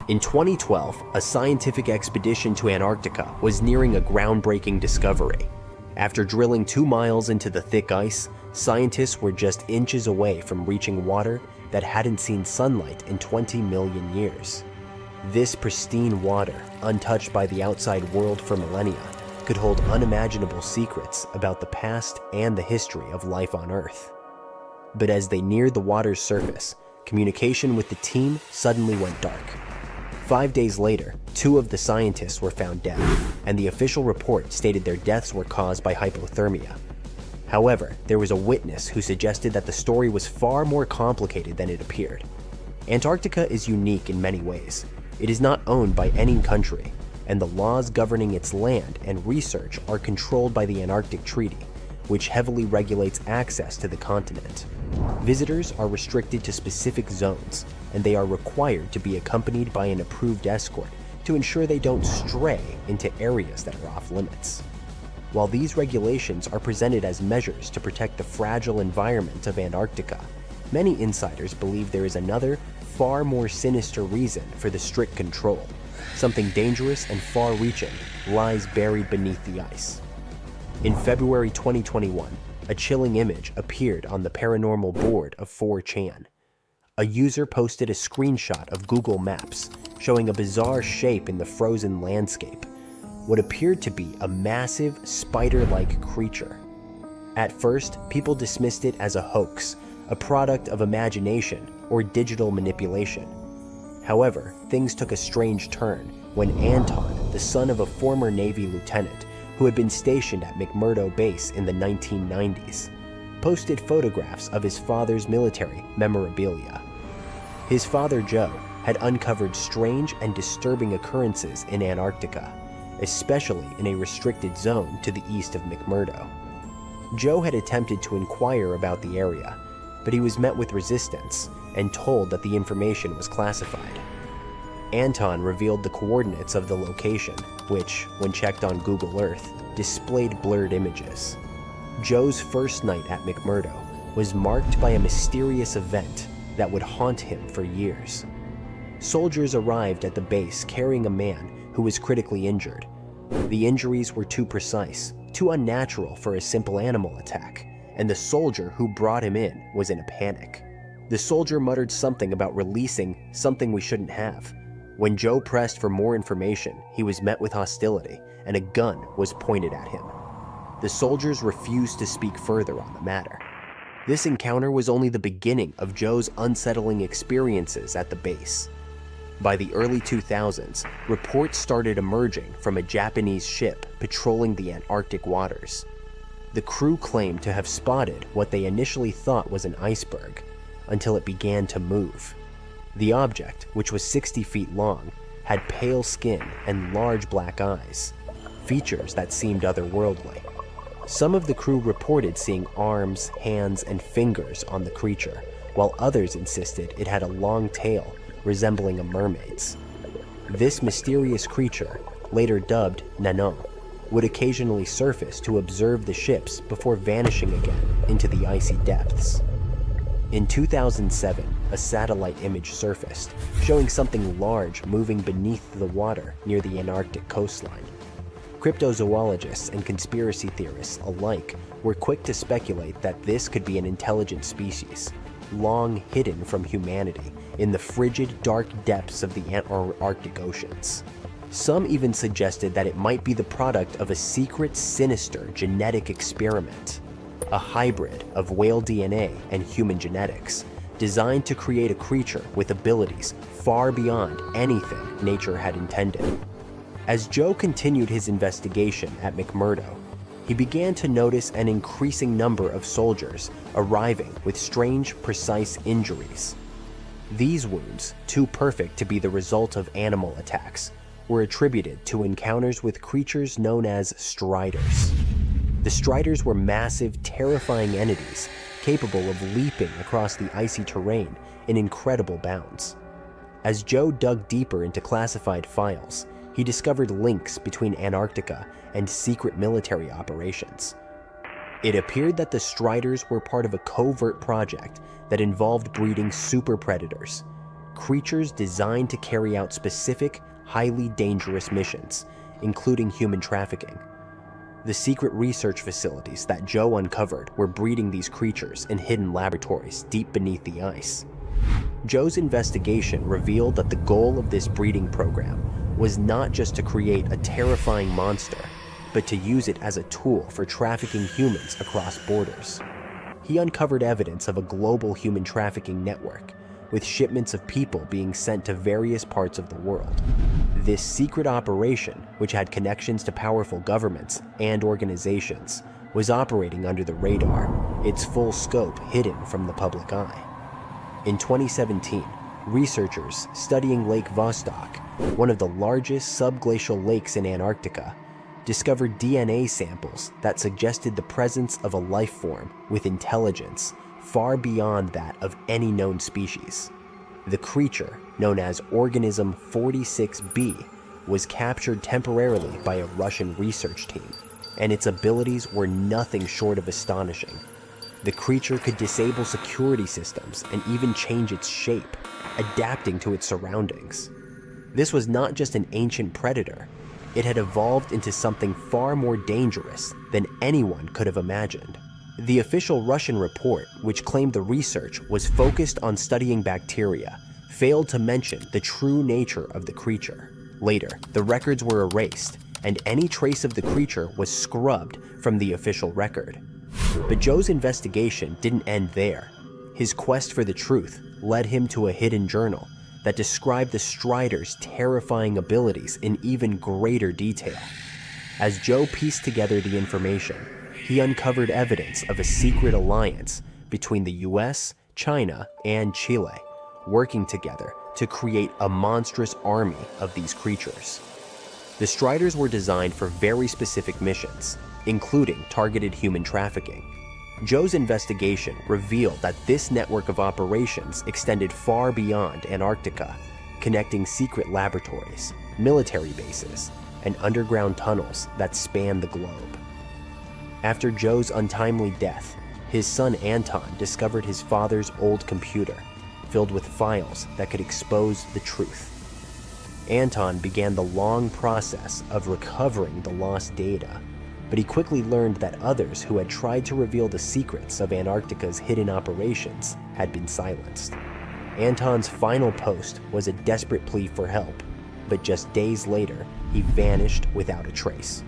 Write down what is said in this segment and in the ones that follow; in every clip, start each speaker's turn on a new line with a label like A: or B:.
A: In 2012, a scientific expedition to Antarctica was nearing a groundbreaking discovery. After drilling 2 miles into the thick ice, scientists were just inches away from reaching water that hadn't seen sunlight in 20 million years. This pristine water, untouched by the outside world for millennia, could hold unimaginable secrets about the past and the history of life on Earth. But as they neared the water's surface, communication with the team suddenly went dark. 5 days later, 2 of the scientists were found dead, and the official report stated their deaths were caused by hypothermia. However, there was a witness who suggested that the story was far more complicated than it appeared. Antarctica is unique in many ways. It is not owned by any country, and the laws governing its land and research are controlled by the Antarctic Treaty, which heavily regulates access to the continent. Visitors are restricted to specific zones, and they are required to be accompanied by an approved escort to ensure they don't stray into areas that are off limits. While these regulations are presented as measures to protect the fragile environment of Antarctica, many insiders believe there is another, far more sinister reason for the strict control. Something dangerous and far-reaching lies buried beneath the ice. In February 2021, a chilling image appeared on the paranormal board of 4chan. A user posted a screenshot of Google Maps showing a bizarre shape in the frozen landscape, what appeared to be a massive spider-like creature. At first, people dismissed it as a hoax, a product of imagination or digital manipulation. However, things took a strange turn when Anton, the son of a former Navy lieutenant who had been stationed at McMurdo Base in the 1990s, posted photographs of his father's military memorabilia. His father, Joe, had uncovered strange and disturbing occurrences in Antarctica, especially in a restricted zone to the east of McMurdo. Joe had attempted to inquire about the area, but he was met with resistance and told that the information was classified. Anton revealed the coordinates of the location, which, when checked on Google Earth, displayed blurred images. Joe's first night at McMurdo was marked by a mysterious event that would haunt him for years. Soldiers arrived at the base carrying a man who was critically injured. The injuries were too precise, too unnatural for a simple animal attack, and the soldier who brought him in was in a panic. The soldier muttered something about releasing something we shouldn't have. When Joe pressed for more information, he was met with hostility, and a gun was pointed at him. The soldiers refused to speak further on the matter. This encounter was only the beginning of Joe's unsettling experiences at the base. By the early 2000s, reports started emerging from a Japanese ship patrolling the Antarctic waters. The crew claimed to have spotted what they initially thought was an iceberg, until it began to move. The object, which was 60 feet long, had pale skin and large black eyes, features that seemed otherworldly. Some of the crew reported seeing arms, hands, and fingers on the creature, while others insisted it had a long tail resembling a mermaid's. This mysterious creature, later dubbed Nanon, would occasionally surface to observe the ships before vanishing again into the icy depths. In 2007, a satellite image surfaced, showing something large moving beneath the water near the Antarctic coastline. Cryptozoologists and conspiracy theorists alike were quick to speculate that this could be an intelligent species, long hidden from humanity in the frigid, dark depths of the Arctic oceans. Some even suggested that it might be the product of a secret, sinister genetic experiment, a hybrid of whale DNA and human genetics, designed to create a creature with abilities far beyond anything nature had intended. As Joe continued his investigation at McMurdo, he began to notice an increasing number of soldiers arriving with strange, precise injuries. These wounds, too perfect to be the result of animal attacks, were attributed to encounters with creatures known as striders. The striders were massive, terrifying entities capable of leaping across the icy terrain in incredible bounds. As Joe dug deeper into classified files, he discovered links between Antarctica and secret military operations. It appeared that the striders were part of a covert project that involved breeding super predators, creatures designed to carry out specific, highly dangerous missions, including human trafficking. The secret research facilities that Joe uncovered were breeding these creatures in hidden laboratories deep beneath the ice. Joe's investigation revealed that the goal of this breeding program was not just to create a terrifying monster, but to use it as a tool for trafficking humans across borders. He uncovered evidence of a global human trafficking network, with shipments of people being sent to various parts of the world. This secret operation, which had connections to powerful governments and organizations, was operating under the radar, its full scope hidden from the public eye. In 2017, researchers studying Lake Vostok, one of the largest subglacial lakes in Antarctica, discovered DNA samples that suggested the presence of a life form with intelligence far beyond that of any known species. The creature, known as Organism 46b, was captured temporarily by a Russian research team, and its abilities were nothing short of astonishing. The creature could disable security systems and even change its shape, adapting to its surroundings. This was not just an ancient predator. It had evolved into something far more dangerous than anyone could have imagined. The official Russian report, which claimed the research was focused on studying bacteria, failed to mention the true nature of the creature. Later, the records were erased, and any trace of the creature was scrubbed from the official record. But Joe's investigation didn't end there. His quest for the truth led him to a hidden journal that described the Strider's terrifying abilities in even greater detail. As Joe pieced together the information, he uncovered evidence of a secret alliance between the US, China, and Chile, working together to create a monstrous army of these creatures. The Striders were designed for very specific missions, including targeted human trafficking. Joe's investigation revealed that this network of operations extended far beyond Antarctica, connecting secret laboratories, military bases, and underground tunnels that span the globe. After Joe's untimely death, his son Anton discovered his father's old computer, filled with files that could expose the truth. Anton began the long process of recovering the lost data, but he quickly learned that others who had tried to reveal the secrets of Antarctica's hidden operations had been silenced. Anton's final post was a desperate plea for help, but just days later, he vanished without a trace.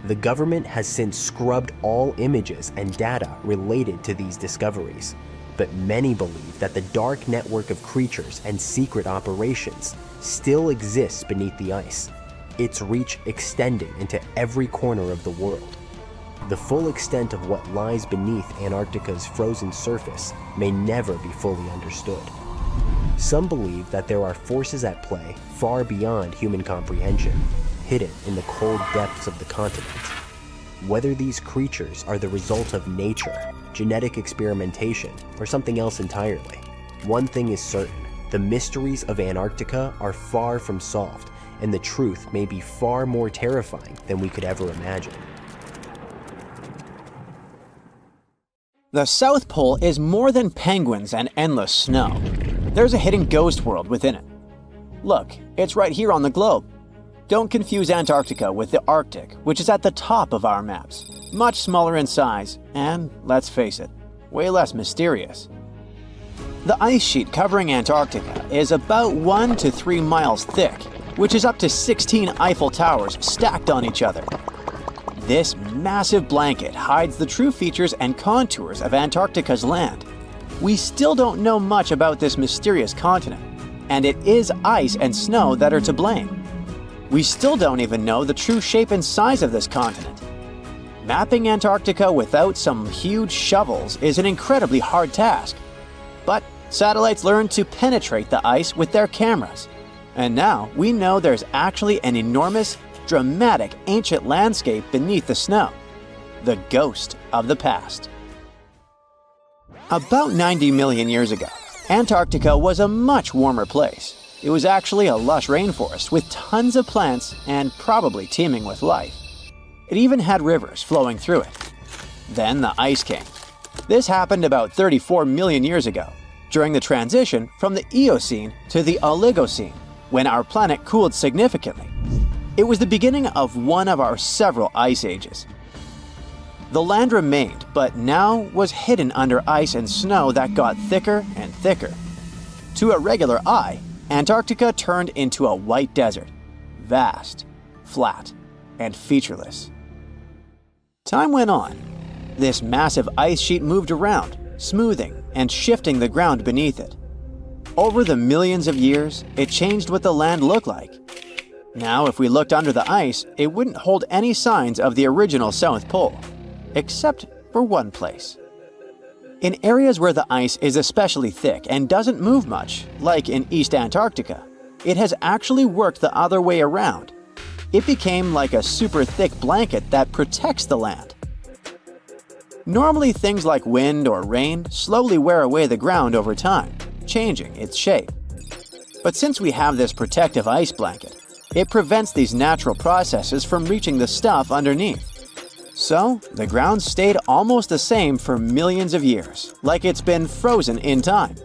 A: The government has since scrubbed all images and data related to these discoveries, but many believe that the dark network of creatures and secret operations still exists beneath the ice, its reach extending into every corner of the world. The full extent of what lies beneath Antarctica's frozen surface may never be fully understood. Some believe that there are forces at play far beyond human comprehension, hidden in the cold depths of the continent. Whether these creatures are the result of nature, genetic experimentation, or something else entirely, one thing is certain: the mysteries of Antarctica are far from solved, and the truth may be far more terrifying than we could ever imagine.
B: The South Pole is more than penguins and endless snow. There's a hidden ghost world within it. Look, it's right here on the globe. Don't confuse Antarctica with the Arctic, which is at the top of our maps. Much smaller in size, and, let's face it, way less mysterious. The ice sheet covering Antarctica is about 1 to 3 miles thick, which is up to 16 Eiffel Towers stacked on each other. This massive blanket hides the true features and contours of Antarctica's land. We still don't know much about this mysterious continent, and it is ice and snow that are to blame. We still don't even know the true shape and size of this continent. Mapping Antarctica without some huge shovels is an incredibly hard task. But satellites learned to penetrate the ice with their cameras. And now we know there's actually an enormous, dramatic ancient landscape beneath the snow. The ghost of the past. About 90 million years ago, Antarctica was a much warmer place. It was actually a lush rainforest with tons of plants and probably teeming with life. It even had rivers flowing through it. Then the ice came. This happened about 34 million years ago, during the transition from the Eocene to the Oligocene, when our planet cooled significantly. It was the beginning of one of our several ice ages. The land remained, but now was hidden under ice and snow that got thicker and thicker. To a regular eye, Antarctica turned into a white desert, vast, flat, and featureless. Time went on. This massive ice sheet moved around, smoothing and shifting the ground beneath it. Over the millions of years, it changed what the land looked like. Now, if we looked under the ice, it wouldn't hold any signs of the original South Pole, except for one place. In areas where the ice is especially thick and doesn't move much, like in East Antarctica, it has actually worked the other way around. It became like a super thick blanket that protects the land. Normally, things like wind or rain slowly wear away the ground over time, changing its shape. But since we have this protective ice blanket, it prevents these natural processes from reaching the stuff underneath. So, the ground stayed almost the same for millions of years, like it's been frozen in time.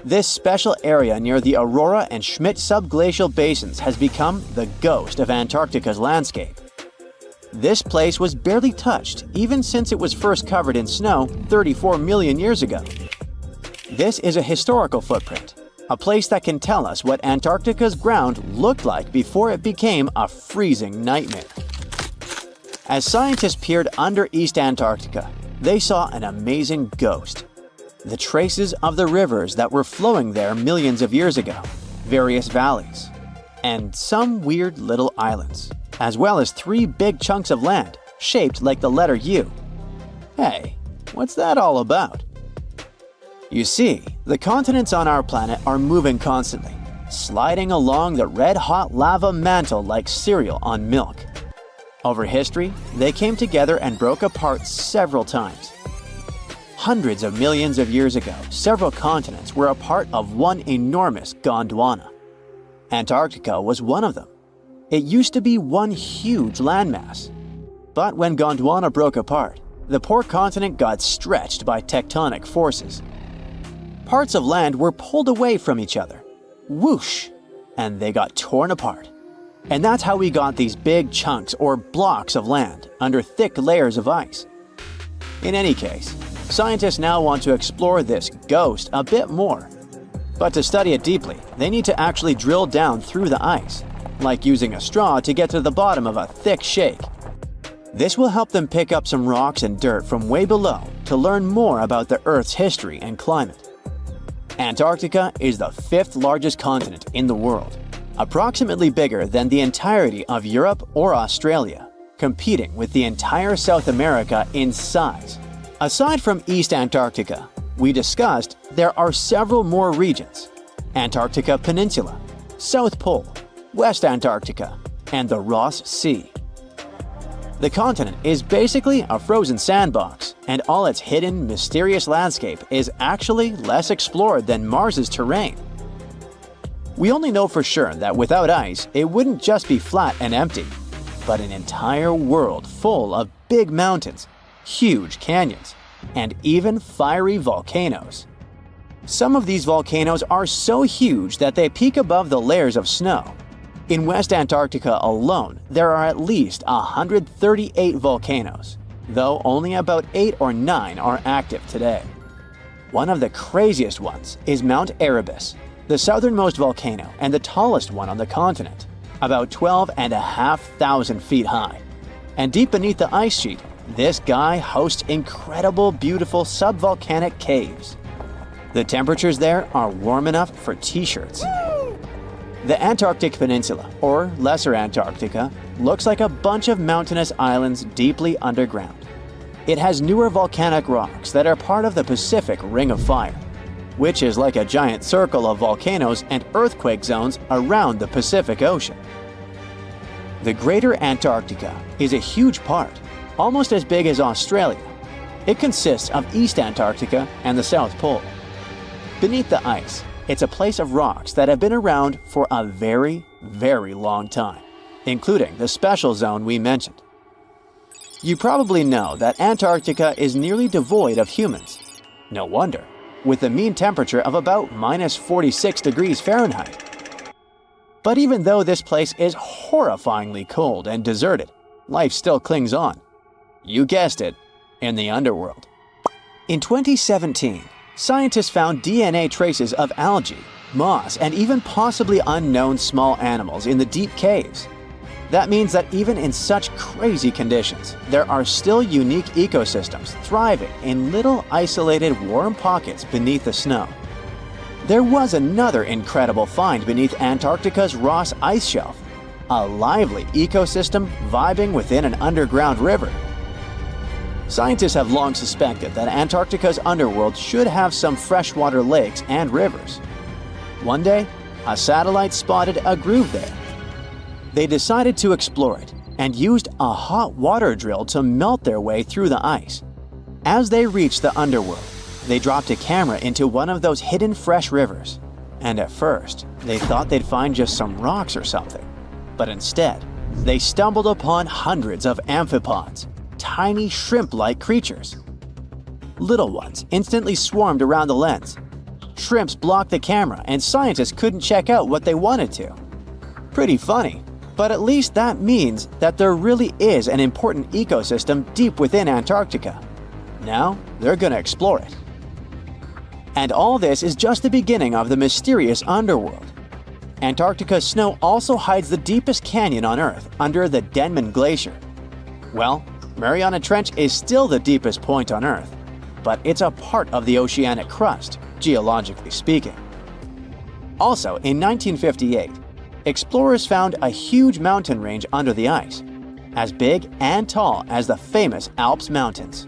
B: This special area near the Aurora and Schmidt subglacial basins has become the ghost of Antarctica's landscape. This place was barely touched even since it was first covered in snow 34 million years ago. This is a historical footprint, a place that can tell us what Antarctica's ground looked like before it became a freezing nightmare. As scientists peered under East Antarctica, they saw an amazing ghost. The traces of the rivers that were flowing there millions of years ago, various valleys, and some weird little islands, as well as 3 big chunks of land shaped like the letter U. Hey, what's that all about? You see, the continents on our planet are moving constantly, sliding along the red-hot lava mantle like cereal on milk. Over history, they came together and broke apart several times. Hundreds of millions of years ago, several continents were a part of one enormous Gondwana. Antarctica was one of them. It used to be one huge landmass. But when Gondwana broke apart, the poor continent got stretched by tectonic forces. Parts of land were pulled away from each other. Whoosh! And they got torn apart. And that's how we got these big chunks or blocks of land under thick layers of ice. In any case, scientists now want to explore this ghost a bit more. But to study it deeply, they need to actually drill down through the ice, like using a straw to get to the bottom of a thick shake. This will help them pick up some rocks and dirt from way below to learn more about the Earth's history and climate. Antarctica is the 5th largest continent in the world, approximately bigger than the entirety of Europe or Australia, competing with the entire South America in size. Aside from East Antarctica, we discussed there are several more regions: Antarctica Peninsula, South Pole, West Antarctica, and the Ross Sea. The continent is basically a frozen sandbox, and all its hidden, mysterious landscape is actually less explored than Mars's terrain. We only know for sure that without ice, it wouldn't just be flat and empty, but an entire world full of big mountains, huge canyons, and even fiery volcanoes. Some of these volcanoes are so huge that they peak above the layers of snow. In West Antarctica alone, there are at least 138 volcanoes, though only about 8 or 9 are active today. One of the craziest ones is Mount Erebus, the southernmost volcano and the tallest one on the continent, about 12,500 feet high. And deep beneath the ice sheet, this guy hosts incredible, beautiful subvolcanic caves. The temperatures there are warm enough for t-shirts. The Antarctic Peninsula, or Lesser Antarctica, looks like a bunch of mountainous islands deeply underground. It has newer volcanic rocks that are part of the Pacific Ring of Fire, which is like a giant circle of volcanoes and earthquake zones around the Pacific Ocean. The Greater Antarctica is a huge part, almost as big as Australia. It consists of East Antarctica and the South Pole. Beneath the ice, it's a place of rocks that have been around for a very, very long time, including the special zone we mentioned. You probably know that Antarctica is nearly devoid of humans. No wonder. with a mean temperature of about minus 46 degrees Fahrenheit. But even though this place is horrifyingly cold and deserted, life still clings on. You guessed it, in the underworld. In 2017, scientists found DNA traces of algae, moss, and even possibly unknown small animals in the deep caves. That means that even in such crazy conditions, there are still unique ecosystems thriving in little isolated warm pockets beneath the snow. There was another incredible find beneath Antarctica's Ross Ice Shelf, a lively ecosystem vibing within an underground river. Scientists have long suspected that Antarctica's underworld should have some freshwater lakes and rivers. One day, a satellite spotted a groove there. They decided to explore it and used a hot water drill to melt their way through the ice. As they reached the underworld, they dropped a camera into one of those hidden fresh rivers. And at first, they thought they'd find just some rocks or something. But instead, they stumbled upon hundreds of amphipods, tiny shrimp-like creatures. Little ones instantly swarmed around the lens. Shrimps blocked the camera and scientists couldn't check out what they wanted to. Pretty funny, but at least that means that there really is an important ecosystem deep within Antarctica. Now, they're gonna explore it. And all this is just the beginning of the mysterious underworld. Antarctica's snow also hides the deepest canyon on Earth under the Denman Glacier. Well, Mariana Trench is still the deepest point on Earth, but it's a part of the oceanic crust, geologically speaking. Also, in 1958, explorers found a huge mountain range under the ice, as big and tall as the famous Alps Mountains.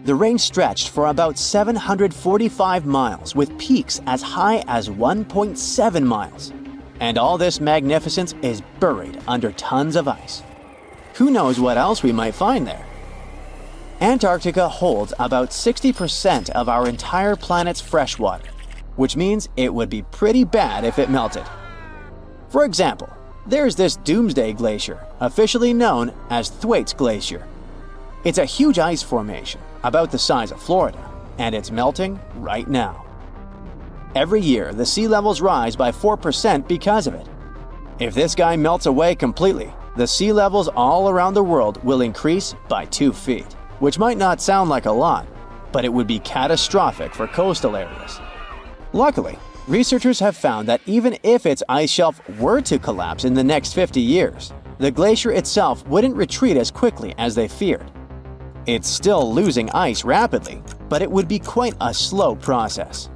B: The range stretched for about 745 miles with peaks as high as 1.7 miles. And all this magnificence is buried under tons of ice. Who knows what else we might find there? Antarctica holds about 60% of our entire planet's freshwater, which means it would be pretty bad if it melted. For example, there's this Doomsday Glacier, officially known as Thwaites Glacier. It's a huge ice formation, about the size of Florida, and it's melting right now. Every year, the sea levels rise by 4% because of it. If this guy melts away completely, the sea levels all around the world will increase by 2 feet, which might not sound like a lot, but it would be catastrophic for coastal areas. Luckily, researchers have found that even if its ice shelf were to collapse in the next 50 years, the glacier itself wouldn't retreat as quickly as they feared. It's still losing ice rapidly, but it would be quite a slow process.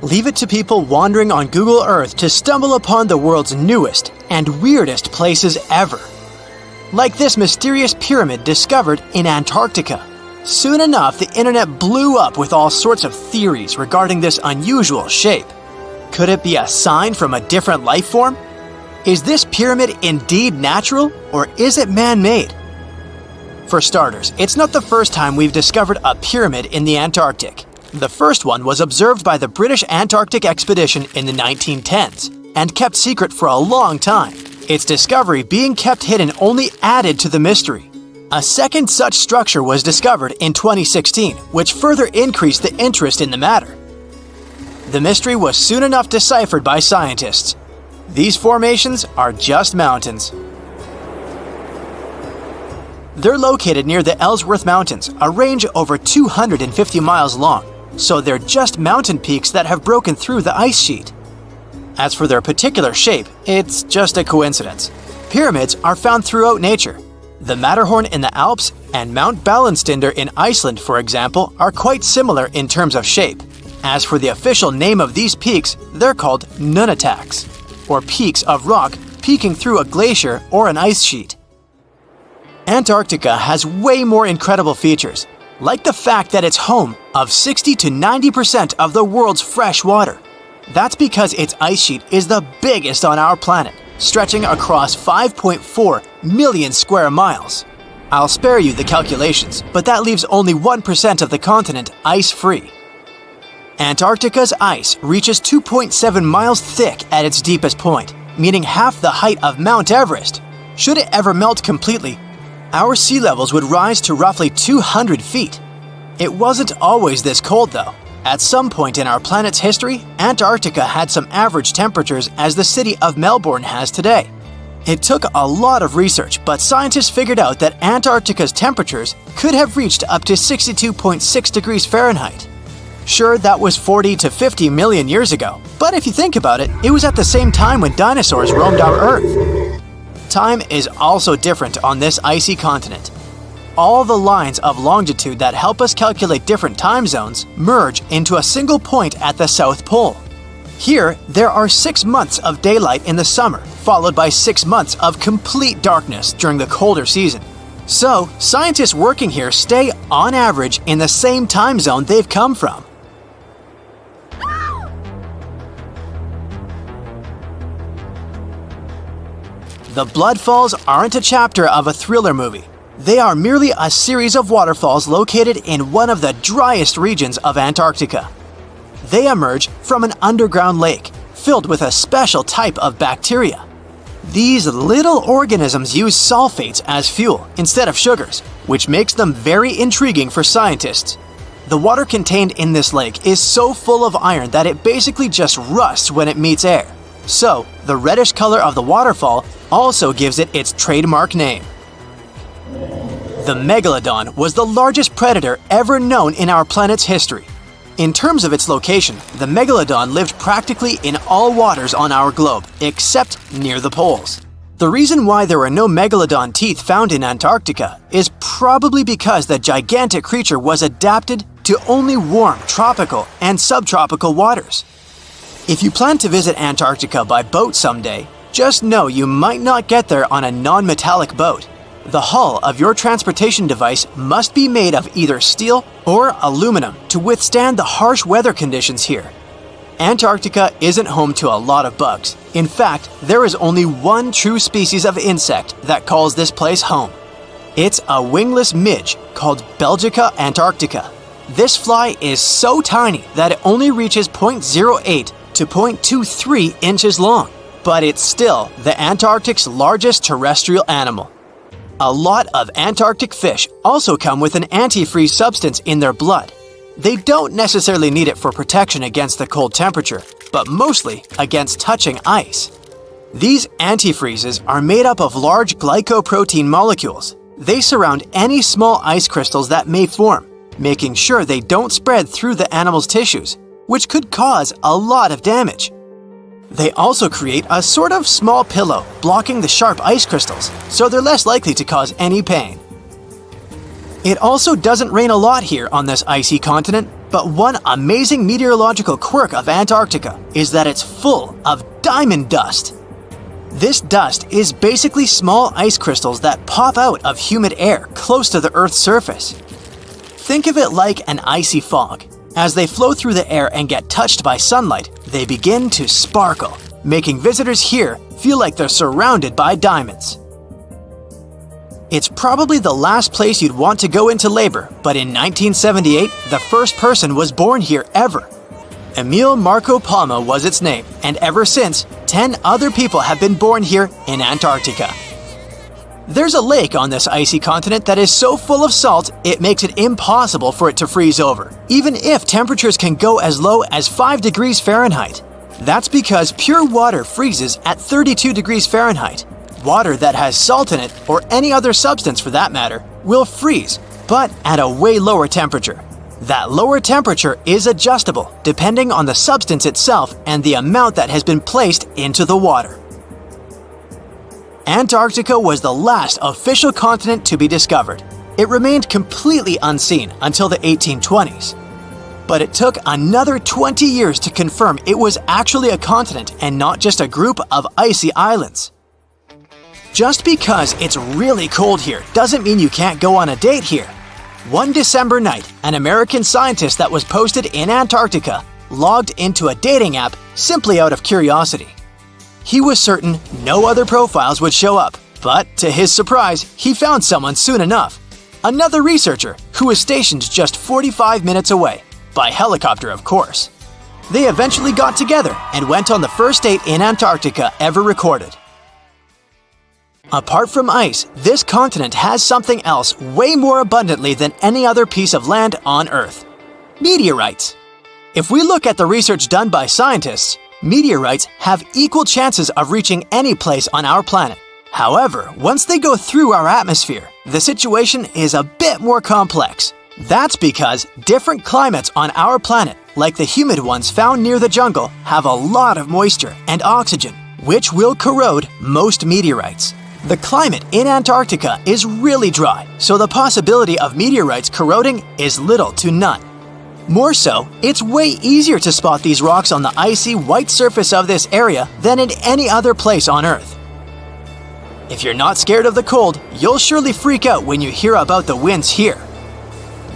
B: Leave it to people wandering on Google Earth to stumble upon the world's newest and weirdest places ever. Like this mysterious pyramid discovered in Antarctica. Soon enough, the internet blew up with all sorts of theories regarding this unusual shape. Could it be a sign from a different life form? Is this pyramid indeed natural, or is it man-made? For starters, it's not the first time we've discovered a pyramid in the Antarctic. The first one was observed by the British Antarctic expedition in the 1910s and kept secret for a long time. Its discovery being kept hidden only added to the mystery. A second such structure was discovered in 2016, which further increased the interest in the matter. The mystery was soon enough deciphered by scientists. These formations are just mountains. They're located near the Ellsworth Mountains, a range over 250 miles long, so they're just mountain peaks that have broken through the ice sheet. As for their particular shape, it's just a coincidence. Pyramids are found throughout nature. The Matterhorn in the Alps and Mount Ballenstinder in Iceland, for example, are quite similar in terms of shape. As for the official name of these peaks, they're called nunataks, or peaks of rock peeking through a glacier or an ice sheet. Antarctica has way more incredible features, like the fact that it's home of 60 to 90% of the world's fresh water. That's because its ice sheet is the biggest on our planet, stretching across 5.4 million square miles. I'll spare you the calculations, but that leaves only 1% of the continent ice-free. Antarctica's ice reaches 2.7 miles thick at its deepest point, meaning half the height of Mount Everest. Should it ever melt completely, our sea levels would rise to roughly 200 feet. It wasn't always this cold though. At some point in our planet's history, Antarctica had some average temperatures as the city of Melbourne has today. It took a lot of research, but scientists figured out that Antarctica's temperatures could have reached up to 62.6 degrees Fahrenheit. Sure, that was 40 to 50 million years ago, but if you think about it, it was at the same time when dinosaurs roamed our Earth. Time is also different on this icy continent. All the lines of longitude that help us calculate different time zones merge into a single point at the South Pole. Here, there are 6 months of daylight in the summer, followed by 6 months of complete darkness during the colder season. So, scientists working here stay, on average, in the same time zone they've come from. The Blood Falls aren't a chapter of a thriller movie. They are merely a series of waterfalls located in one of the driest regions of Antarctica. They emerge from an underground lake filled with a special type of bacteria. These little organisms use sulfates as fuel instead of sugars, which makes them very intriguing for scientists. The water contained in this lake is so full of iron that it basically just rusts when it meets air. So, the reddish color of the waterfall also gives it its trademark name. The megalodon was the largest predator ever known in our planet's history. In terms of its location, the megalodon lived practically in all waters on our globe, except near the poles. The reason why there were no megalodon teeth found in Antarctica is probably because the gigantic creature was adapted to only warm tropical and subtropical waters. If you plan to visit Antarctica by boat someday, just know you might not get there on a non-metallic boat. The hull of your transportation device must be made of either steel or aluminum to withstand the harsh weather conditions here. Antarctica isn't home to a lot of bugs. In fact, there is only one true species of insect that calls this place home. It's a wingless midge called Belgica antarctica. This fly is so tiny that it only reaches 0.08 to 0.23 inches long, but it's still the Antarctic's largest terrestrial animal. A lot of Antarctic fish also come with an antifreeze substance in their blood. They don't necessarily need it for protection against the cold temperature, but mostly against touching ice. These antifreezes are made up of large glycoprotein molecules. They surround any small ice crystals that may form, making sure they don't spread through the animal's tissues, which could cause a lot of damage. They also create a sort of small pillow blocking the sharp ice crystals, so they're less likely to cause any pain. It also doesn't rain a lot here on this icy continent, but one amazing meteorological quirk of Antarctica is that it's full of diamond dust. This dust is basically small ice crystals that pop out of humid air close to the Earth's surface. Think of it like an icy fog. As they flow through the air and get touched by sunlight, they begin to sparkle, making visitors here feel like they're surrounded by diamonds. It's probably the last place you'd want to go into labor, but in 1978, the first person was born here ever. Emil Marco Palma was its name, and ever since, 10 other people have been born here in Antarctica. There's a lake on this icy continent that is so full of salt, it makes it impossible for it to freeze over, even if temperatures can go as low as 5 degrees Fahrenheit. That's because pure water freezes at 32 degrees Fahrenheit. Water that has salt in it, or any other substance for that matter, will freeze, but at a way lower temperature. That lower temperature is adjustable depending on the substance itself and the amount that has been placed into the water. Antarctica was the last official continent to be discovered. It remained completely unseen until the 1820s. But it took another 20 years to confirm it was actually a continent and not just a group of icy islands. Just because it's really cold here doesn't mean you can't go on a date here. One December night, an American scientist that was posted in Antarctica logged into a dating app simply out of curiosity. He was certain no other profiles would show up, but to his surprise, he found someone soon enough. Another researcher who was stationed just 45 minutes away, by helicopter of course. They eventually got together and went on the first date in Antarctica ever recorded. Apart from ice, this continent has something else way more abundantly than any other piece of land on Earth: meteorites. If we look at the research done by scientists, meteorites have equal chances of reaching any place on our planet. However, once they go through our atmosphere, the situation is a bit more complex. That's because different climates on our planet, like the humid ones found near the jungle, have a lot of moisture and oxygen, which will corrode most meteorites. The climate in Antarctica is really dry, so the possibility of meteorites corroding is little to none. More so, it's way easier to spot these rocks on the icy white surface of this area than in any other place on Earth. If you're not scared of the cold, you'll surely freak out when you hear about the winds here.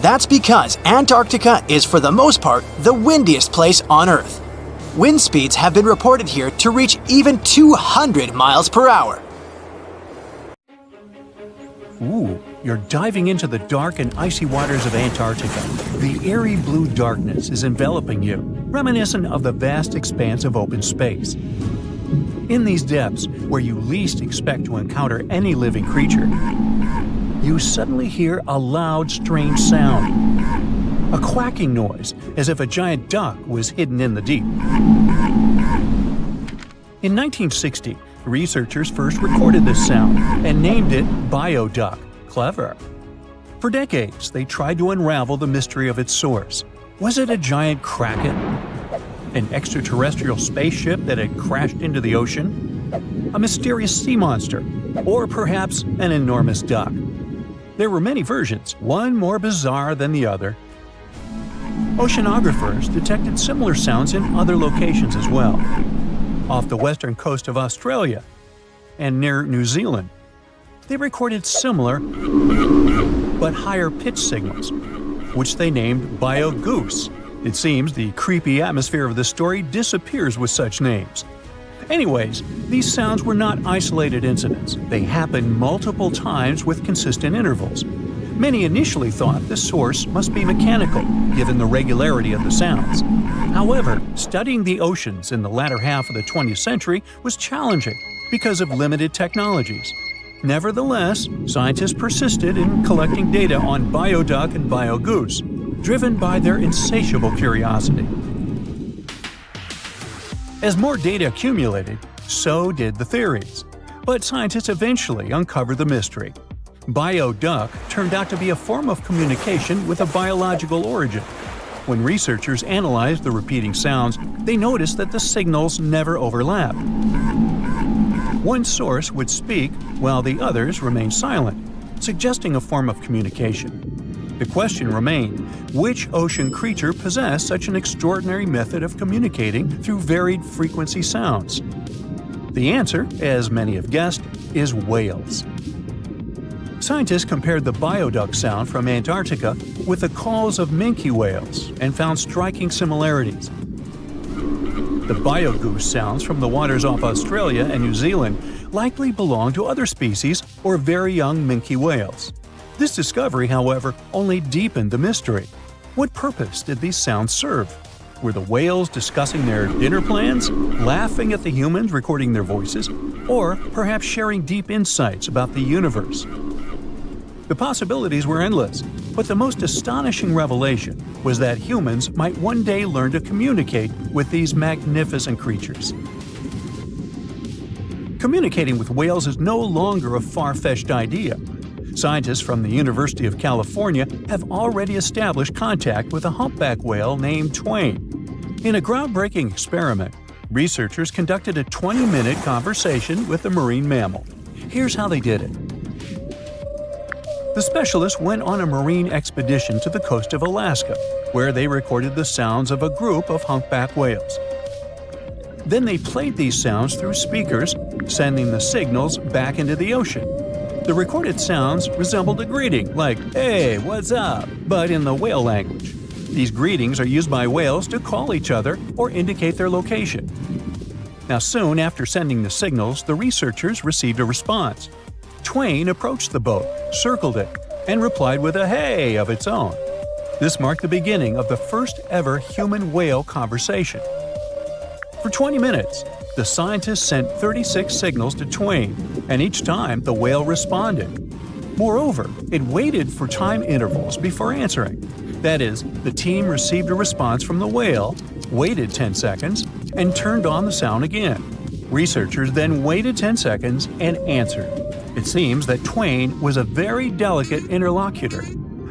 B: That's because Antarctica is for the most part the windiest place on Earth. Wind speeds have been reported here to reach even 200 miles per hour.
C: Ooh, you're diving into the dark and icy waters of Antarctica. The eerie blue darkness is enveloping you, reminiscent of the vast expanse of open space. In these depths, where you least expect to encounter any living creature, you suddenly hear a loud, strange sound. A quacking noise, as if a giant duck was hidden in the deep. In 1960, researchers first recorded this sound and named it Bioduck. Clever. For decades, they tried to unravel the mystery of its source. Was it a giant kraken? An extraterrestrial spaceship that had crashed into the ocean? A mysterious sea monster? Or perhaps an enormous duck? There were many versions, one more bizarre than the other. Oceanographers detected similar sounds in other locations as well. Off the western coast of Australia and near New Zealand, they recorded similar but higher pitch signals, which they named Biogoose. It seems the creepy atmosphere of the story disappears with such names. Anyways, these sounds were not isolated incidents. They happened multiple times with consistent intervals. Many initially thought the source must be mechanical, given the regularity of the sounds. However, studying the oceans in the latter half of the 20th century was challenging because of limited technologies. Nevertheless, scientists persisted in collecting data on Bioduck and Biogoose, driven by their insatiable curiosity. As more data accumulated, so did the theories. But scientists eventually uncovered the mystery. Bioduck turned out to be a form of communication with a biological origin. When researchers analyzed the repeating sounds, they noticed that the signals never overlapped. One source would speak while the others remained silent, suggesting a form of communication. The question remained, which ocean creature possessed such an extraordinary method of communicating through varied frequency sounds? The answer, as many have guessed, is whales. Scientists compared the Bioduck sound from Antarctica with the calls of minke whales and found striking similarities. The Biogoose sounds from the waters off Australia and New Zealand likely belong to other species or very young minke whales. This discovery, however, only deepened the mystery. What purpose did these sounds serve? Were the whales discussing their dinner plans, laughing at the humans recording their voices, or perhaps sharing deep insights about the universe? The possibilities were endless, but the most astonishing revelation was that humans might one day learn to communicate with these magnificent creatures. Communicating with whales is no longer a far-fetched idea. Scientists from the University of California have already established contact with a humpback whale named Twain. In a groundbreaking experiment, researchers conducted a 20-minute conversation with the marine mammal. Here's how they did it. The specialists went on a marine expedition to the coast of Alaska, where they recorded the sounds of a group of humpback whales. Then they played these sounds through speakers, sending the signals back into the ocean. The recorded sounds resembled a greeting, like, "Hey, what's up?" but in the whale language. These greetings are used by whales to call each other or indicate their location. Now, soon after sending the signals, the researchers received a response. Twain approached the boat, circled it, and replied with a "hey" of its own. This marked the beginning of the first ever human-whale conversation. For 20 minutes, the scientists sent 36 signals to Twain, and each time the whale responded. Moreover, it waited for time intervals before answering. That is, the team received a response from the whale, waited 10 seconds, and turned on the sound again. Researchers then waited 10 seconds and answered. It seems that Twain was a very delicate interlocutor.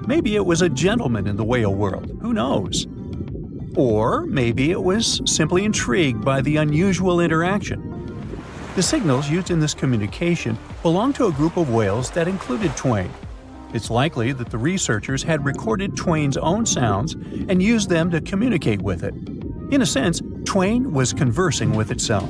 C: Maybe it was a gentleman in the whale world, who knows? Or maybe it was simply intrigued by the unusual interaction. The signals used in this communication belonged to a group of whales that included Twain. It's likely that the researchers had recorded Twain's own sounds and used them to communicate with it. In a sense, Twain was conversing with itself.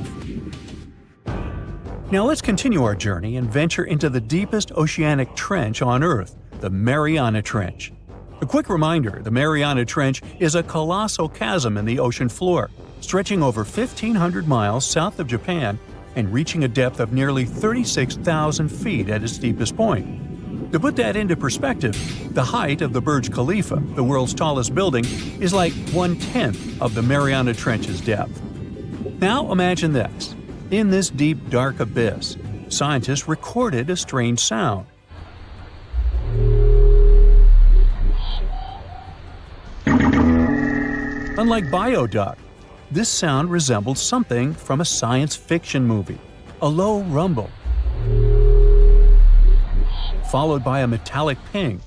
C: Now let's continue our journey and venture into the deepest oceanic trench on Earth, the Mariana Trench. A quick reminder, the Mariana Trench is a colossal chasm in the ocean floor, stretching over 1,500 miles south of Japan and reaching a depth of nearly 36,000 feet at its deepest point. To put that into perspective, the height of the Burj Khalifa, the world's tallest building, is like 1/10 of the Mariana Trench's depth. Now imagine this. In this deep, dark abyss, scientists recorded a strange sound. Unlike Bioduck, this sound resembled something from a science fiction movie, a low rumble, followed by a metallic ping,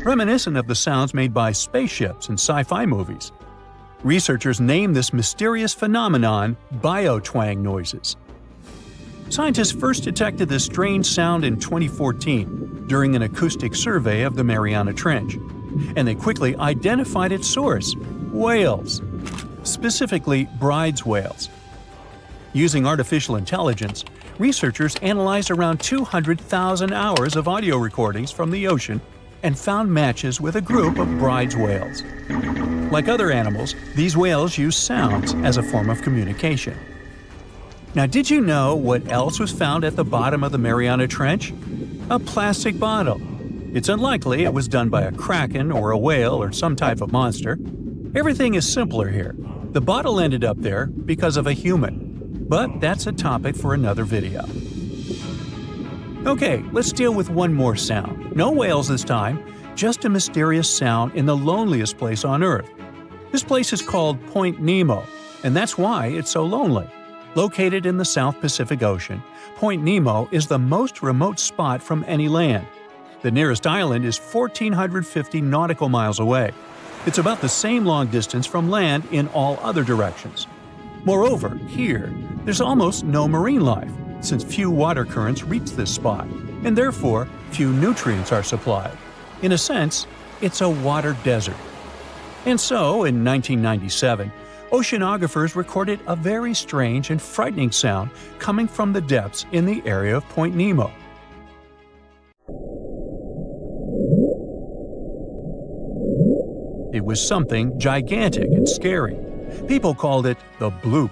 C: reminiscent of the sounds made by spaceships in sci-fi movies. Researchers named this mysterious phenomenon biotwang noises. Scientists first detected this strange sound in 2014 during an acoustic survey of the Mariana Trench, and they quickly identified its source: whales, specifically Bride's whales. Using artificial intelligence, researchers analyzed around 200,000 hours of audio recordings from the ocean and found matches with a group of Bride's whales. Like other animals, these whales use sounds as a form of communication. Now, did you know what else was found at the bottom of the Mariana Trench? A plastic bottle. It's unlikely it was done by a kraken or a whale or some type of monster. Everything is simpler here. The bottle ended up there because of a human. But that's a topic for another video. Okay, let's deal with one more sound. No whales this time, just a mysterious sound in the loneliest place on Earth. This place is called Point Nemo, and that's why it's so lonely. Located in the South Pacific Ocean, Point Nemo is the most remote spot from any land. The nearest island is 1,450 nautical miles away. It's about the same long distance from land in all other directions. Moreover, here, there's almost no marine life, since few water currents reach this spot, and therefore few nutrients are supplied. In a sense, it's a water desert. And so, in 1997, oceanographers recorded a very strange and frightening sound coming from the depths in the area of Point Nemo. It was something gigantic and scary. People called it the bloop.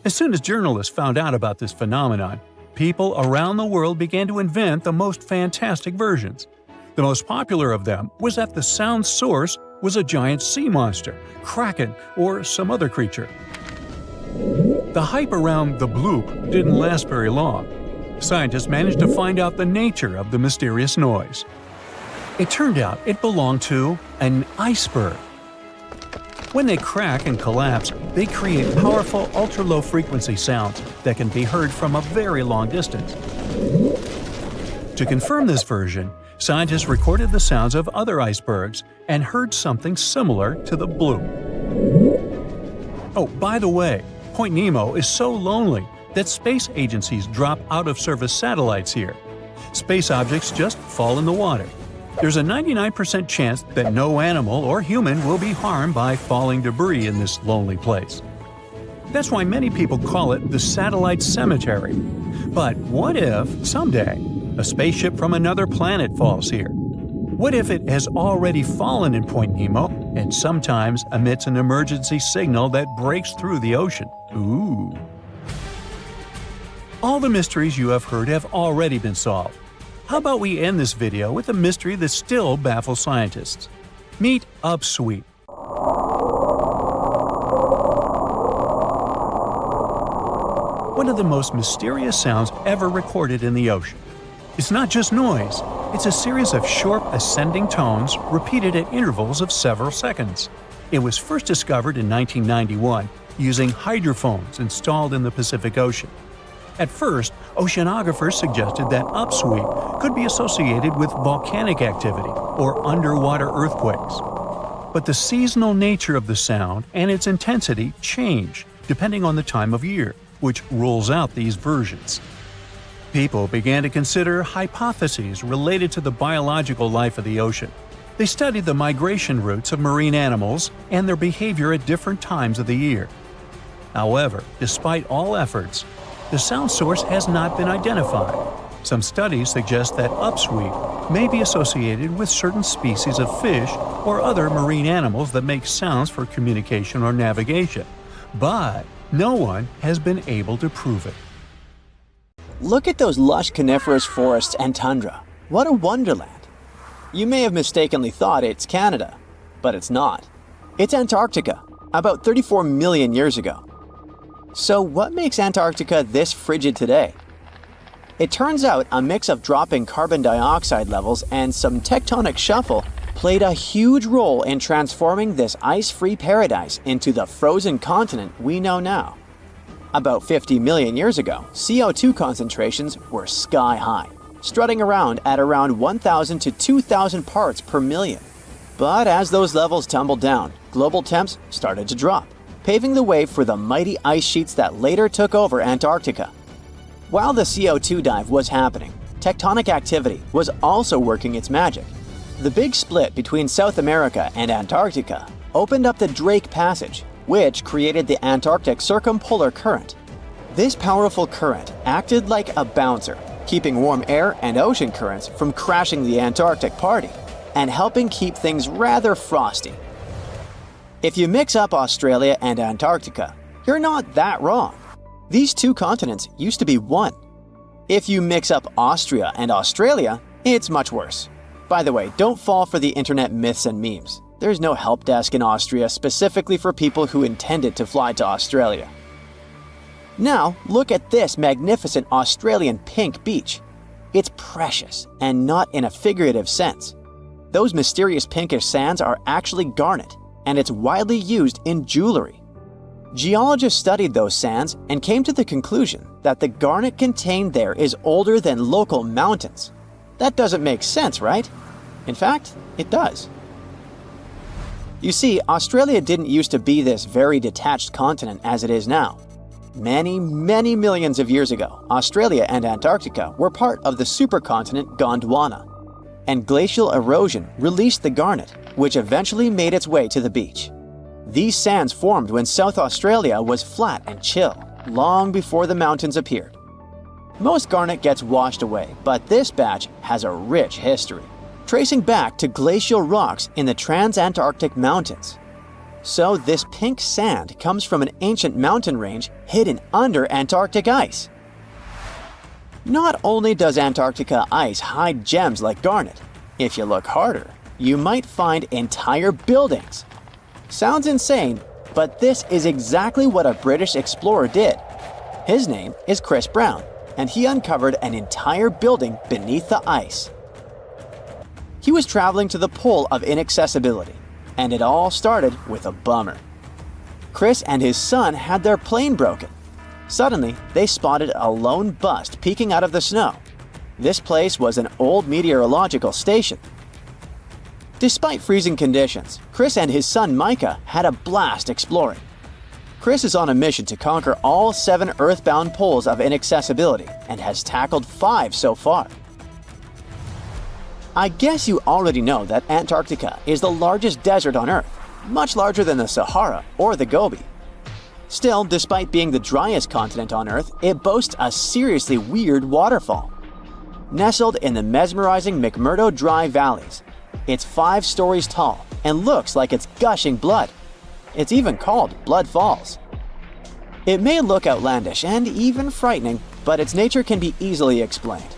C: As soon as journalists found out about this phenomenon, people around the world began to invent the most fantastic versions. The most popular of them was that the sound source was a giant sea monster, kraken, or some other creature. The hype around the bloop didn't last very long. Scientists managed to find out the nature of the mysterious noise. It turned out it belonged to an iceberg. When they crack and collapse, they create powerful ultra-low frequency sounds that can be heard from a very long distance. To confirm this version, scientists recorded the sounds of other icebergs and heard something similar to the bloop. Oh, by the way, Point Nemo is so lonely that space agencies drop out-of-service satellites here. Space objects just fall in the water. There's a 99% chance that no animal or human will be harmed by falling debris in this lonely place. That's why many people call it the satellite cemetery. But what if, someday, a spaceship from another planet falls here? What if it has already fallen in Point Nemo and sometimes emits an emergency signal that breaks through the ocean? Ooh. All the mysteries you have heard have already been solved. How about we end this video with a mystery that still baffles scientists? Meet upsweep. One of the most mysterious sounds ever recorded in the ocean. It's not just noise, it's a series of short ascending tones repeated at intervals of several seconds. It was first discovered in 1991 using hydrophones installed in the Pacific Ocean. At first, oceanographers suggested that upsweep could be associated with volcanic activity or underwater earthquakes. But the seasonal nature of the sound and its intensity change depending on the time of year, which rules out these versions. People began to consider hypotheses related to the biological life of the ocean. They studied the migration routes of marine animals and their behavior at different times of the year. However, despite all efforts, the sound source has not been identified. Some studies suggest that upsweep may be associated with certain species of fish or other marine animals that make sounds for communication or navigation, but no one has been able to prove it.
B: Look at those lush coniferous forests and tundra. What a wonderland! You may have mistakenly thought it's Canada, but it's not. It's Antarctica, about 34 million years ago. So what makes Antarctica this frigid today? It turns out a mix of dropping carbon dioxide levels and some tectonic shuffle played a huge role in transforming this ice-free paradise into the frozen continent we know now. About 50 million years ago, CO2 concentrations were sky high, strutting around at around 1,000 to 2,000 parts per million. But as those levels tumbled down, global temps started to drop, paving the way for the mighty ice sheets that later took over Antarctica. While the CO2 dive was happening, tectonic activity was also working its magic. The big split between South America and Antarctica opened up the Drake Passage, which created the Antarctic Circumpolar Current. This powerful current acted like a bouncer, keeping warm air and ocean currents from crashing the Antarctic party, and helping keep things rather frosty. If you mix up Australia and Antarctica, you're not that wrong. These two continents used to be one. If you mix up Austria and Australia, it's much worse. By the way, don't fall for the internet myths and memes. There's no help desk in Austria specifically for people who intended to fly to Australia. Now, look at this magnificent Australian pink beach. It's precious, and not in a figurative sense. Those mysterious pinkish sands are actually garnet, and it's widely used in jewelry. Geologists studied those sands and came to the conclusion that the garnet contained there is older than local mountains. That doesn't make sense, right? In fact, it does. You see, Australia didn't used to be this very detached continent as it is now. Many millions of years ago, Australia and Antarctica were part of the supercontinent Gondwana, and glacial erosion released the garnet, which eventually made its way to the beach. These sands formed when South Australia was flat and chill, long before the mountains appeared. Most garnet gets washed away, but this batch has a rich history, tracing back to glacial rocks in the Transantarctic Mountains. So this pink sand comes from an ancient mountain range hidden under Antarctic ice. Not only does Antarctica ice hide gems like garnet, if you look harder, you might find entire buildings. Sounds insane, but this is exactly what a British explorer did. His name is Chris Brown, and he uncovered an entire building beneath the ice. He was traveling to the pole of inaccessibility, and it all started with a bummer. Chris and his son had their plane broken. Suddenly, they spotted a lone bust peeking out of the snow. This place was an old meteorological station. Despite freezing conditions, Chris and his son Micah had a blast exploring. Chris is on a mission to conquer all 7 earthbound poles of inaccessibility and has tackled 5 so far. I guess you already know that Antarctica is the largest desert on Earth, much larger than the Sahara or the Gobi. Still, despite being the driest continent on Earth, it boasts a seriously weird waterfall. Nestled in the mesmerizing McMurdo Dry Valleys, it's 5 stories tall and looks like it's gushing blood. It's even called Blood Falls. It may look outlandish and even frightening, but its nature can be easily explained.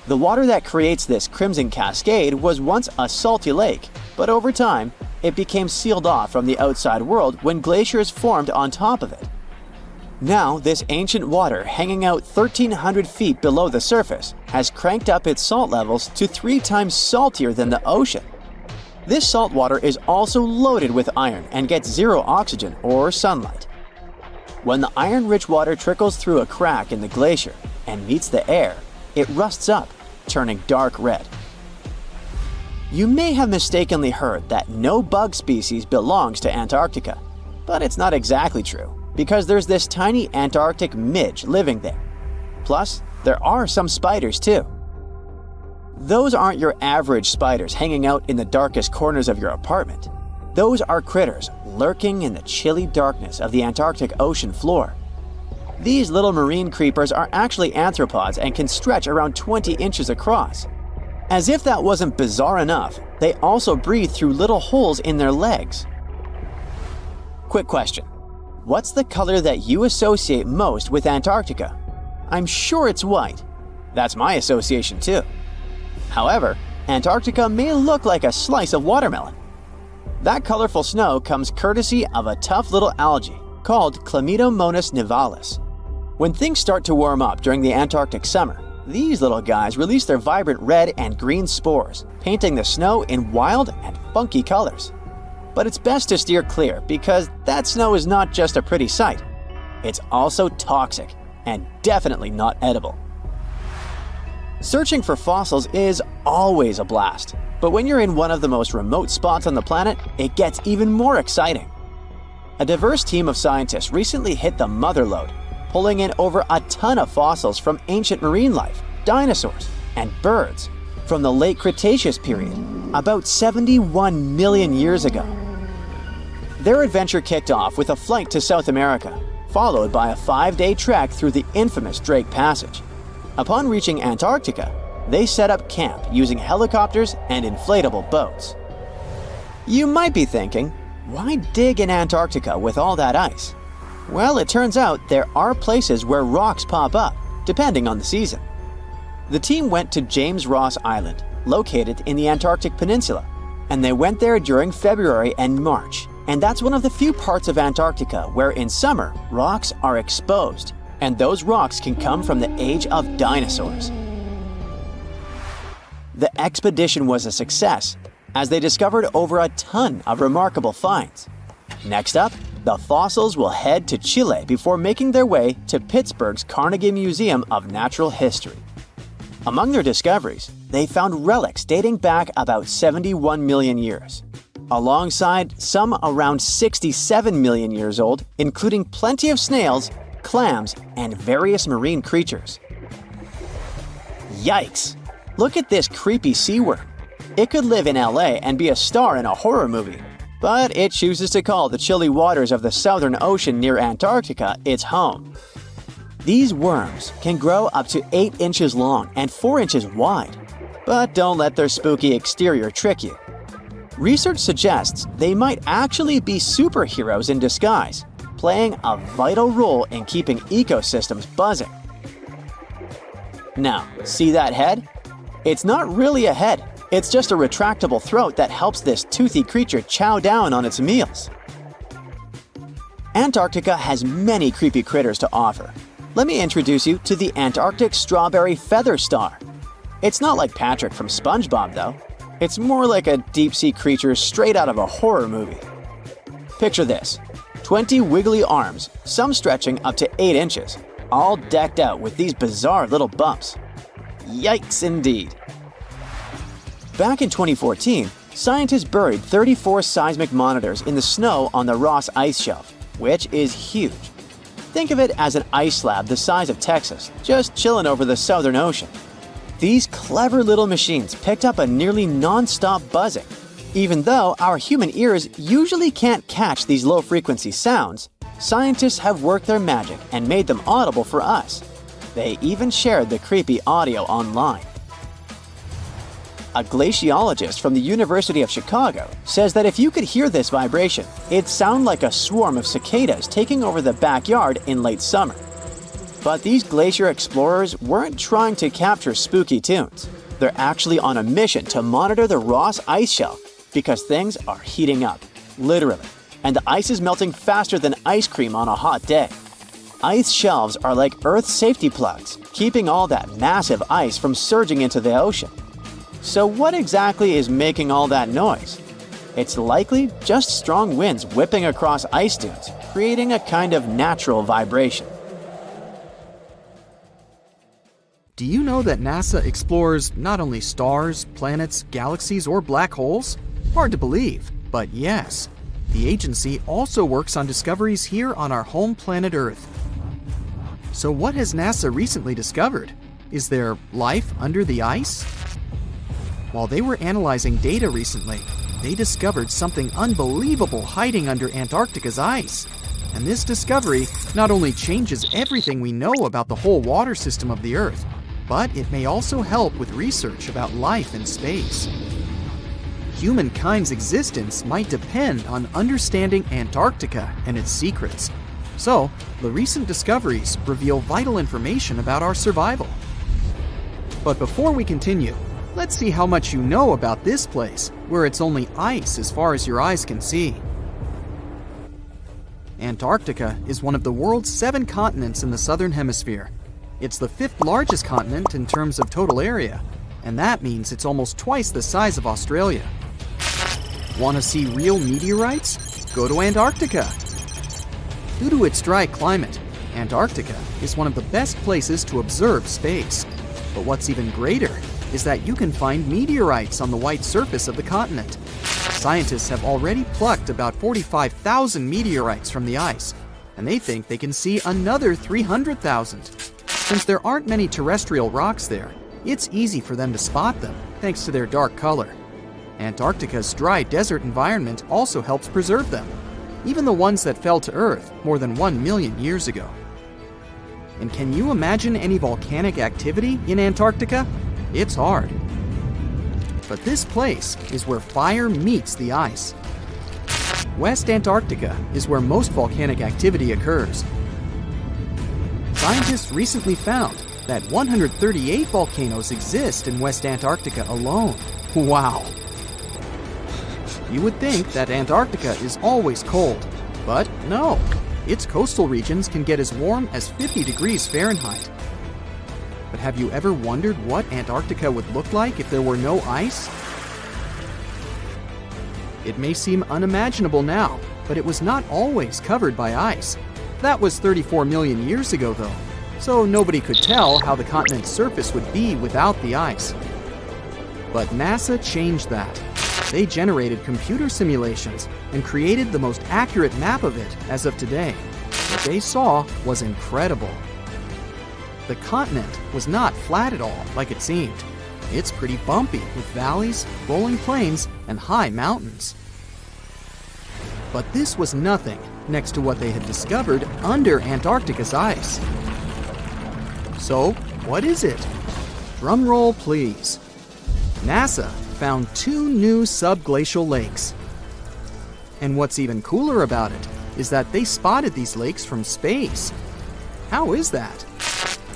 B: The water that creates this crimson cascade was once a salty lake, but over time, it became sealed off from the outside world when glaciers formed on top of it. Now, this ancient water hanging out 1,300 feet below the surface has cranked up its salt levels to 3 times saltier than the ocean. This salt water is also loaded with iron and gets zero oxygen or sunlight. When the iron-rich water trickles through a crack in the glacier and meets the air, it rusts up, turning dark red. You may have mistakenly heard that no bug species belongs to Antarctica, but it's not exactly true, because there's this tiny Antarctic midge living there. Plus, there are some spiders too. Those aren't your average spiders hanging out in the darkest corners of your apartment. Those are critters lurking in the chilly darkness of the Antarctic ocean floor. These little marine creepers are actually arthropods and can stretch around 20 inches across. As if that wasn't bizarre enough, they also breathe through little holes in their legs. Quick question. What's the color that you associate most with Antarctica? I'm sure it's white. That's my association too. However, Antarctica may look like a slice of watermelon. That colorful snow comes courtesy of a tough little algae called Chlamydomonas nivalis. When things start to warm up during the Antarctic summer, these little guys release their vibrant red and green spores, painting the snow in wild and funky colors. But it's best to steer clear because that snow is not just a pretty sight. It's also toxic and definitely not edible. Searching for fossils is always a blast, but when you're in one of the most remote spots on the planet, it gets even more exciting. A diverse team of scientists recently hit the mother lode, pulling in over a ton of fossils from ancient marine life, dinosaurs, and birds from the late Cretaceous period, about 71 million years ago. Their adventure kicked off with a flight to South America, followed by a 5-day trek through the infamous Drake Passage. Upon reaching Antarctica, they set up camp using helicopters and inflatable boats. You might be thinking, why dig in Antarctica with all that ice? Well, it turns out there are places where rocks pop up, depending on the season. The team went to James Ross Island, located in the Antarctic Peninsula, and they went there during February and March. And that's one of the few parts of Antarctica where in summer, rocks are exposed, and those rocks can come from the age of dinosaurs. The expedition was a success, as they discovered over a ton of remarkable finds. Next up, the fossils will head to Chile before making their way to Pittsburgh's Carnegie Museum of Natural History. Among their discoveries, they found relics dating back about 71 million years, alongside some around 67 million years old, including plenty of snails, clams, and various marine creatures. Yikes! Look at this creepy sea worm. It could live in LA and be a star in a horror movie, but it chooses to call the chilly waters of the Southern Ocean near Antarctica its home. These worms can grow up to 8 inches long and 4 inches wide, but don't let their spooky exterior trick you. Research suggests they might actually be superheroes in disguise, playing a vital role in keeping ecosystems buzzing. Now, see that head? It's not really a head, it's just a retractable throat that helps this toothy creature chow down on its meals. Antarctica has many creepy critters to offer. Let me introduce you to the Antarctic strawberry feather star. It's not like Patrick from SpongeBob though. It's more like a deep-sea creature straight out of a horror movie. Picture this, 20 wiggly arms, some stretching up to 8 inches, all decked out with these bizarre little bumps. Yikes indeed. Back in 2014, scientists buried 34 seismic monitors in the snow on the Ross Ice Shelf, which is huge. Think of it as an ice slab the size of Texas, just chilling over the Southern Ocean. These clever little machines picked up a nearly non-stop buzzing. Even though our human ears usually can't catch these low-frequency sounds, scientists have worked their magic and made them audible for us. They even shared the creepy audio online. A glaciologist from the University of Chicago says that if you could hear this vibration, it'd sound like a swarm of cicadas taking over the backyard in late summer. But these glacier explorers weren't trying to capture spooky tunes. They're actually on a mission to monitor the Ross ice shelf because things are heating up, literally, and the ice is melting faster than ice cream on a hot day. Ice shelves are like Earth's safety plugs, keeping all that massive ice from surging into the ocean. So what exactly is making all that noise? It's likely just strong winds whipping across ice dunes, creating a kind of natural vibration.
D: Do you know that NASA explores not only stars, planets, galaxies, or black holes? Hard to believe, but yes. The agency also works on discoveries here on our home planet Earth. So what has NASA recently discovered? Is there life under the ice? While they were analyzing data recently, they discovered something unbelievable hiding under Antarctica's ice. And this discovery not only changes everything we know about the whole water system of the Earth, but it may also help with research about life in space. Humankind's existence might depend on understanding Antarctica and its secrets. So, the recent discoveries reveal vital information about our survival. But before we continue, let's see how much you know about this place, where it's only ice as far as your eyes can see. Antarctica is one of the world's 7 continents in the southern hemisphere. It's the 5th largest continent in terms of total area, and that means it's almost twice the size of Australia. Want to see real meteorites? Go to Antarctica. Due to its dry climate, Antarctica is one of the best places to observe space. But what's even greater is that you can find meteorites on the white surface of the continent. Scientists have already plucked about 45,000 meteorites from the ice, and they think they can see another 300,000. Since there aren't many terrestrial rocks there, it's easy for them to spot them, thanks to their dark color. Antarctica's dry desert environment also helps preserve them, even the ones that fell to Earth more than 1 million years ago. And can you imagine any volcanic activity in Antarctica? It's hard. But this place is where fire meets the ice. West Antarctica is where most volcanic activity occurs. Scientists recently found that 138 volcanoes exist in West Antarctica alone. Wow! You would think that Antarctica is always cold, but no. Its coastal regions can get as warm as 50 degrees Fahrenheit. But have you ever wondered what Antarctica would look like if there were no ice? It may seem unimaginable now, but it was not always covered by ice. That was 34 million years ago, though, so nobody could tell how the continent's surface would be without the ice. But NASA changed that. They generated computer simulations and created the most accurate map of it as of today. What they saw was incredible. The continent was not flat at all like it seemed. It's pretty bumpy with valleys, rolling plains, and high mountains. But this was nothing next to what they had discovered under Antarctica's ice. So, what is it? Drum roll, please. NASA found 2 new subglacial lakes. And what's even cooler about it is that they spotted these lakes from space. How is that?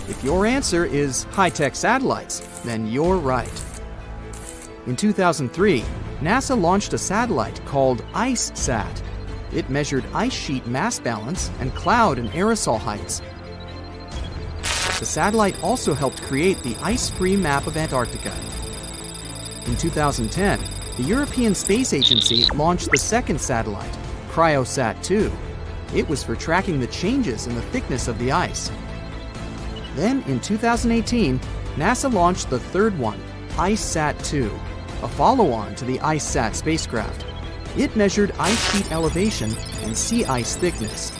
D: If your answer is high-tech satellites, then you're right. In 2003, NASA launched a satellite called IceSat. It measured ice sheet mass balance and cloud and aerosol heights. The satellite also helped create the ice-free map of Antarctica. In 2010, the European Space Agency launched the second satellite, Cryosat-2. It was for tracking the changes in the thickness of the ice. Then, in 2018, NASA launched the third one, IceSat-2, a follow-on to the IceSat spacecraft. It measured ice sheet elevation and sea ice thickness.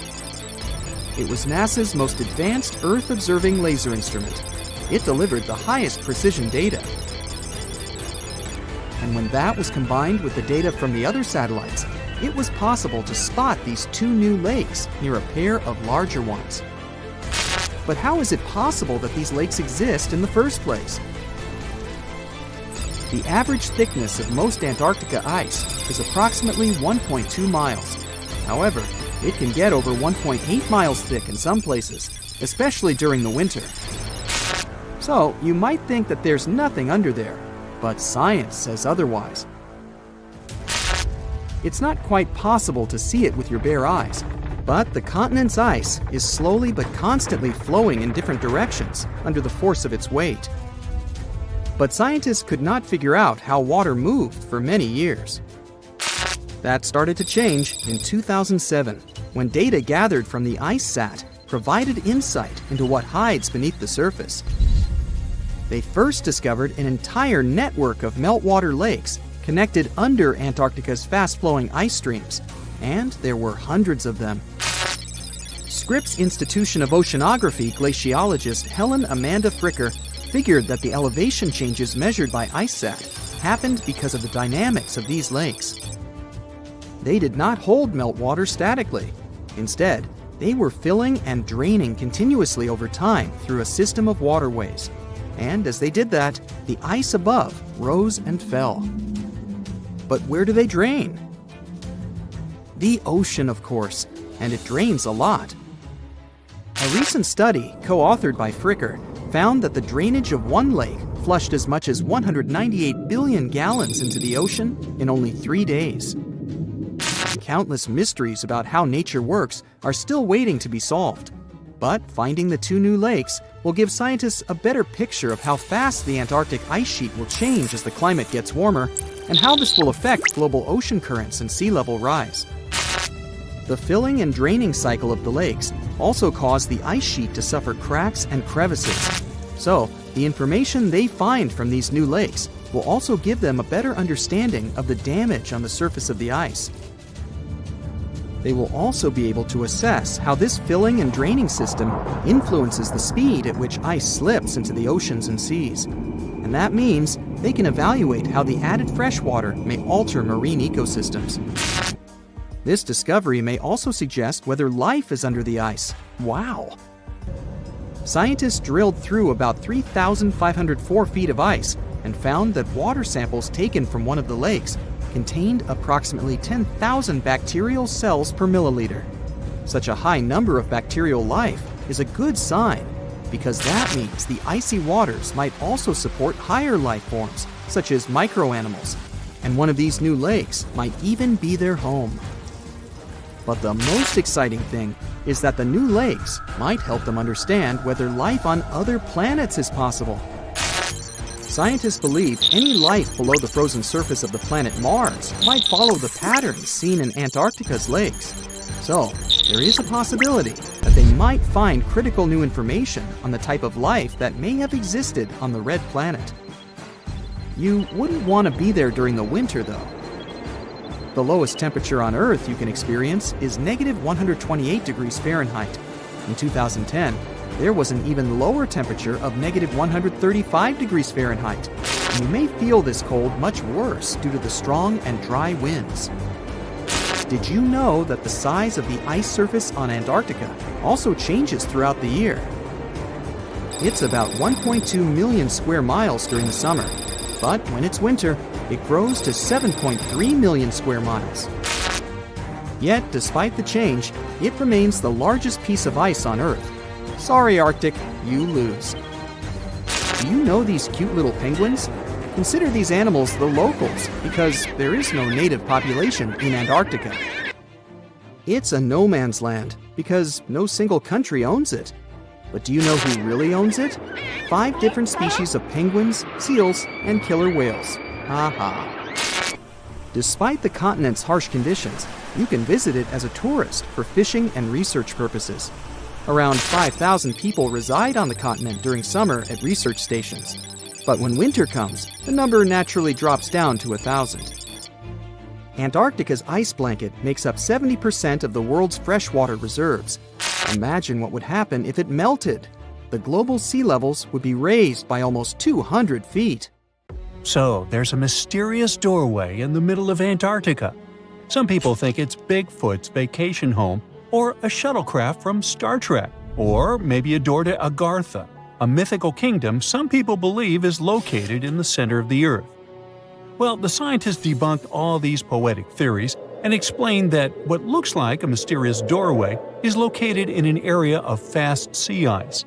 D: It was NASA's most advanced Earth-observing laser instrument. It delivered the highest precision data. And when that was combined with the data from the other satellites, it was possible to spot these 2 new lakes near a pair of larger ones. But how is it possible that these lakes exist in the first place? The average thickness of most Antarctica ice is approximately 1.2 miles. However, it can get over 1.8 miles thick in some places. especially during the winter. So, you might think that there's nothing under there, but science says otherwise. It's not quite possible to see it with your bare eyes, but the continent's ice is slowly but constantly flowing in different directions under the force of its weight. But scientists could not figure out how water moved for many years. That started to change in 2007, when data gathered from the IceSat provided insight into what hides beneath the surface. They first discovered an entire network of meltwater lakes connected under Antarctica's fast-flowing ice streams, and there were hundreds of them. Scripps Institution of Oceanography glaciologist Helen Amanda Fricker figured that the elevation changes measured by IceSat happened because of the dynamics of these lakes. They did not hold meltwater statically. Instead, they were filling and draining continuously over time through a system of waterways. And as they did that, the ice above rose and fell. But where do they drain? The ocean, of course, and it drains a lot. A recent study, co-authored by Fricker, found that the drainage of one lake flushed as much as 198 billion gallons into the ocean in only 3 days. Countless mysteries about how nature works are still waiting to be solved. But finding the 2 new lakes will give scientists a better picture of how fast the Antarctic ice sheet will change as the climate gets warmer, and how this will affect global ocean currents and sea level rise. The filling and draining cycle of the lakes also caused the ice sheet to suffer cracks and crevices. So, the information they find from these new lakes will also give them a better understanding of the damage on the surface of the ice. They will also be able to assess how this filling and draining system influences the speed at which ice slips into the oceans and seas. And that means they can evaluate how the added freshwater may alter marine ecosystems. This discovery may also suggest whether life is under the ice. Wow! Scientists drilled through about 3,504 feet of ice and found that water samples taken from one of the lakes contained approximately 10,000 bacterial cells per milliliter. Such a high number of bacterial life is a good sign, because that means the icy waters might also support higher life forms, such as microanimals, and one of these new lakes might even be their home. But the most exciting thing is that the new lakes might help them understand whether life on other planets is possible. Scientists believe any life below the frozen surface of the planet Mars might follow the patterns seen in Antarctica's lakes. So, there is a possibility that they might find critical new information on the type of life that may have existed on the red planet. You wouldn't want to be there during the winter, though. The lowest temperature on Earth you can experience is negative 128 degrees Fahrenheit. In 2010, there was an even lower temperature of negative 135 degrees Fahrenheit, and you may feel this cold much worse due to the strong and dry winds. Did you know that the size of the ice surface on Antarctica also changes throughout the year? It's about 1.2 million square miles during the summer, but when it's winter, it grows to 7.3 million square miles. Yet, despite the change, it remains the largest piece of ice on Earth. Sorry, Arctic, you lose. Do you know these cute little penguins? Consider these animals the locals, because there is no native population in Antarctica. It's a no man's land, because no single country owns it. But do you know who really owns it? 5 different species of penguins, seals, and killer whales. Ha ha. Despite the continent's harsh conditions, you can visit it as a tourist for fishing and research purposes. Around 5,000 people reside on the continent during summer at research stations. But when winter comes, the number naturally drops down to 1,000. Antarctica's ice blanket makes up 70% of the world's freshwater reserves. Imagine what would happen if it melted. The global sea levels would be raised by almost 200 feet.
C: So, there's a mysterious doorway in the middle of Antarctica. Some people think it's Bigfoot's vacation home, or a shuttlecraft from Star Trek, or maybe a door to Agartha, a mythical kingdom some people believe is located in the center of the Earth. Well, the scientists debunked all these poetic theories and explained that what looks like a mysterious doorway is located in an area of fast sea ice.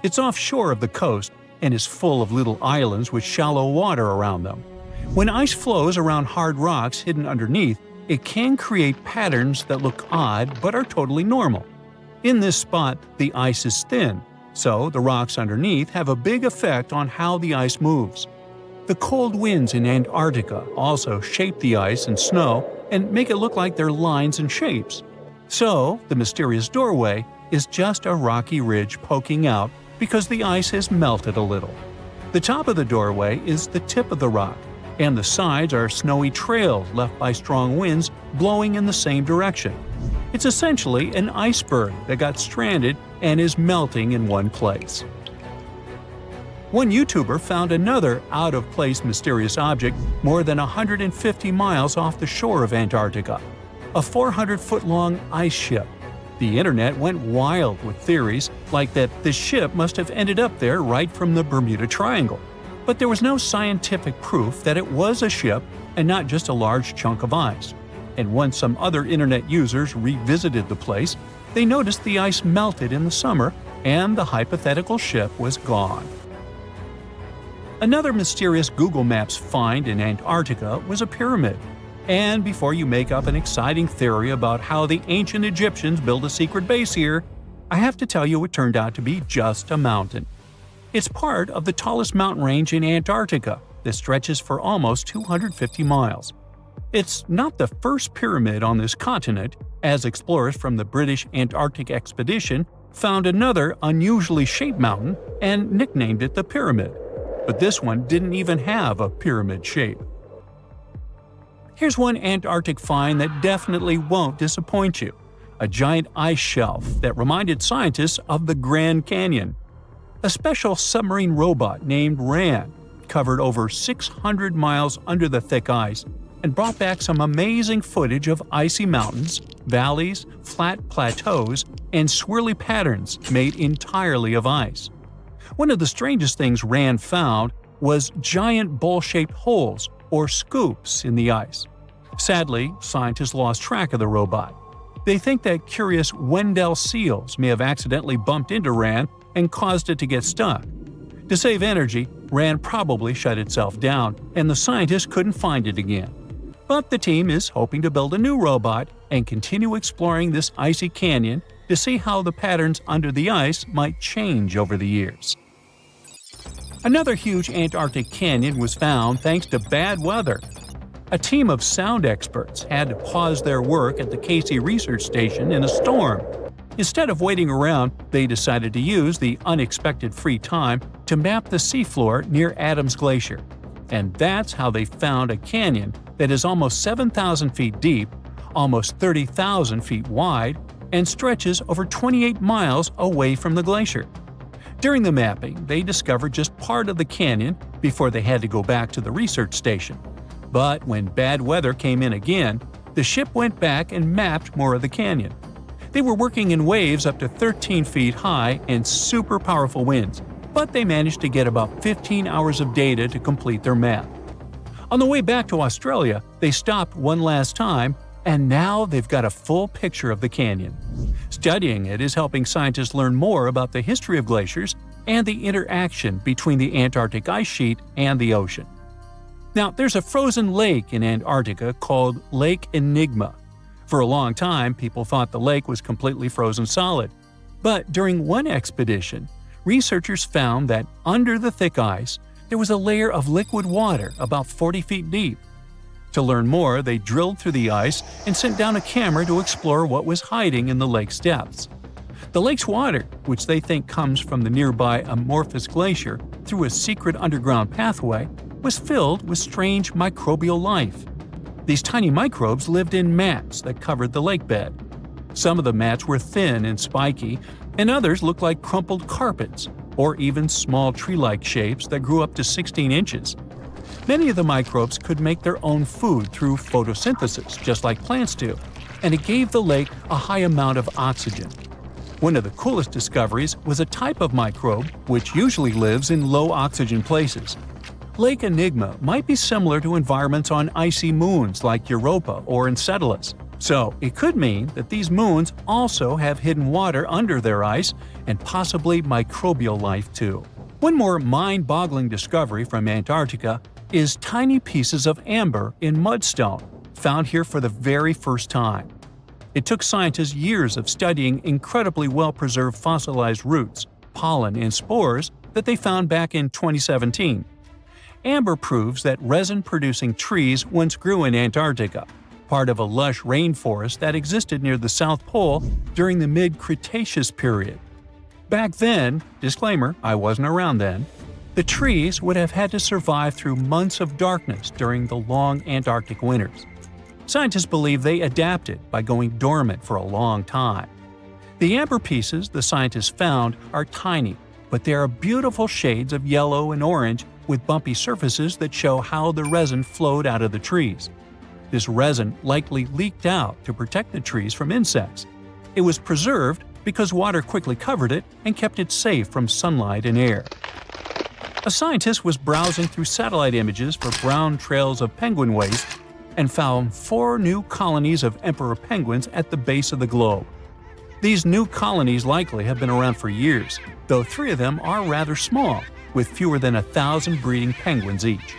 C: It's offshore of the coast and is full of little islands with shallow water around them. When ice flows around hard rocks hidden underneath, it can create patterns that look odd but are totally normal. In this spot, the ice is thin, so the rocks underneath have a big effect on how the ice moves. The cold winds in Antarctica also shape the ice and snow and make it look like they're lines and shapes. So, the mysterious doorway is just a rocky ridge poking out because the ice has melted a little. The top of the doorway is the tip of the rock, and the sides are snowy trails left by strong winds blowing in the same direction. It's essentially an iceberg that got stranded and is melting in one place. One YouTuber found another out-of-place mysterious object more than 150 miles off the shore of Antarctica, a 400-foot-long ice ship. The internet went wild with theories like that the ship must have ended up there right from the Bermuda Triangle. But there was no scientific proof that it was a ship and not just a large chunk of ice. And once some other internet users revisited the place, they noticed the ice melted in the summer and the hypothetical ship was gone. Another mysterious Google Maps find in Antarctica was a pyramid. And before you make up an exciting theory about how the ancient Egyptians built a secret base here, I have to tell you it turned out to be just a mountain. It's part of the tallest mountain range in Antarctica that stretches for almost 250 miles. It's not the first pyramid on this continent, as explorers from the British Antarctic Expedition found another unusually shaped mountain and nicknamed it the Pyramid. But this one didn't even have a pyramid shape. Here's one Antarctic find that definitely won't disappoint you: a giant ice shelf that reminded scientists of the Grand Canyon. A special submarine robot named RAN covered over 600 miles under the thick ice and brought back some amazing footage of icy mountains, valleys, flat plateaus, and swirly patterns made entirely of ice. One of the strangest things RAN found was giant bowl-shaped holes, or scoops, in the ice. Sadly, scientists lost track of the robot. They think that curious Wendell seals may have accidentally bumped into RAN and caused it to get stuck. To save energy, RAN probably shut itself down, and the scientists couldn't find it again. But the team is hoping to build a new robot and continue exploring this icy canyon to see how the patterns under the ice might change over the years. Another huge Antarctic canyon was found thanks to bad weather. A team of sound experts had to pause their work at the Casey Research Station in a storm. Instead of waiting around, they decided to use the unexpected free time to map the seafloor near Adams Glacier. And that's how they found a canyon that is almost 7,000 feet deep, almost 30,000 feet wide, and stretches over 28 miles away from the glacier. During the mapping, they discovered just part of the canyon before they had to go back to the research station. But when bad weather came in again, the ship went back and mapped more of the canyon. They were working in waves up to 13 feet high and super powerful winds, but they managed to get about 15 hours of data to complete their map. On the way back to Australia, they stopped one last time, and now they've got a full picture of the canyon. Studying it is helping scientists learn more about the history of glaciers and the interaction between the Antarctic ice sheet and the ocean. Now, there's a frozen lake in Antarctica called Lake Enigma. For a long time, people thought the lake was completely frozen solid. But during one expedition, researchers found that under the thick ice, there was a layer of liquid water about 40 feet deep. To learn more, they drilled through the ice and sent down a camera to explore what was hiding in the lake's depths. The lake's water, which they think comes from the nearby Amorphous Glacier through a secret underground pathway, was filled with strange microbial life. These tiny microbes lived in mats that covered the lake bed. Some of the mats were thin and spiky, and others looked like crumpled carpets, or even small tree-like shapes that grew up to 16 inches. Many of the microbes could make their own food through photosynthesis, just like plants do, and it gave the lake a high amount of oxygen. One of the coolest discoveries was a type of microbe which usually lives in low-oxygen places. Lake Enigma might be similar to environments on icy moons like Europa or Enceladus, So it could mean that these moons also have hidden water under their ice and possibly microbial life too. One more mind-boggling discovery from Antarctica is tiny pieces of amber in mudstone, found here for the very first time. It took scientists years of studying incredibly well-preserved fossilized roots, pollen, and spores that they found back in 2017. Amber proves that resin-producing trees once grew in Antarctica, part of a lush rainforest that existed near the South Pole during the mid-Cretaceous period. Back then, disclaimer, I wasn't around then, the trees would have had to survive through months of darkness during the long Antarctic winters. Scientists believe they adapted by going dormant for a long time. The amber pieces the scientists found are tiny, but they are beautiful shades of yellow and orange with bumpy surfaces that show how the resin flowed out of the trees. This resin likely leaked out to protect the trees from insects. It was preserved because water quickly covered it and kept it safe from sunlight and air. A scientist was browsing through satellite images for brown trails of penguin waste and found 4 new colonies of emperor penguins at the base of the globe. These new colonies likely have been around for years, though 3 of them are rather small, with fewer than 1,000 breeding penguins each.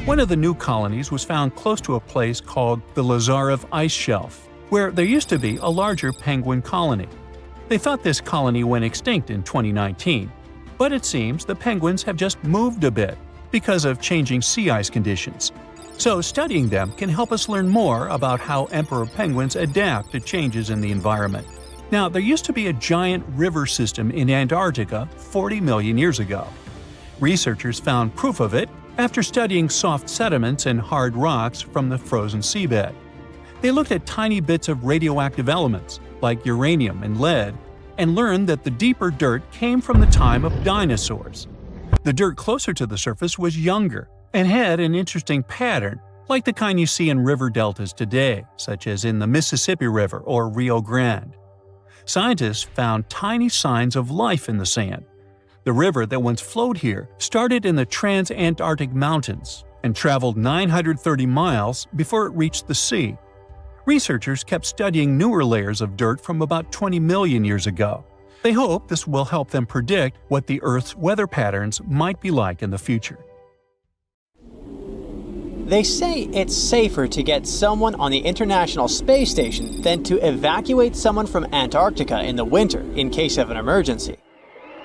C: One of the new colonies was found close to a place called the Lazarev Ice Shelf, where there used to be a larger penguin colony. They thought this colony went extinct in 2019, but it seems the penguins have just moved a bit because of changing sea ice conditions. So studying them can help us learn more about how emperor penguins adapt to changes in the environment. Now, there used to be a giant river system in Antarctica 40 million years ago. Researchers found proof of it after studying soft sediments and hard rocks from the frozen seabed. They looked at tiny bits of radioactive elements, like uranium and lead, and learned that the deeper dirt came from the time of dinosaurs. The dirt closer to the surface was younger and had an interesting pattern, like the kind you see in river deltas today, such as in the Mississippi River or Rio Grande. Scientists found tiny signs of life in the sand. The river that once flowed here started in the Trans-Antarctic Mountains and traveled 930 miles before it reached the sea. Researchers kept studying newer layers of dirt from about 20 million years ago. They hope this will help them predict what the Earth's weather patterns might be like in the future.
B: They say it's safer to get someone on the International Space Station than to evacuate someone from Antarctica in the winter in case of an emergency.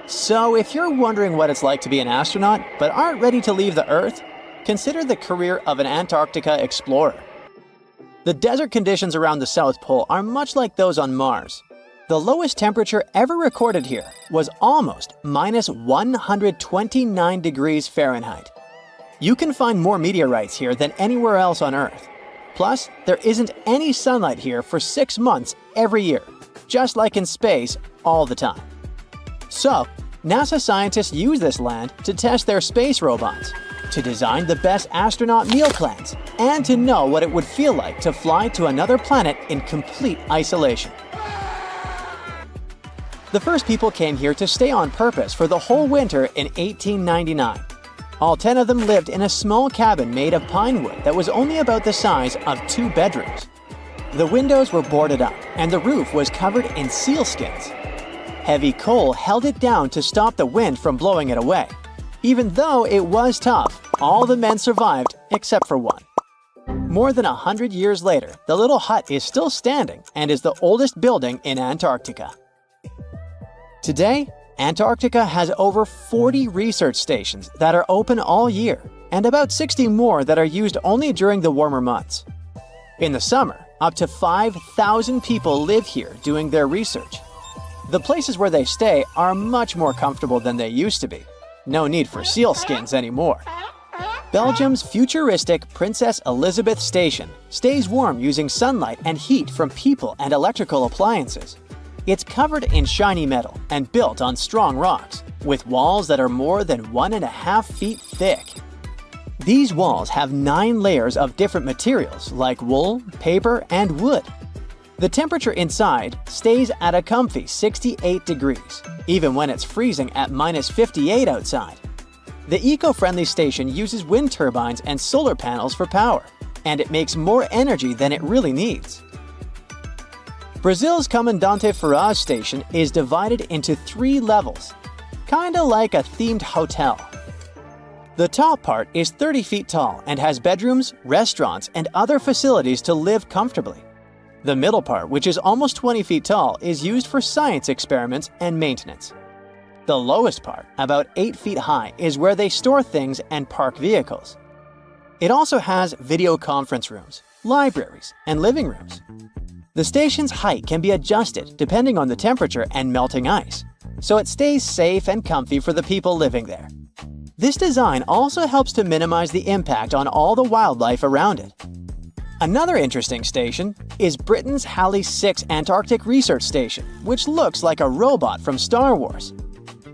B: So if you're wondering what it's like to be an astronaut but aren't ready to leave the Earth, consider the career of an Antarctica explorer. The desert conditions around the South Pole are much like those on Mars. The lowest temperature ever recorded here was almost minus 129 degrees Fahrenheit. You can find more meteorites here than anywhere else on Earth. Plus, there isn't any sunlight here for 6 months every year, just like in space all the time. So, NASA scientists use this land to test their space robots, to design the best astronaut meal plans, and to know what it would feel like to fly to another planet in complete isolation. The first people came here to stay on purpose for the whole winter in 1899. All 10 of them lived in a small cabin made of pine wood that was only about the size of 2 bedrooms. The windows were boarded up, and the roof was covered in sealskins. Heavy coal held it down to stop the wind from blowing it away. Even though it was tough, all the men survived except for one. More than 100 years later, the little hut is still standing and is the oldest building in Antarctica. Today, Antarctica has over 40 research stations that are open all year, and about 60 more that are used only during the warmer months. In the summer, up to 5,000 people live here doing their research. The places where they stay are much more comfortable than they used to be. No need for sealskins anymore. Belgium's futuristic Princess Elizabeth Station stays warm using sunlight and heat from people and electrical appliances. It's covered in shiny metal and built on strong rocks, with walls that are more than 1.5 feet thick. These walls have 9 layers of different materials like wool, paper, and wood. The temperature inside stays at a comfy 68 degrees, even when it's freezing at minus 58 outside. The eco-friendly station uses wind turbines and solar panels for power, and it makes more energy than it really needs. Brazil's Comandante Ferraz station is divided into 3 levels, kinda like a themed hotel. The top part is 30 feet tall and has bedrooms, restaurants, and other facilities to live comfortably. The middle part, which is almost 20 feet tall, is used for science experiments and maintenance. The lowest part, about 8 feet high, is where they store things and park vehicles. It also has video conference rooms, libraries, and living rooms. The station's height can be adjusted depending on the temperature and melting ice, so it stays safe and comfy for the people living there. This design also helps to minimize the impact on all the wildlife around it. Another interesting station is Britain's Halley 6 Antarctic Research Station, which looks like a robot from Star Wars.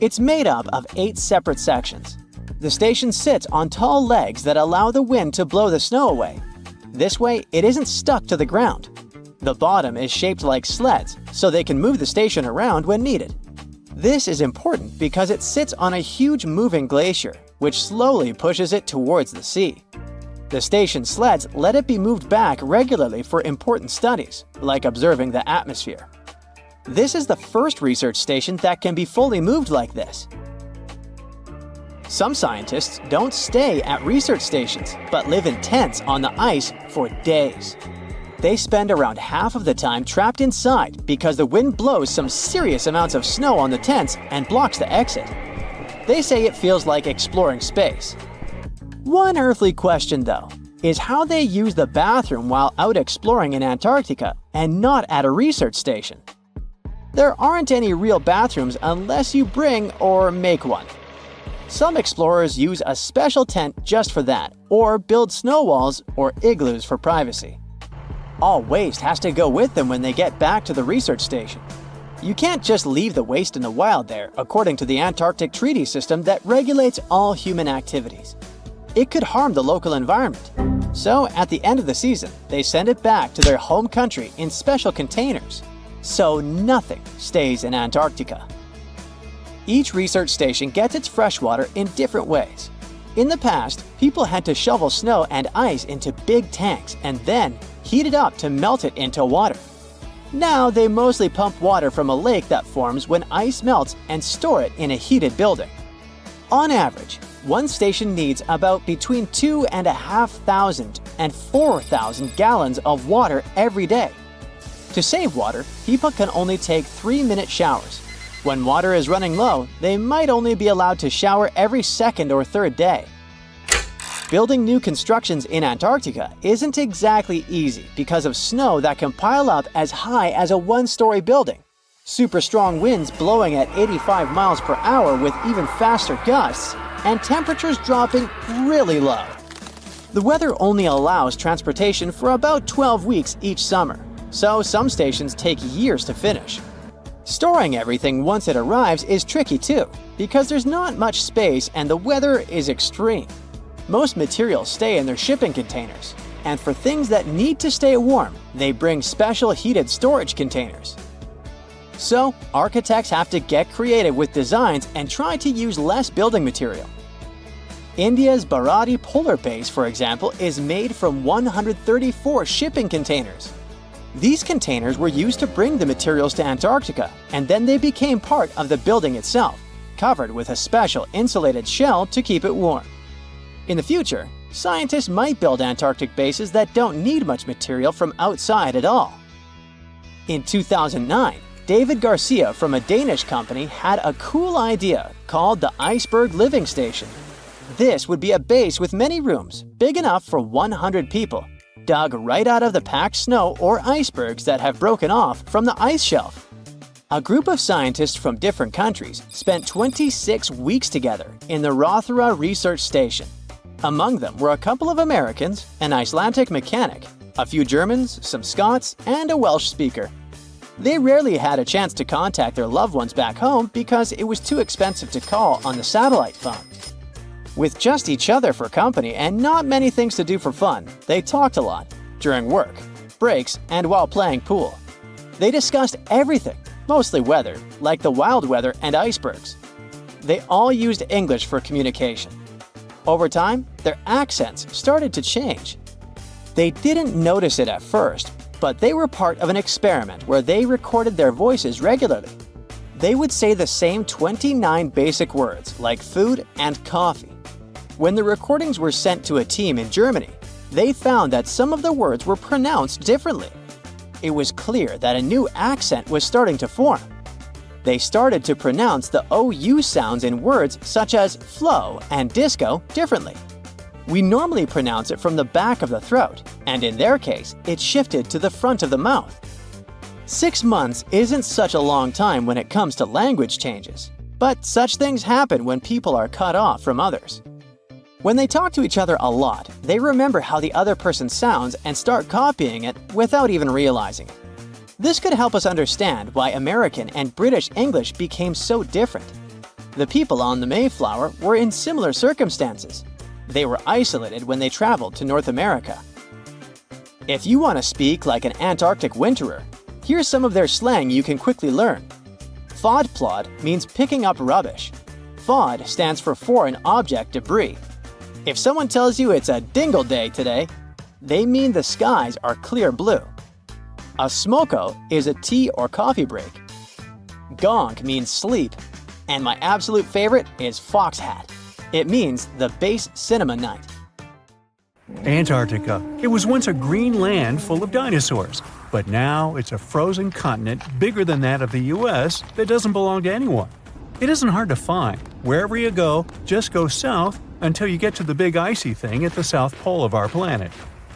B: It's made up of 8 separate sections. The station sits on tall legs that allow the wind to blow the snow away. This way, it isn't stuck to the ground. The bottom is shaped like sleds, so they can move the station around when needed. This is important because it sits on a huge moving glacier, which slowly pushes it towards the sea. The station sleds let it be moved back regularly for important studies, like observing the atmosphere. This is the first research station that can be fully moved like this. Some scientists don't stay at research stations, but live in tents on the ice for days. They spend around half of the time trapped inside because the wind blows some serious amounts of snow on the tents and blocks the exit. They say it feels like exploring space. One earthly question, though, is how they use the bathroom while out exploring in Antarctica and not at a research station. There aren't any real bathrooms unless you bring or make one. Some explorers use a special tent just for that, or build snow walls or igloos for privacy. All waste has to go with them when they get back to the research station. You can't just leave the waste in the wild there, according to the Antarctic Treaty System that regulates all human activities. It could harm the local environment. So, at the end of the season, they send it back to their home country in special containers. So nothing stays in Antarctica. Each research station gets its fresh water in different ways. In the past, people had to shovel snow and ice into big tanks and then heat it up to melt it into water. Now they mostly pump water from a lake that forms when ice melts and store it in a heated building. On average, one station needs about between 2,500 and 4,000 gallons of water every day. To save water, people can only take 3-minute showers. When water is running low, they might only be allowed to shower every second or third day. Building new constructions in Antarctica isn't exactly easy because of snow that can pile up as high as a 1-story building, super strong winds blowing at 85 miles per hour with even faster gusts, and temperatures dropping really low. The weather only allows transportation for about 12 weeks each summer, so some stations take years to finish. Storing everything once it arrives is tricky too, because there's not much space and the weather is extreme. Most materials stay in their shipping containers, and for things that need to stay warm, they bring special heated storage containers. So, architects have to get creative with designs and try to use less building material. India's Baradi Polar Base, for example, is made from 134 shipping containers. These containers were used to bring the materials to Antarctica, and then they became part of the building itself, covered with a special insulated shell to keep it warm. In the future, scientists might build Antarctic bases that don't need much material from outside at all. In 2009, David Garcia from a Danish company had a cool idea called the Iceberg Living Station. This would be a base with many rooms, big enough for 100 people, dug right out of the packed snow or icebergs that have broken off from the ice shelf. A group of scientists from different countries spent 26 weeks together in the Rothera Research Station. Among them were a couple of Americans, an Icelandic mechanic, a few Germans, some Scots, and a Welsh speaker. They rarely had a chance to contact their loved ones back home because it was too expensive to call on the satellite phone. With just each other for company and not many things to do for fun, they talked a lot, during work, breaks, and while playing pool. They discussed everything, mostly weather, like the wild weather and icebergs. They all used English for communication. Over time, their accents started to change. They didn't notice it at first, But they were part of an experiment where they recorded their voices regularly. They would say the same 29 basic words, like food and coffee. When the recordings were sent to a team in Germany, they found that some of the words were pronounced differently. It was clear that a new accent was starting to form. They started to pronounce the OU sounds in words such as flow and disco differently. We normally pronounce it from the back of the throat, and in their case, it shifted to the front of the mouth. 6 months isn't such a long time when it comes to language changes, but such things happen when people are cut off from others. When they talk to each other a lot, they remember how the other person sounds and start copying it without even realizing it. This could help us understand why American and British English became so different. The people on the Mayflower were in similar circumstances. They were isolated when they traveled to North America. If you want to speak like an Antarctic winterer, here's some of their slang you can quickly learn. Fodplod means picking up rubbish. Fod stands for foreign object debris. If someone tells you it's a dingle day today, they mean the skies are clear blue. A smoko is a tea or coffee break. Gonk means sleep. And my absolute favorite is fox hat. It means the base cinema night.
C: Antarctica. It was once a green land full of dinosaurs, but now it's a frozen continent bigger than that of the US that doesn't belong to anyone. It isn't hard to find. Wherever you go, just go south until you get to the big icy thing at the south pole of our planet.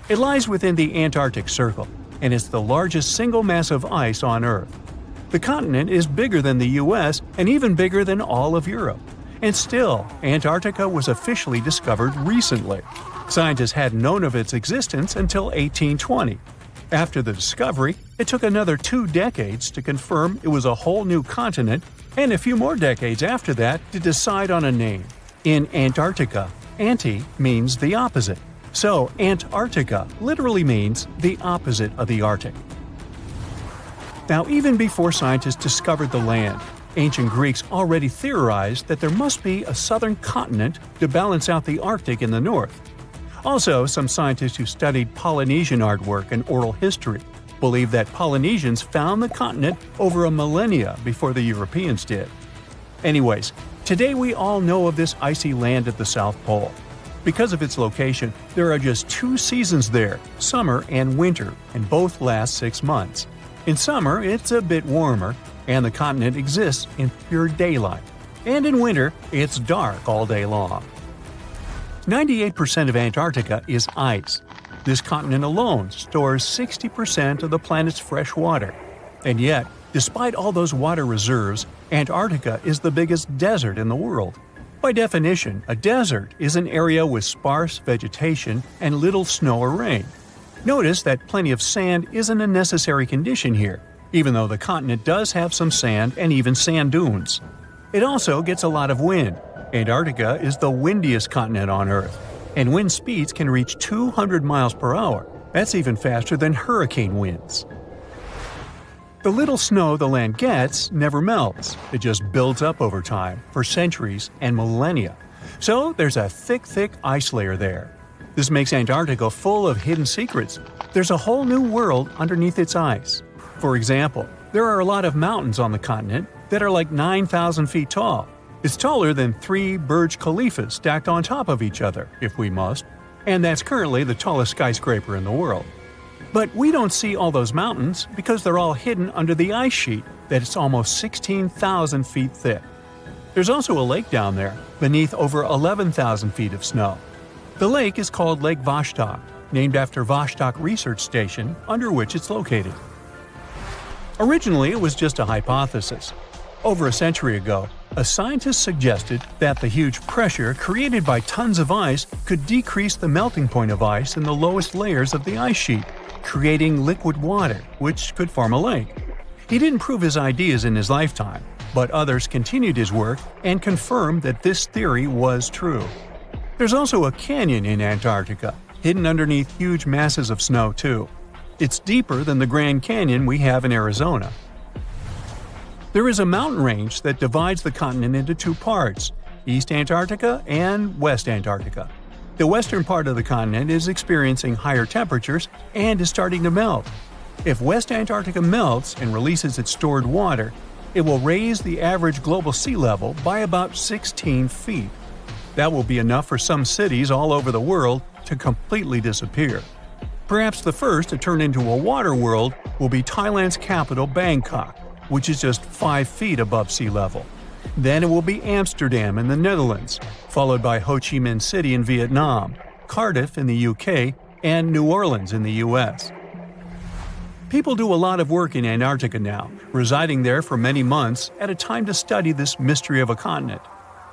C: It lies within the Antarctic Circle, and it's the largest single mass of ice on Earth. The continent is bigger than the US and even bigger than all of Europe. And still, Antarctica was officially discovered recently. Scientists hadn't known of its existence until 1820. After the discovery, it took another 2 decades to confirm it was a whole new continent, and a few more decades after that to decide on a name. In Antarctica, anti means the opposite. So Antarctica literally means the opposite of the Arctic. Now, even before scientists discovered the land, ancient Greeks already theorized that there must be a southern continent to balance out the Arctic in the north. Also, some scientists who studied Polynesian artwork and oral history believe that Polynesians found the continent over a millennia before the Europeans did. Anyways, today we all know of this icy land at the South Pole. Because of its location, there are just 2 seasons there, summer and winter, and both last 6 months. In summer, it's a bit warmer, and the continent exists in pure daylight. And in winter, it's dark all day long. 98% of Antarctica is ice. This continent alone stores 60% of the planet's fresh water. And yet, despite all those water reserves, Antarctica is the biggest desert in the world. By definition, a desert is an area with sparse vegetation and little snow or rain. Notice that plenty of sand isn't a necessary condition here, even though the continent does have some sand and even sand dunes. It also gets a lot of wind. Antarctica is the windiest continent on Earth, and wind speeds can reach 200 miles per hour. That's even faster than hurricane winds. The little snow the land gets never melts. It just builds up over time, for centuries and millennia. So there's a thick ice layer there. This makes Antarctica full of hidden secrets. There's a whole new world underneath its ice. For example, there are a lot of mountains on the continent that are like 9,000 feet tall. It's taller than 3 Burj Khalifas stacked on top of each other, if we must, and that's currently the tallest skyscraper in the world. But we don't see all those mountains because they're all hidden under the ice sheet that's almost 16,000 feet thick. There's also a lake down there, beneath over 11,000 feet of snow. The lake is called Lake Vostok, named after Vostok Research Station, under which it's located. Originally, it was just a hypothesis. Over a century ago, a scientist suggested that the huge pressure created by tons of ice could decrease the melting point of ice in the lowest layers of the ice sheet, creating liquid water, which could form a lake. He didn't prove his ideas in his lifetime, but others continued his work and confirmed that this theory was true. There's also a canyon in Antarctica, hidden underneath huge masses of snow too. It's deeper than the Grand Canyon we have in Arizona. There is a mountain range that divides the continent into 2 parts, East Antarctica and West Antarctica. The western part of the continent is experiencing higher temperatures and is starting to melt. If West Antarctica melts and releases its stored water, it will raise the average global sea level by about 16 feet. That will be enough for some cities all over the world to completely disappear. Perhaps the first to turn into a water world will be Thailand's capital Bangkok, which is just 5 feet above sea level. Then it will be Amsterdam in the Netherlands, followed by Ho Chi Minh City in Vietnam, Cardiff in the UK, and New Orleans in the US. People do a lot of work in Antarctica now, residing there for many months at a time to study this mystery of a continent.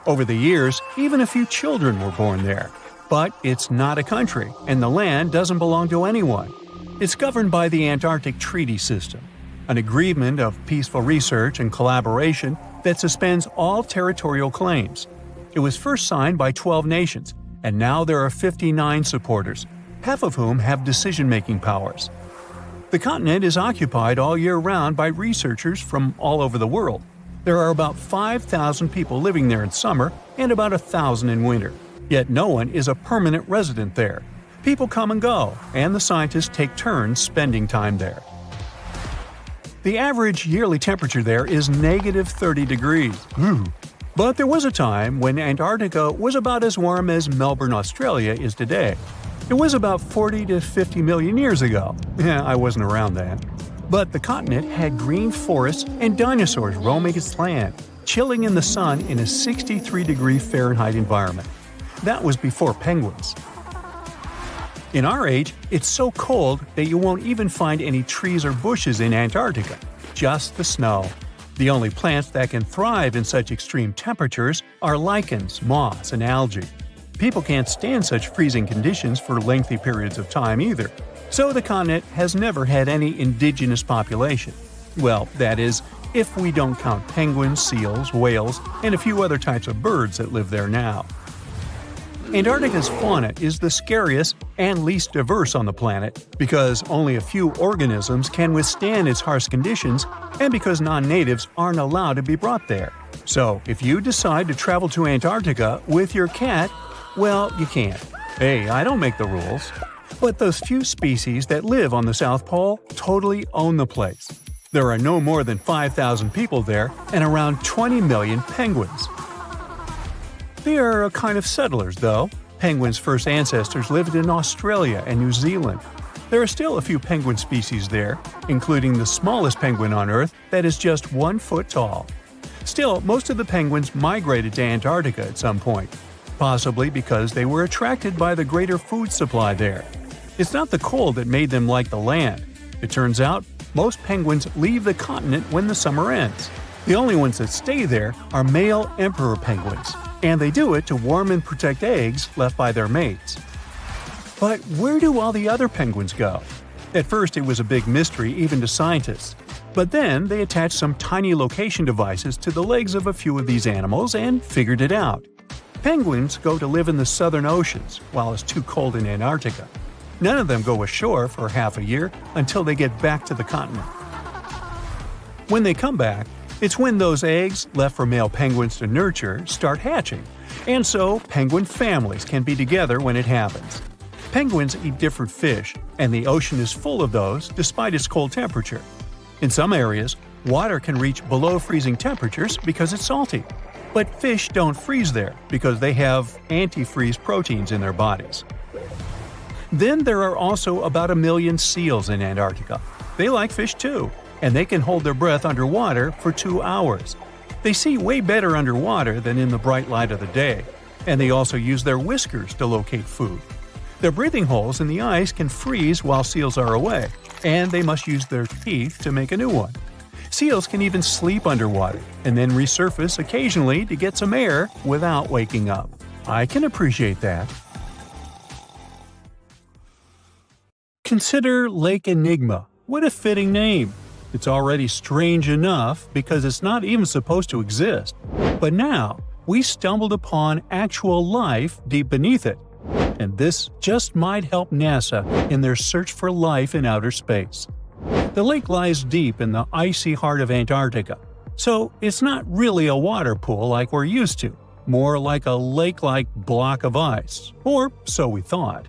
C: Over the years, even a few children were born there. But it's not a country, and the land doesn't belong to anyone. It's governed by the Antarctic Treaty System, an agreement of peaceful research and collaboration that suspends all territorial claims. It was first signed by 12 nations, and now there are 59 supporters, half of whom have decision-making powers. The continent is occupied all year round by researchers from all over the world. There are about 5,000 people living there in summer and about 1,000 in winter. Yet no one is a permanent resident there. People come and go, and the scientists take turns spending time there. The average yearly temperature there is negative 30 degrees. But there was a time when Antarctica was about as warm as Melbourne, Australia is today. It was about 40 to 50 million years ago. I wasn't around then. But the continent had green forests and dinosaurs roaming its land, chilling in the sun in a 63-degree Fahrenheit environment. That was before penguins. In our age, it's so cold that you won't even find any trees or bushes in Antarctica, just the snow. The only plants that can thrive in such extreme temperatures are lichens, moss, and algae. People can't stand such freezing conditions for lengthy periods of time either, so the continent has never had any indigenous population. Well, that is, if we don't count penguins, seals, whales, and a few other types of birds that live there now. Antarctica's fauna is the scariest and least diverse on the planet because only a few organisms can withstand its harsh conditions and because non-natives aren't allowed to be brought there. So, if you decide to travel to Antarctica with your cat, well, you can't. Hey, I don't make the rules. But those few species that live on the South Pole totally own the place. There are no more than 5,000 people there and around 20 million penguins. They are a kind of settlers, though. Penguins' first ancestors lived in Australia and New Zealand. There are still a few penguin species there, including the smallest penguin on Earth that is just 1 foot tall. Still, most of the penguins migrated to Antarctica at some point, possibly because they were attracted by the greater food supply there. It's not the cold that made them like the land. It turns out, most penguins leave the continent when the summer ends. The only ones that stay there are male emperor penguins, and they do it to warm and protect eggs left by their mates. But where do all the other penguins go? At first it was a big mystery even to scientists, but then they attached some tiny location devices to the legs of a few of these animals and figured it out. Penguins go to live in the southern oceans while it's too cold in Antarctica. None of them go ashore for half a year until they get back to the continent. When they come back, it's when those eggs, left for male penguins to nurture, start hatching, and so penguin families can be together when it happens. Penguins eat different fish, and the ocean is full of those despite its cold temperature. In some areas, water can reach below freezing temperatures because it's salty. But fish don't freeze there because they have antifreeze proteins in their bodies. Then there are also about 1 million seals in Antarctica. They like fish too, and they can hold their breath underwater for 2 hours. They see way better underwater than in the bright light of the day, and they also use their whiskers to locate food. Their breathing holes in the ice can freeze while seals are away, and they must use their teeth to make a new one. Seals can even sleep underwater and then resurface occasionally to get some air without waking up. I can appreciate that. Consider Lake Enigma. What a fitting name. It's already strange enough because it's not even supposed to exist. But now, we stumbled upon actual life deep beneath it. And this just might help NASA in their search for life in outer space. The lake lies deep in the icy heart of Antarctica, so it's not really a water pool like we're used to, more like a lake-like block of ice, or so we thought.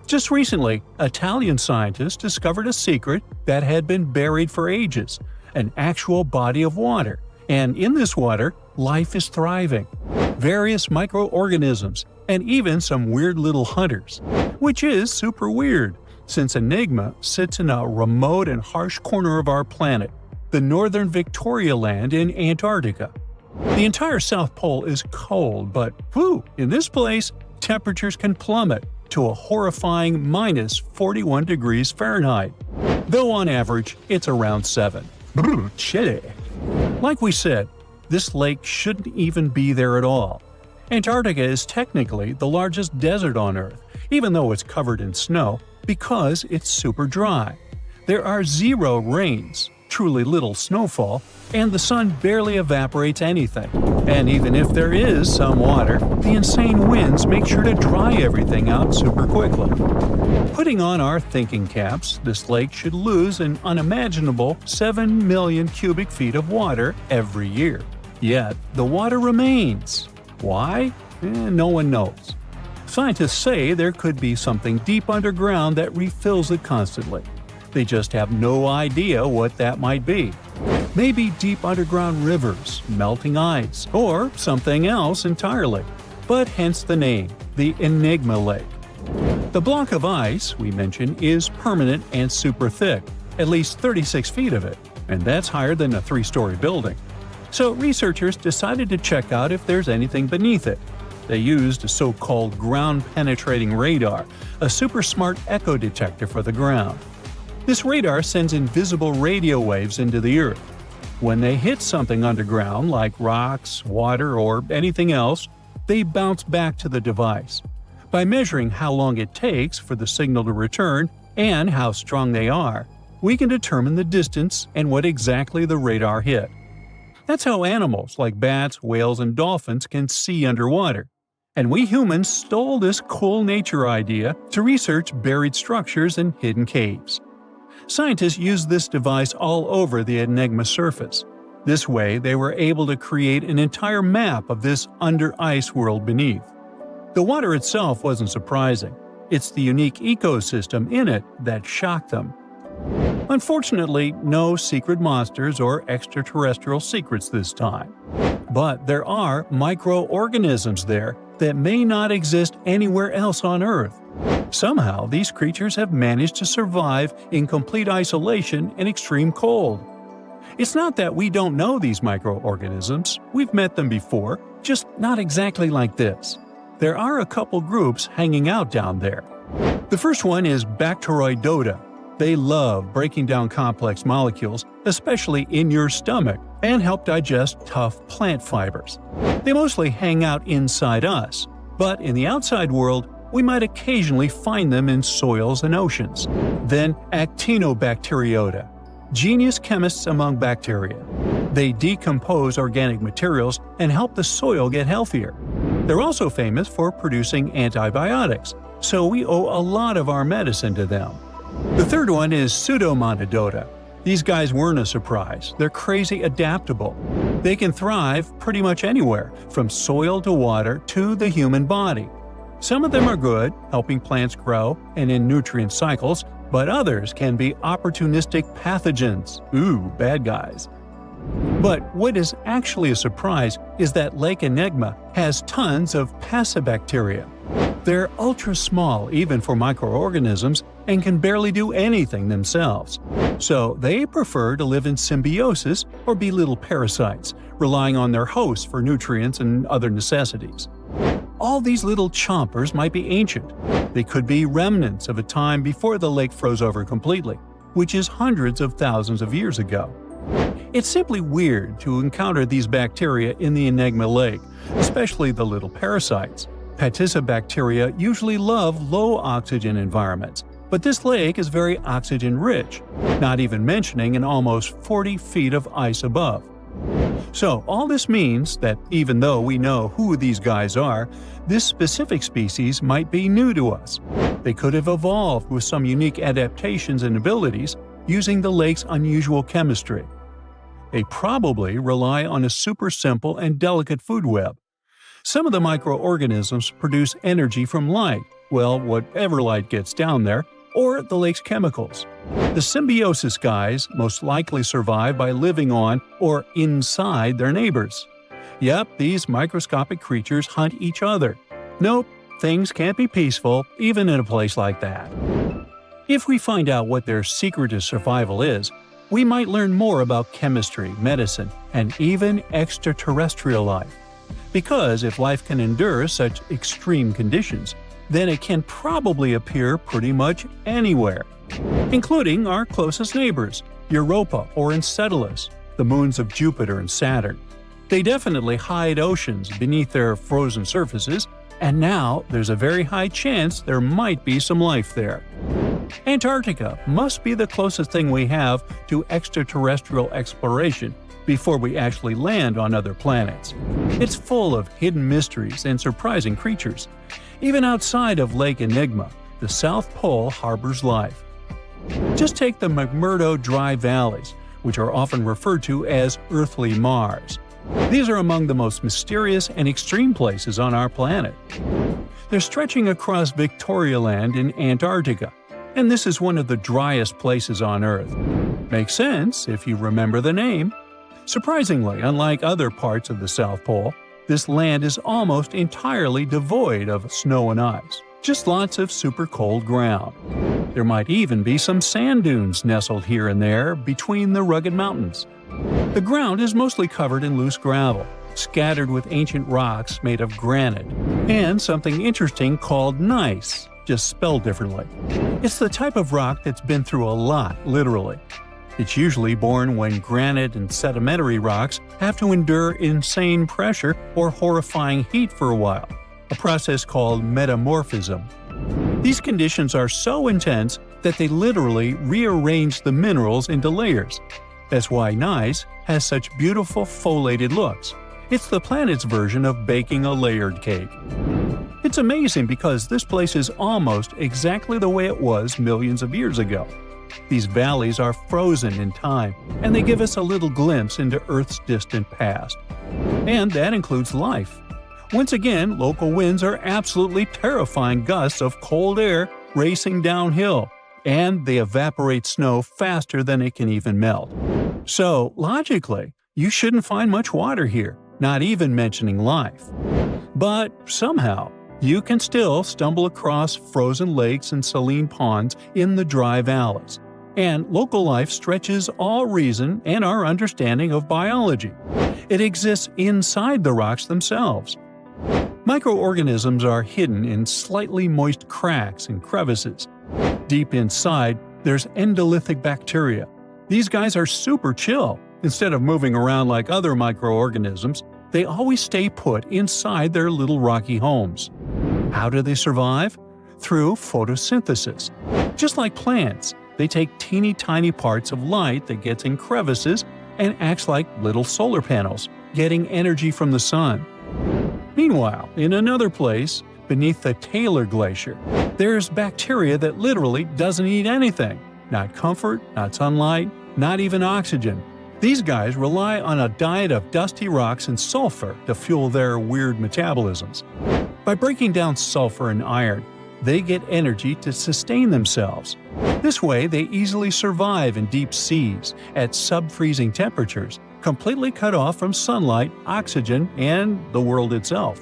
C: Just recently, Italian scientists discovered a secret that had been buried for ages – an actual body of water. And in this water, life is thriving. Various microorganisms, and even some weird little hunters. Which is super weird, since Enigma sits in a remote and harsh corner of our planet, the northern Victoria Land in Antarctica. The entire South Pole is cold, but in this place, temperatures can plummet to a horrifying minus 41 degrees Fahrenheit. Though on average, it's around 7. Chilly. Like we said, this lake shouldn't even be there at all. Antarctica is technically the largest desert on Earth, even though it's covered in snow, because it's super dry. There are 0 rains, truly little snowfall, and the sun barely evaporates anything. And even if there is some water, the insane winds make sure to dry everything out super quickly. Putting on our thinking caps, this lake should lose an unimaginable 7 million cubic feet of water every year. Yet, the water remains. Why? No one knows. Scientists say there could be something deep underground that refills it constantly. They just have no idea what that might be. Maybe deep underground rivers, melting ice, or something else entirely. But hence the name, the Enigma Lake. The block of ice we mentioned is permanent and super thick, at least 36 feet of it, and that's higher than a 3-story building. So researchers decided to check out if there's anything beneath it. They used a so-called ground-penetrating radar, a super smart echo detector for the ground. This radar sends invisible radio waves into the Earth. When they hit something underground, like rocks, water, or anything else, they bounce back to the device. By measuring how long it takes for the signal to return and how strong they are, we can determine the distance and what exactly the radar hit. That's how animals like bats, whales, and dolphins can see underwater. And we humans stole this cool nature idea to research buried structures and hidden caves. Scientists used this device all over the Enigma surface. This way, they were able to create an entire map of this under-ice world beneath. The water itself wasn't surprising. It's the unique ecosystem in it that shocked them. Unfortunately, no secret monsters or extraterrestrial secrets this time. But there are microorganisms there that may not exist anywhere else on Earth. Somehow, these creatures have managed to survive in complete isolation and extreme cold. It's not that we don't know these microorganisms, we've met them before, just not exactly like this. There are a couple groups hanging out down there. The first one is Bacteroidota. They love breaking down complex molecules, especially in your stomach, and help digest tough plant fibers. They mostly hang out inside us, but in the outside world, we might occasionally find them in soils and oceans. Then Actinobacteriota, genius chemists among bacteria. They decompose organic materials and help the soil get healthier. They're also famous for producing antibiotics, so we owe a lot of our medicine to them. The third one is Pseudomonadota. These guys weren't a surprise. They're crazy adaptable. They can thrive pretty much anywhere, from soil to water to the human body. Some of them are good, helping plants grow and in nutrient cycles, but others can be opportunistic pathogens. Bad guys. But what is actually a surprise is that Lake Enigma has tons of passibacteria. They're ultra small even for microorganisms and can barely do anything themselves. So they prefer to live in symbiosis or be little parasites, relying on their hosts for nutrients and other necessities. All these little chompers might be ancient. They could be remnants of a time before the lake froze over completely, which is hundreds of thousands of years ago. It's simply weird to encounter these bacteria in the Enigma Lake, especially the little parasites. Passibacteria usually love low-oxygen environments, but this lake is very oxygen-rich, not even mentioning an almost 40 feet of ice above. So all this means that even though we know who these guys are, this specific species might be new to us. They could have evolved with some unique adaptations and abilities using the lake's unusual chemistry. They probably rely on a super simple and delicate food web. Some of the microorganisms produce energy from light, well, whatever light gets down there, or the lake's chemicals. The symbiosis guys most likely survive by living on or inside their neighbors. Yep, these microscopic creatures hunt each other. Nope, things can't be peaceful even in a place like that. If we find out what their secret to survival is, we might learn more about chemistry, medicine, and even extraterrestrial life. Because if life can endure such extreme conditions, then it can probably appear pretty much anywhere, including our closest neighbors, Europa or Enceladus, the moons of Jupiter and Saturn. They definitely hide oceans beneath their frozen surfaces, and now there's a very high chance there might be some life there. Antarctica must be the closest thing we have to extraterrestrial exploration before we actually land on other planets. It's full of hidden mysteries and surprising creatures. Even outside of Lake Enigma, the South Pole harbors life. Just take the McMurdo Dry Valleys, which are often referred to as Earthly Mars. These are among the most mysterious and extreme places on our planet. They're stretching across Victoria Land in Antarctica, and this is one of the driest places on Earth. Makes sense if you remember the name. Surprisingly, unlike other parts of the South Pole, this land is almost entirely devoid of snow and ice, just lots of super cold ground. There might even be some sand dunes nestled here and there between the rugged mountains. The ground is mostly covered in loose gravel, scattered with ancient rocks made of granite, and something interesting called gneiss, just spelled differently. It's the type of rock that's been through a lot, literally. It's usually born when granite and sedimentary rocks have to endure insane pressure or horrifying heat for a while, a process called metamorphism. These conditions are so intense that they literally rearrange the minerals into layers. That's why gneiss has such beautiful foliated looks. It's the planet's version of baking a layered cake. It's amazing because this place is almost exactly the way it was millions of years ago. These valleys are frozen in time, and they give us a little glimpse into Earth's distant past. And that includes life. Once again, local winds are absolutely terrifying gusts of cold air racing downhill, and they evaporate snow faster than it can even melt. So, logically, you shouldn't find much water here, not even mentioning life. But somehow, you can still stumble across frozen lakes and saline ponds in the dry valleys. And local life stretches all reason and our understanding of biology. It exists inside the rocks themselves. Microorganisms are hidden in slightly moist cracks and crevices. Deep inside, there's endolithic bacteria. These guys are super chill. Instead of moving around like other microorganisms, they always stay put inside their little rocky homes. How do they survive? Through photosynthesis. Just like plants, they take teeny tiny parts of light that gets in crevices and acts like little solar panels, getting energy from the sun. Meanwhile, in another place, beneath the Taylor Glacier, there's bacteria that literally doesn't eat anything. Not comfort, not sunlight, not even oxygen. These guys rely on a diet of dusty rocks and sulfur to fuel their weird metabolisms. By breaking down sulfur and iron, they get energy to sustain themselves. This way, they easily survive in deep seas at sub-freezing temperatures, completely cut off from sunlight, oxygen, and the world itself.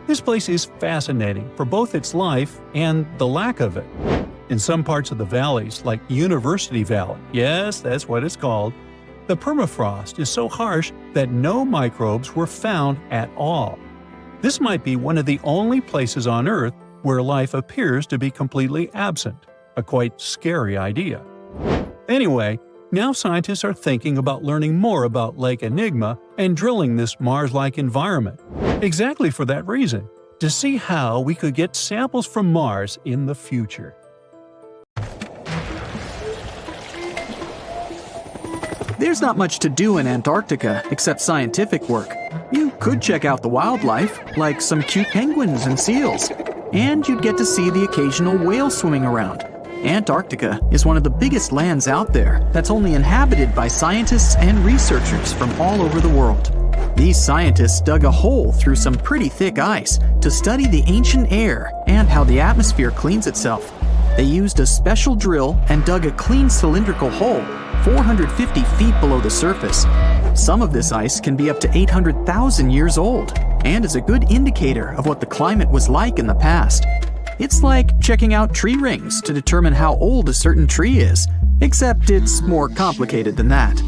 C: This place is fascinating for both its life and the lack of it. In some parts of the valleys, like University Valley, yes, that's what it's called, the permafrost is so harsh that no microbes were found at all. This might be one of the only places on Earth where life appears to be completely absent, a quite scary idea. Anyway, now scientists are thinking about learning more about Lake Enigma and drilling this Mars-like environment, exactly for that reason, to see how we could get samples from Mars in the future.
D: There's not much to do in Antarctica except scientific work. You could check out the wildlife, like some cute penguins and seals. And you'd get to see the occasional whale swimming around. Antarctica is one of the biggest lands out there that's only inhabited by scientists and researchers from all over the world. These scientists dug a hole through some pretty thick ice to study the ancient air and how the atmosphere cleans itself. They used a special drill and dug a clean cylindrical hole 450 feet below the surface. Some of this ice can be up to 800,000 years old and is a good indicator of what the climate was like in the past. It's like checking out tree rings to determine how old a certain tree is, except it's more complicated than that.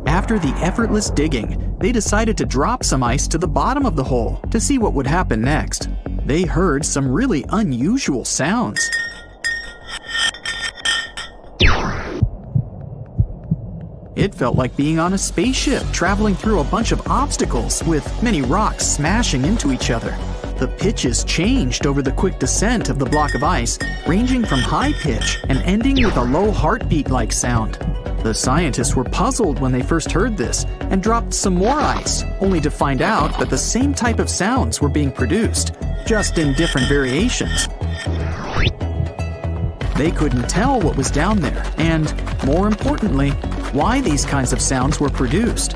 D: After the effortless digging, they decided to drop some ice to the bottom of the hole to see what would happen next. They heard some really unusual sounds. It felt like being on a spaceship traveling through a bunch of obstacles with many rocks smashing into each other. The pitches changed over the quick descent of the block of ice, ranging from high pitch and ending with a low heartbeat-like sound. The scientists were puzzled when they first heard this and dropped some more ice, only to find out that the same type of sounds were being produced, just in different variations. They couldn't tell what was down there and, more importantly, why these kinds of sounds were produced.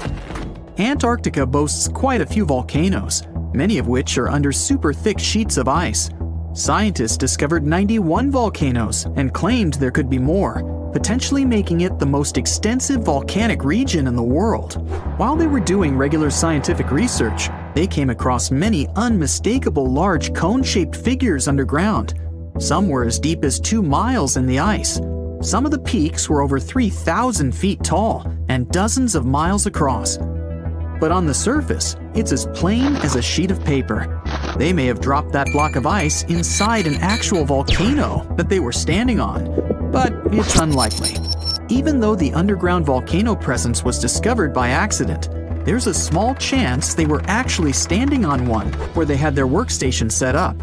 D: Antarctica boasts quite a few volcanoes, many of which are under super thick sheets of ice. Scientists discovered 91 volcanoes and claimed there could be more, potentially making it the most extensive volcanic region in the world. While they were doing regular scientific research, they came across many unmistakable large cone-shaped figures underground. Some were as deep as 2 miles in the ice. Some of the peaks were over 3,000 feet tall and dozens of miles across. But on the surface, it's as plain as a sheet of paper. They may have dropped that block of ice inside an actual volcano that they were standing on, but it's unlikely. Even though the underground volcano presence was discovered by accident, there's a small chance they were actually standing on one where they had their workstation set up.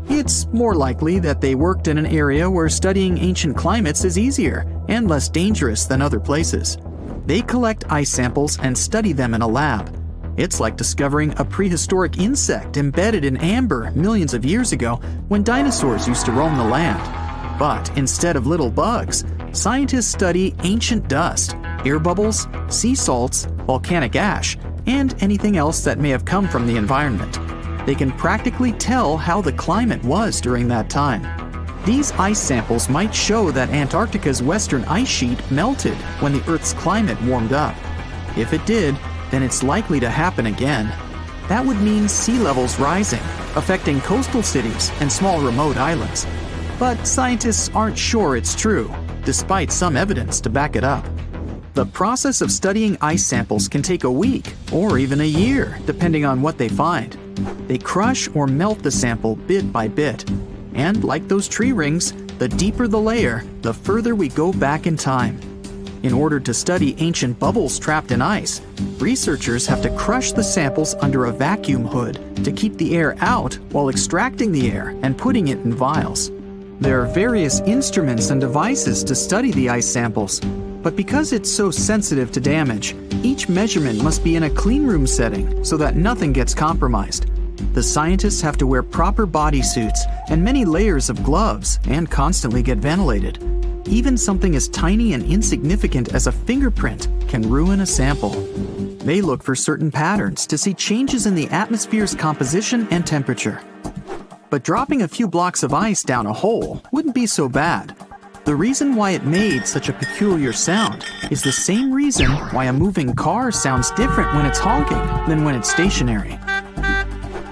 D: It's more likely that they worked in an area where studying ancient climates is easier and less dangerous than other places. They collect ice samples and study them in a lab. It's like discovering a prehistoric insect embedded in amber millions of years ago when dinosaurs used to roam the land. But instead of little bugs, scientists study ancient dust, air bubbles, sea salts, volcanic ash, and anything else that may have come from the environment. They can practically tell how the climate was during that time. These ice samples might show that Antarctica's western ice sheet melted when the Earth's climate warmed up. If it did, then it's likely to happen again. That would mean sea levels rising, affecting coastal cities and small remote islands. But scientists aren't sure it's true, despite some evidence to back it up. The process of studying ice samples can take a week or even a year, depending on what they find. They crush or melt the sample bit by bit. And like those tree rings, the deeper the layer, the further we go back in time. In order to study ancient bubbles trapped in ice, researchers have to crush the samples under a vacuum hood to keep the air out while extracting the air and putting it in vials. There are various instruments and devices to study the ice samples, but because it's so sensitive to damage, each measurement must be in a clean room setting so that nothing gets compromised. The scientists have to wear proper bodysuits and many layers of gloves and constantly get ventilated. Even something as tiny and insignificant as a fingerprint can ruin a sample. They look for certain patterns to see changes in the atmosphere's composition and temperature. But dropping a few blocks of ice down a hole wouldn't be so bad. The reason why it made such a peculiar sound is the same reason why a moving car sounds different when it's honking than when it's stationary.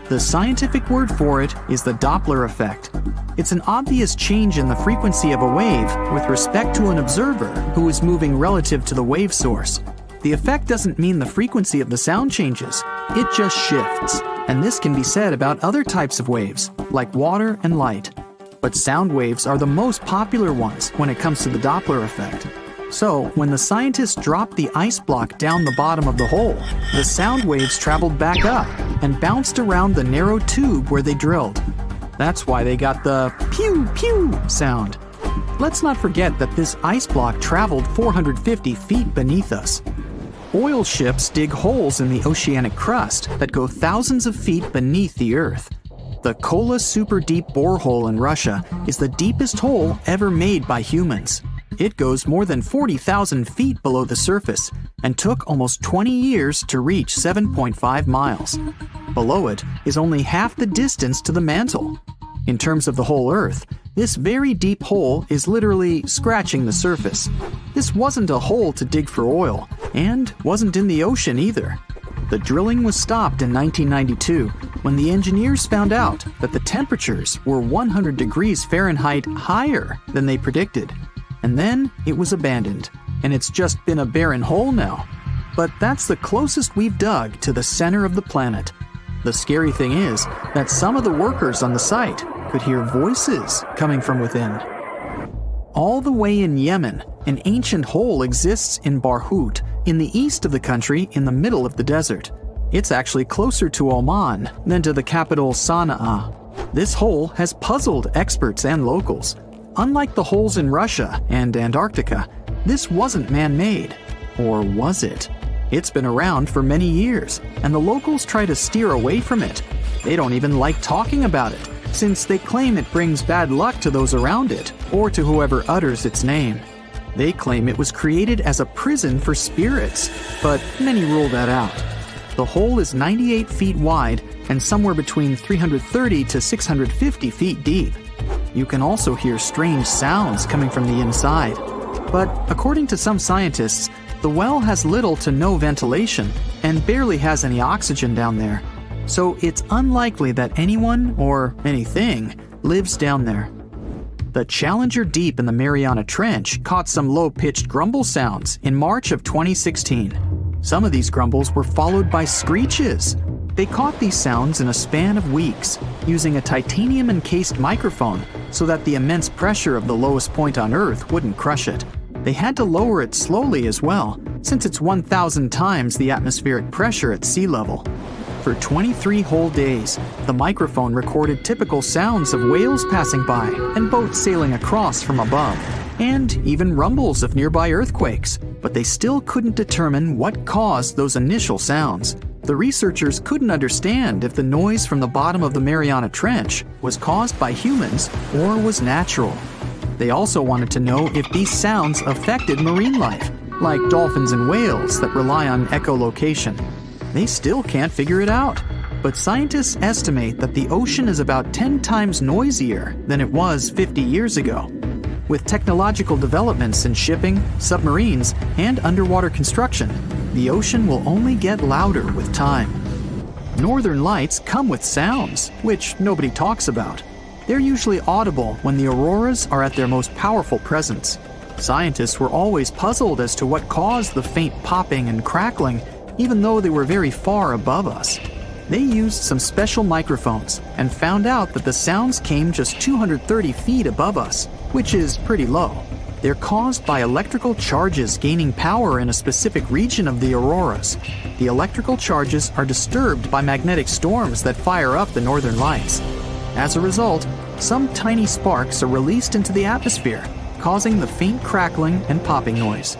D: The scientific word for it is the Doppler effect. It's an obvious change in the frequency of a wave with respect to an observer who is moving relative to the wave source. The effect doesn't mean the frequency of the sound changes, it just shifts. And this can be said about other types of waves, like water and light. But sound waves are the most popular ones when it comes to the Doppler effect. So, when the scientists dropped the ice block down the bottom of the hole, the sound waves traveled back up and bounced around the narrow tube where they drilled. That's why they got the pew pew sound. Let's not forget that this ice block traveled 450 feet beneath us. Oil ships dig holes in the oceanic crust that go thousands of feet beneath the Earth. The Kola Super Deep Borehole in Russia is the deepest hole ever made by humans. It goes more than 40,000 feet below the surface, and took almost 20 years to reach 7.5 miles. Below it is only half the distance to the mantle. In terms of the whole Earth, this very deep hole is literally scratching the surface. This wasn't a hole to dig for oil, and wasn't in the ocean either. The drilling was stopped in 1992 when the engineers found out that the temperatures were 100 degrees Fahrenheit higher than they predicted. And then it was abandoned, and it's just been a barren hole now. But that's the closest we've dug to the center of the planet. The scary thing is that some of the workers on the site could hear voices coming from within. All the way in Yemen, an ancient hole exists in Barhout, in the east of the country in the middle of the desert. It's actually closer to Oman than to the capital Sana'a. This hole has puzzled experts and locals. Unlike the holes in Russia and Antarctica, this wasn't man-made. Or was it? It's been around for many years, and the locals try to steer away from it. They don't even like talking about it, since they claim it brings bad luck to those around it, or to whoever utters its name. They claim it was created as a prison for spirits, but many rule that out. The hole is 98 feet wide and somewhere between 330 to 650 feet deep. You can also hear strange sounds coming from the inside. But according to some scientists, the well has little to no ventilation and barely has any oxygen down there. So it's unlikely that anyone or anything lives down there. The Challenger Deep in the Mariana Trench caught some low-pitched grumble sounds in March of 2016. Some of these grumbles were followed by screeches. They caught these sounds in a span of weeks, using a titanium-encased microphone so that the immense pressure of the lowest point on Earth wouldn't crush it. They had to lower it slowly as well, since it's 1,000 times the atmospheric pressure at sea level. For 23 whole days, the microphone recorded typical sounds of whales passing by and boats sailing across from above, and even rumbles of nearby earthquakes, but they still couldn't determine what caused those initial sounds. The researchers couldn't understand if the noise from the bottom of the Mariana Trench was caused by humans or was natural. They also wanted to know if these sounds affected marine life, like dolphins and whales that rely on echolocation. They still can't figure it out, but scientists estimate that the ocean is about 10 times noisier than it was 50 years ago. With technological developments in shipping, submarines, and underwater construction, the ocean will only get louder with time. Northern lights come with sounds, which nobody talks about. They're usually audible when the auroras are at their most powerful presence. Scientists were always puzzled as to what caused the faint popping and crackling, even though they were very far above us. They used some special microphones and found out that the sounds came just 230 feet above us, which is pretty low. They're caused by electrical charges gaining power in a specific region of the auroras. The electrical charges are disturbed by magnetic storms that fire up the northern lights. As a result, some tiny sparks are released into the atmosphere, causing the faint crackling and popping noise.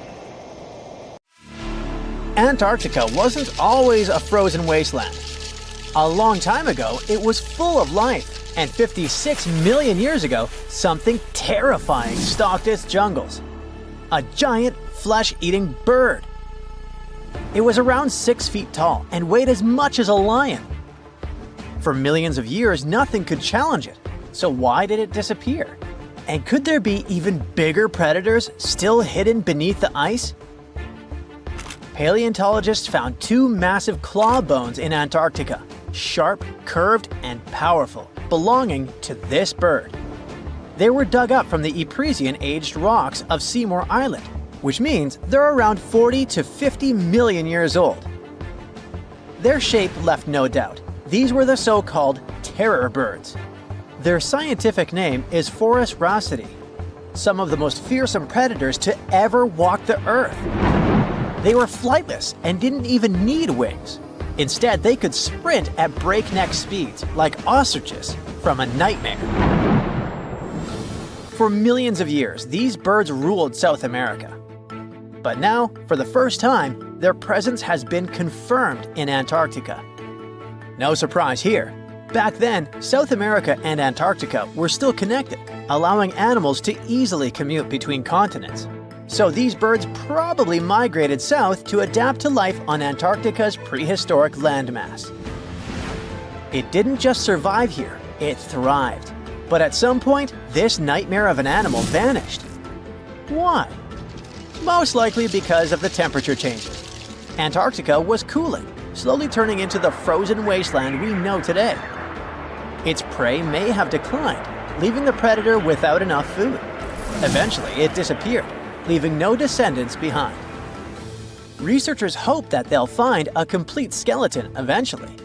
B: Antarctica wasn't always a frozen wasteland. A long time ago, it was full of life, and 56 million years ago, something terrifying stalked its jungles. A giant, flesh-eating bird. It was around 6 feet tall and weighed as much as a lion. For millions of years, nothing could challenge it, so why did it disappear? And could there be even bigger predators still hidden beneath the ice? Paleontologists found 2 massive claw bones in Antarctica, sharp, curved, and powerful, belonging to this bird. They were dug up from the Epresian-aged rocks of Seymour Island, which means they're around 40 to 50 million years old. Their shape left no doubt. These were the so-called terror birds. Their scientific name is Forus raceti, some of the most fearsome predators to ever walk the earth. They were flightless and didn't even need wings. Instead, they could sprint at breakneck speeds, like ostriches from a nightmare. For millions of years, these birds ruled South America. But now, for the first time, their presence has been confirmed in Antarctica. No surprise here. Back then, South America and Antarctica were still connected, allowing animals to easily commute between continents. So these birds probably migrated south to adapt to life on Antarctica's prehistoric landmass. It didn't just survive here, it thrived. But at some point, this nightmare of an animal vanished. Why? Most likely because of the temperature changes. Antarctica was cooling, slowly turning into the frozen wasteland we know today. Its prey may have declined, leaving the predator without enough food. Eventually, it disappeared, leaving no descendants behind. Researchers hope that they'll find a complete skeleton eventually.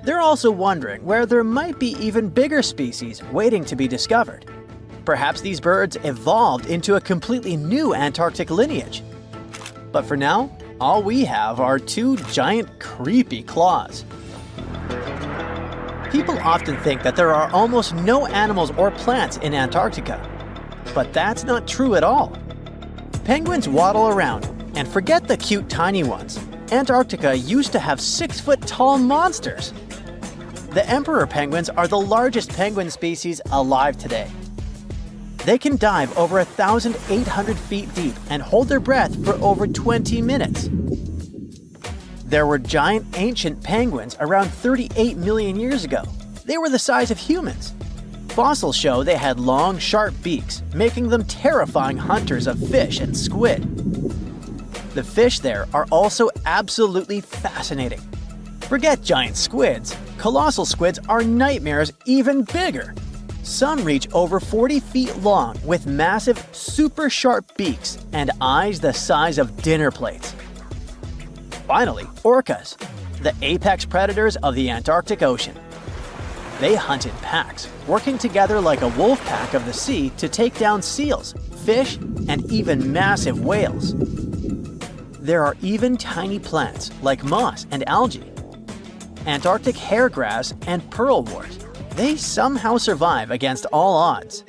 B: They're also wondering where there might be even bigger species waiting to be discovered. Perhaps these birds evolved into a completely new Antarctic lineage. But for now, all we have are two giant, creepy claws. People often think that there are almost no animals or plants in Antarctica. But that's not true at all. Penguins waddle around, and forget the cute tiny ones. Antarctica used to have 6-foot-tall monsters. The emperor penguins are the largest penguin species alive today. They can dive over 1,800 feet deep and hold their breath for over 20 minutes. There were giant ancient penguins around 38 million years ago. They were the size of humans. Fossils show they had long, sharp beaks, making them terrifying hunters of fish and squid. The fish there are also absolutely fascinating. Forget giant squids. Colossal squids are nightmares even bigger. Some reach over 40 feet long with massive, super sharp beaks and eyes the size of dinner plates. Finally, orcas, the apex predators of the Antarctic Ocean. They hunt in packs, working together like a wolf pack of the sea to take down seals, fish, and even massive whales. There are even tiny plants like moss and algae. Antarctic hairgrass and pearlwort. They somehow survive against all odds.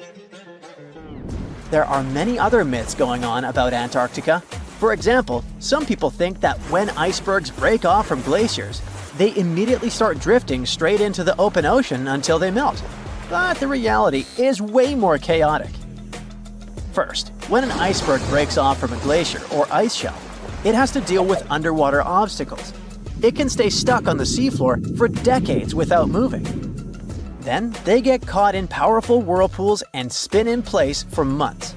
B: There are many other myths going on about Antarctica. For example, some people think that when icebergs break off from glaciers, they immediately start drifting straight into the open ocean until they melt. But the reality is way more chaotic. First, when an iceberg breaks off from a glacier or ice shelf, it has to deal with underwater obstacles. It can stay stuck on the seafloor for decades without moving. Then they get caught in powerful whirlpools and spin in place for months.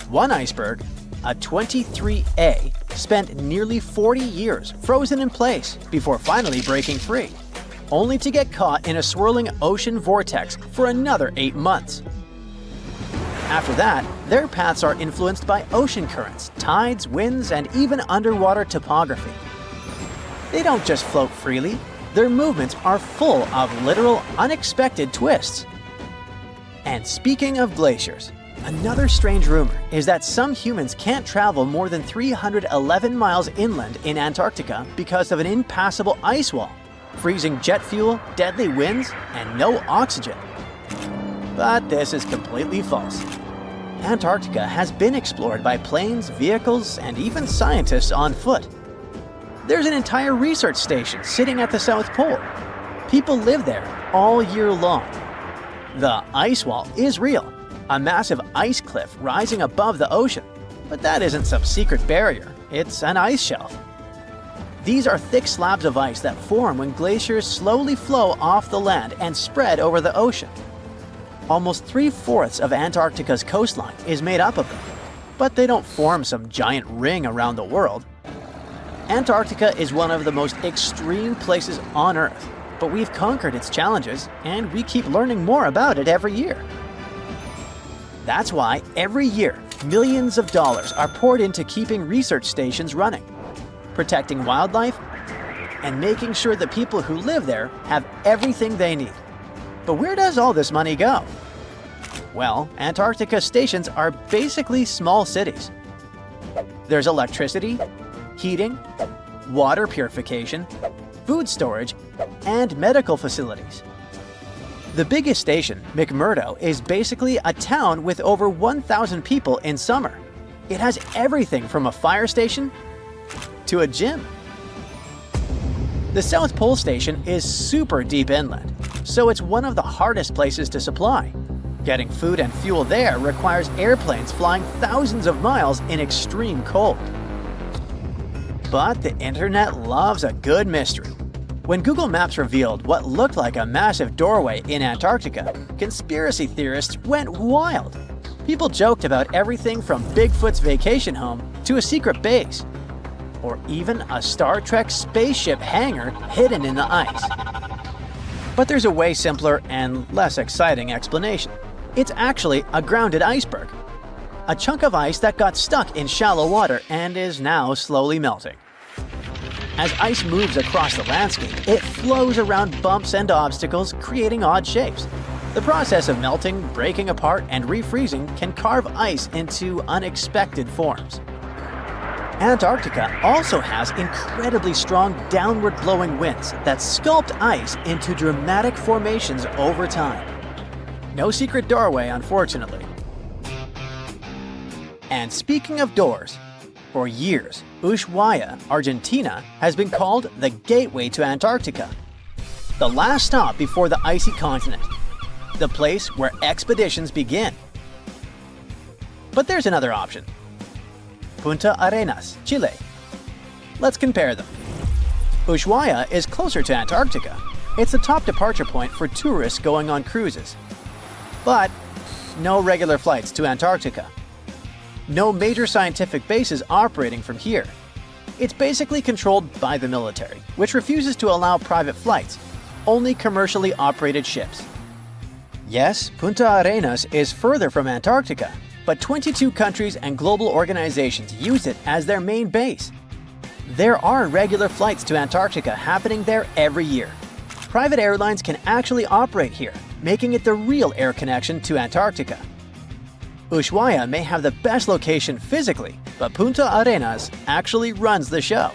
B: One iceberg, a 23A, spent nearly 40 years frozen in place before finally breaking free, only to get caught in a swirling ocean vortex for another 8 months. After that, their paths are influenced by ocean currents, tides, winds, and even underwater topography. They don't just float freely, their movements are full of literal, unexpected twists. And speaking of glaciers, another strange rumor is that some humans can't travel more than 311 miles inland in Antarctica because of an impassable ice wall, freezing jet fuel, deadly winds, and no oxygen. But this is completely false. Antarctica has been explored by planes, vehicles, and even scientists on foot. There's an entire research station sitting at the South Pole. People live there all year long. The ice wall is real, a massive ice cliff rising above the ocean. But that isn't some secret barrier, it's an ice shelf. These are thick slabs of ice that form when glaciers slowly flow off the land and spread over the ocean. Almost 3/4 of Antarctica's coastline is made up of them, but they don't form some giant ring around the world. Antarctica is one of the most extreme places on Earth, but we've conquered its challenges and we keep learning more about it every year. That's why every year, millions of dollars are poured into keeping research stations running, protecting wildlife, and making sure the people who live there have everything they need. But where does all this money go? Well, Antarctica stations are basically small cities. There's electricity, heating, water purification, food storage, and medical facilities. The biggest station, McMurdo, is basically a town with over 1,000 people in summer. It has everything from a fire station to a gym. The South Pole Station is super deep inland, so it's one of the hardest places to supply. Getting food and fuel there requires airplanes flying thousands of miles in extreme cold. But the internet loves a good mystery. When Google Maps revealed what looked like a massive doorway in Antarctica, conspiracy theorists went wild. People joked about everything from Bigfoot's vacation home to a secret base, or even a Star Trek spaceship hangar hidden in the ice. But there's a way simpler and less exciting explanation. It's actually a grounded iceberg, a chunk of ice that got stuck in shallow water and is now slowly melting. As ice moves across the landscape, it flows around bumps and obstacles, creating odd shapes. The process of melting, breaking apart, and refreezing can carve ice into unexpected forms. Antarctica also has incredibly strong downward-blowing winds that sculpt ice into dramatic formations over time. No secret doorway, unfortunately. And speaking of doors, for years, Ushuaia, Argentina, has been called the gateway to Antarctica, the last stop before the icy continent, the place where expeditions begin. But there's another option. Punta Arenas, Chile. Let's compare them. Ushuaia is closer to Antarctica. It's the top departure point for tourists going on cruises. But no regular flights to Antarctica. No major scientific bases operating from here. It's basically controlled by the military, which refuses to allow private flights, only commercially operated ships. Yes, Punta Arenas is further from Antarctica, but 22 countries and global organizations use it as their main base. There are regular flights to Antarctica happening there every year. Private airlines can actually operate here, making it the real air connection to Antarctica. Ushuaia may have the best location physically, but Punta Arenas actually runs the show.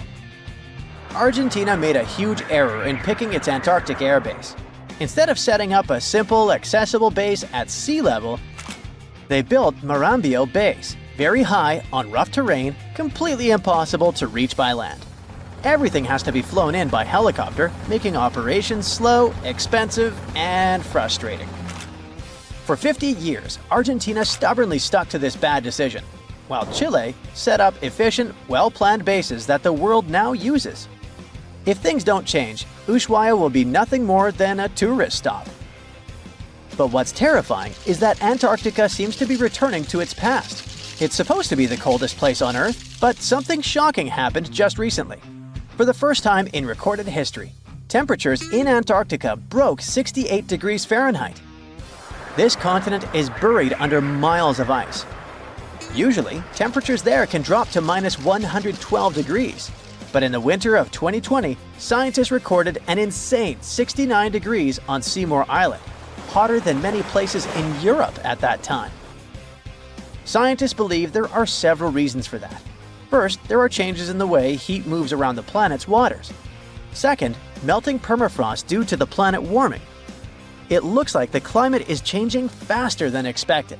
B: Argentina made a huge error in picking its Antarctic airbase. Instead of setting up a simple, accessible base at sea level, they built Marambio Base, very high on rough terrain, completely impossible to reach by land. Everything has to be flown in by helicopter, making operations slow, expensive, and frustrating. For 50 years, Argentina stubbornly stuck to this bad decision, while Chile set up efficient, well-planned bases that the world now uses. If things don't change, Ushuaia will be nothing more than a tourist stop. But what's terrifying is that Antarctica seems to be returning to its past. It's supposed to be the coldest place on Earth, but something shocking happened just recently. For the first time in recorded history, temperatures in Antarctica broke 68 degrees Fahrenheit. This continent is buried under miles of ice. Usually, temperatures there can drop to minus 112 degrees. But in the winter of 2020, scientists recorded an insane 69 degrees on Seymour Island, hotter than many places in Europe at that time. Scientists believe there are several reasons for that. First, there are changes in the way heat moves around the planet's waters. Second, melting permafrost due to the planet warming. It looks like the climate is changing faster than expected.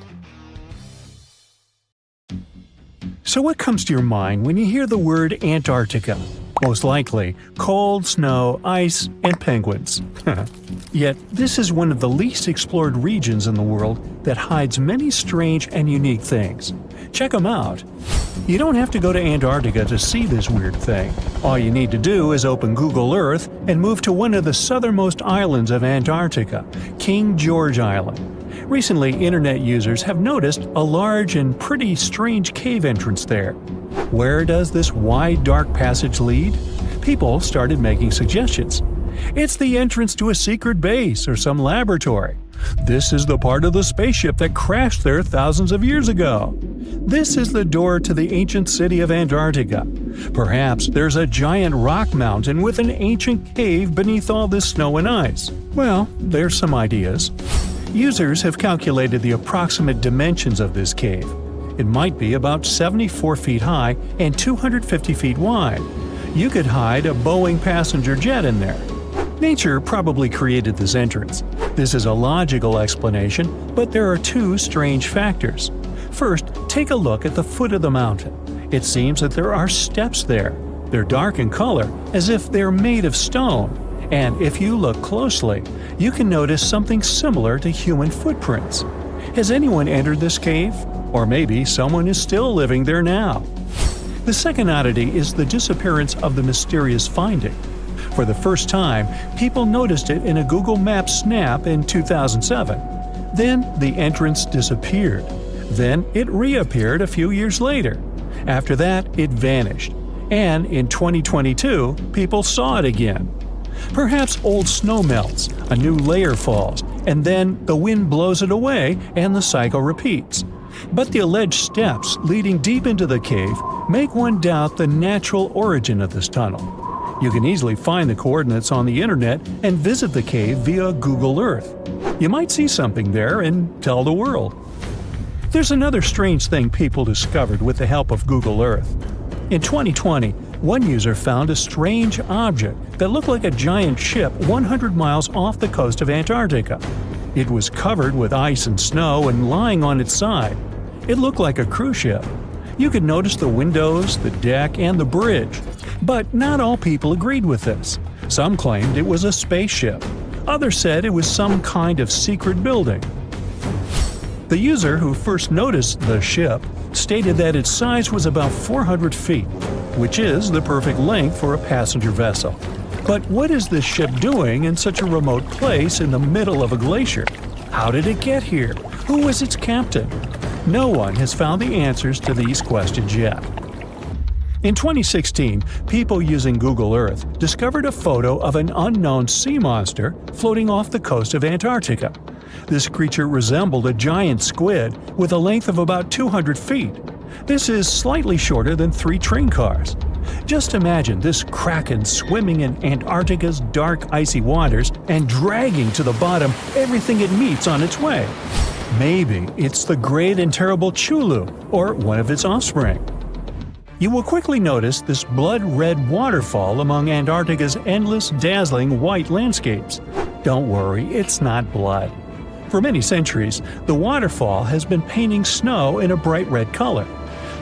C: So what comes to your mind when you hear the word Antarctica? Most likely, cold, snow, ice, and penguins. Yet, this is one of the least explored regions in the world that hides many strange and unique things. Check them out. You don't have to go to Antarctica to see this weird thing. All you need to do is open Google Earth and move to one of the southernmost islands of Antarctica, King George Island. Recently, internet users have noticed a large and pretty strange cave entrance there. Where does this wide, dark passage lead? People started making suggestions. It's the entrance to a secret base or some laboratory. This is the part of the spaceship that crashed there thousands of years ago. This is the door to the ancient city of Antarctica. Perhaps there's a giant rock mountain with an ancient cave beneath all this snow and ice. Well, there's some ideas. Users have calculated the approximate dimensions of this cave. It might be about 74 feet high and 250 feet wide. You could hide a Boeing passenger jet in there. Nature probably created this entrance. This is a logical explanation, but there are two strange factors. First, take a look at the foot of the mountain. It seems that there are steps there. They're dark in color, as if they're made of stone. And if you look closely, you can notice something similar to human footprints. Has anyone entered this cave? Or maybe someone is still living there now. The second oddity is the disappearance of the mysterious finding. For the first time, people noticed it in a Google Maps snap in 2007. Then the entrance disappeared. Then it reappeared a few years later. After that, it vanished. And in 2022, people saw it again. Perhaps old snow melts, a new layer falls, and then the wind blows it away and the cycle repeats. But the alleged steps leading deep into the cave make one doubt the natural origin of this tunnel. You can easily find the coordinates on the internet and visit the cave via Google Earth. You might see something there and tell the world. There's another strange thing people discovered with the help of Google Earth. In 2020, one user found a strange object that looked like a giant ship 100 miles off the coast of Antarctica. It was covered with ice and snow and lying on its side. It looked like a cruise ship. You could notice the windows, the deck, and the bridge. But not all people agreed with this. Some claimed it was a spaceship. Others said it was some kind of secret building. The user who first noticed the ship stated that its size was about 400 feet, which is the perfect length for a passenger vessel. But what is this ship doing in such a remote place in the middle of a glacier? How did it get here? Who was its captain? No one has found the answers to these questions yet. In 2016, people using Google Earth discovered a photo of an unknown sea monster floating off the coast of Antarctica. This creature resembled a giant squid with a length of about 200 feet. This is slightly shorter than 3 train cars. Just imagine this kraken swimming in Antarctica's dark, icy waters and dragging to the bottom everything it meets on its way. Maybe it's the great and terrible Chulu, or one of its offspring. You will quickly notice this blood-red waterfall among Antarctica's endless, dazzling white landscapes. Don't worry, it's not blood. For many centuries, the waterfall has been painting snow in a bright red color.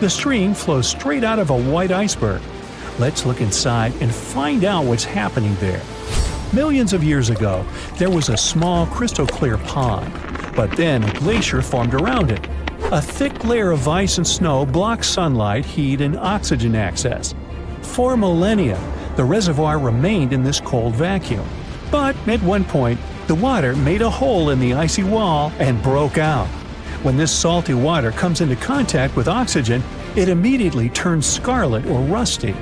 C: The stream flows straight out of a white iceberg. Let's look inside and find out what's happening there. Millions of years ago, there was a small crystal-clear pond, but then a glacier formed around it. A thick layer of ice and snow blocks sunlight, heat, and oxygen access. For millennia, the reservoir remained in this cold vacuum. But at one point, the water made a hole in the icy wall and broke out. When this salty water comes into contact with oxygen, it immediately turns scarlet or rusty.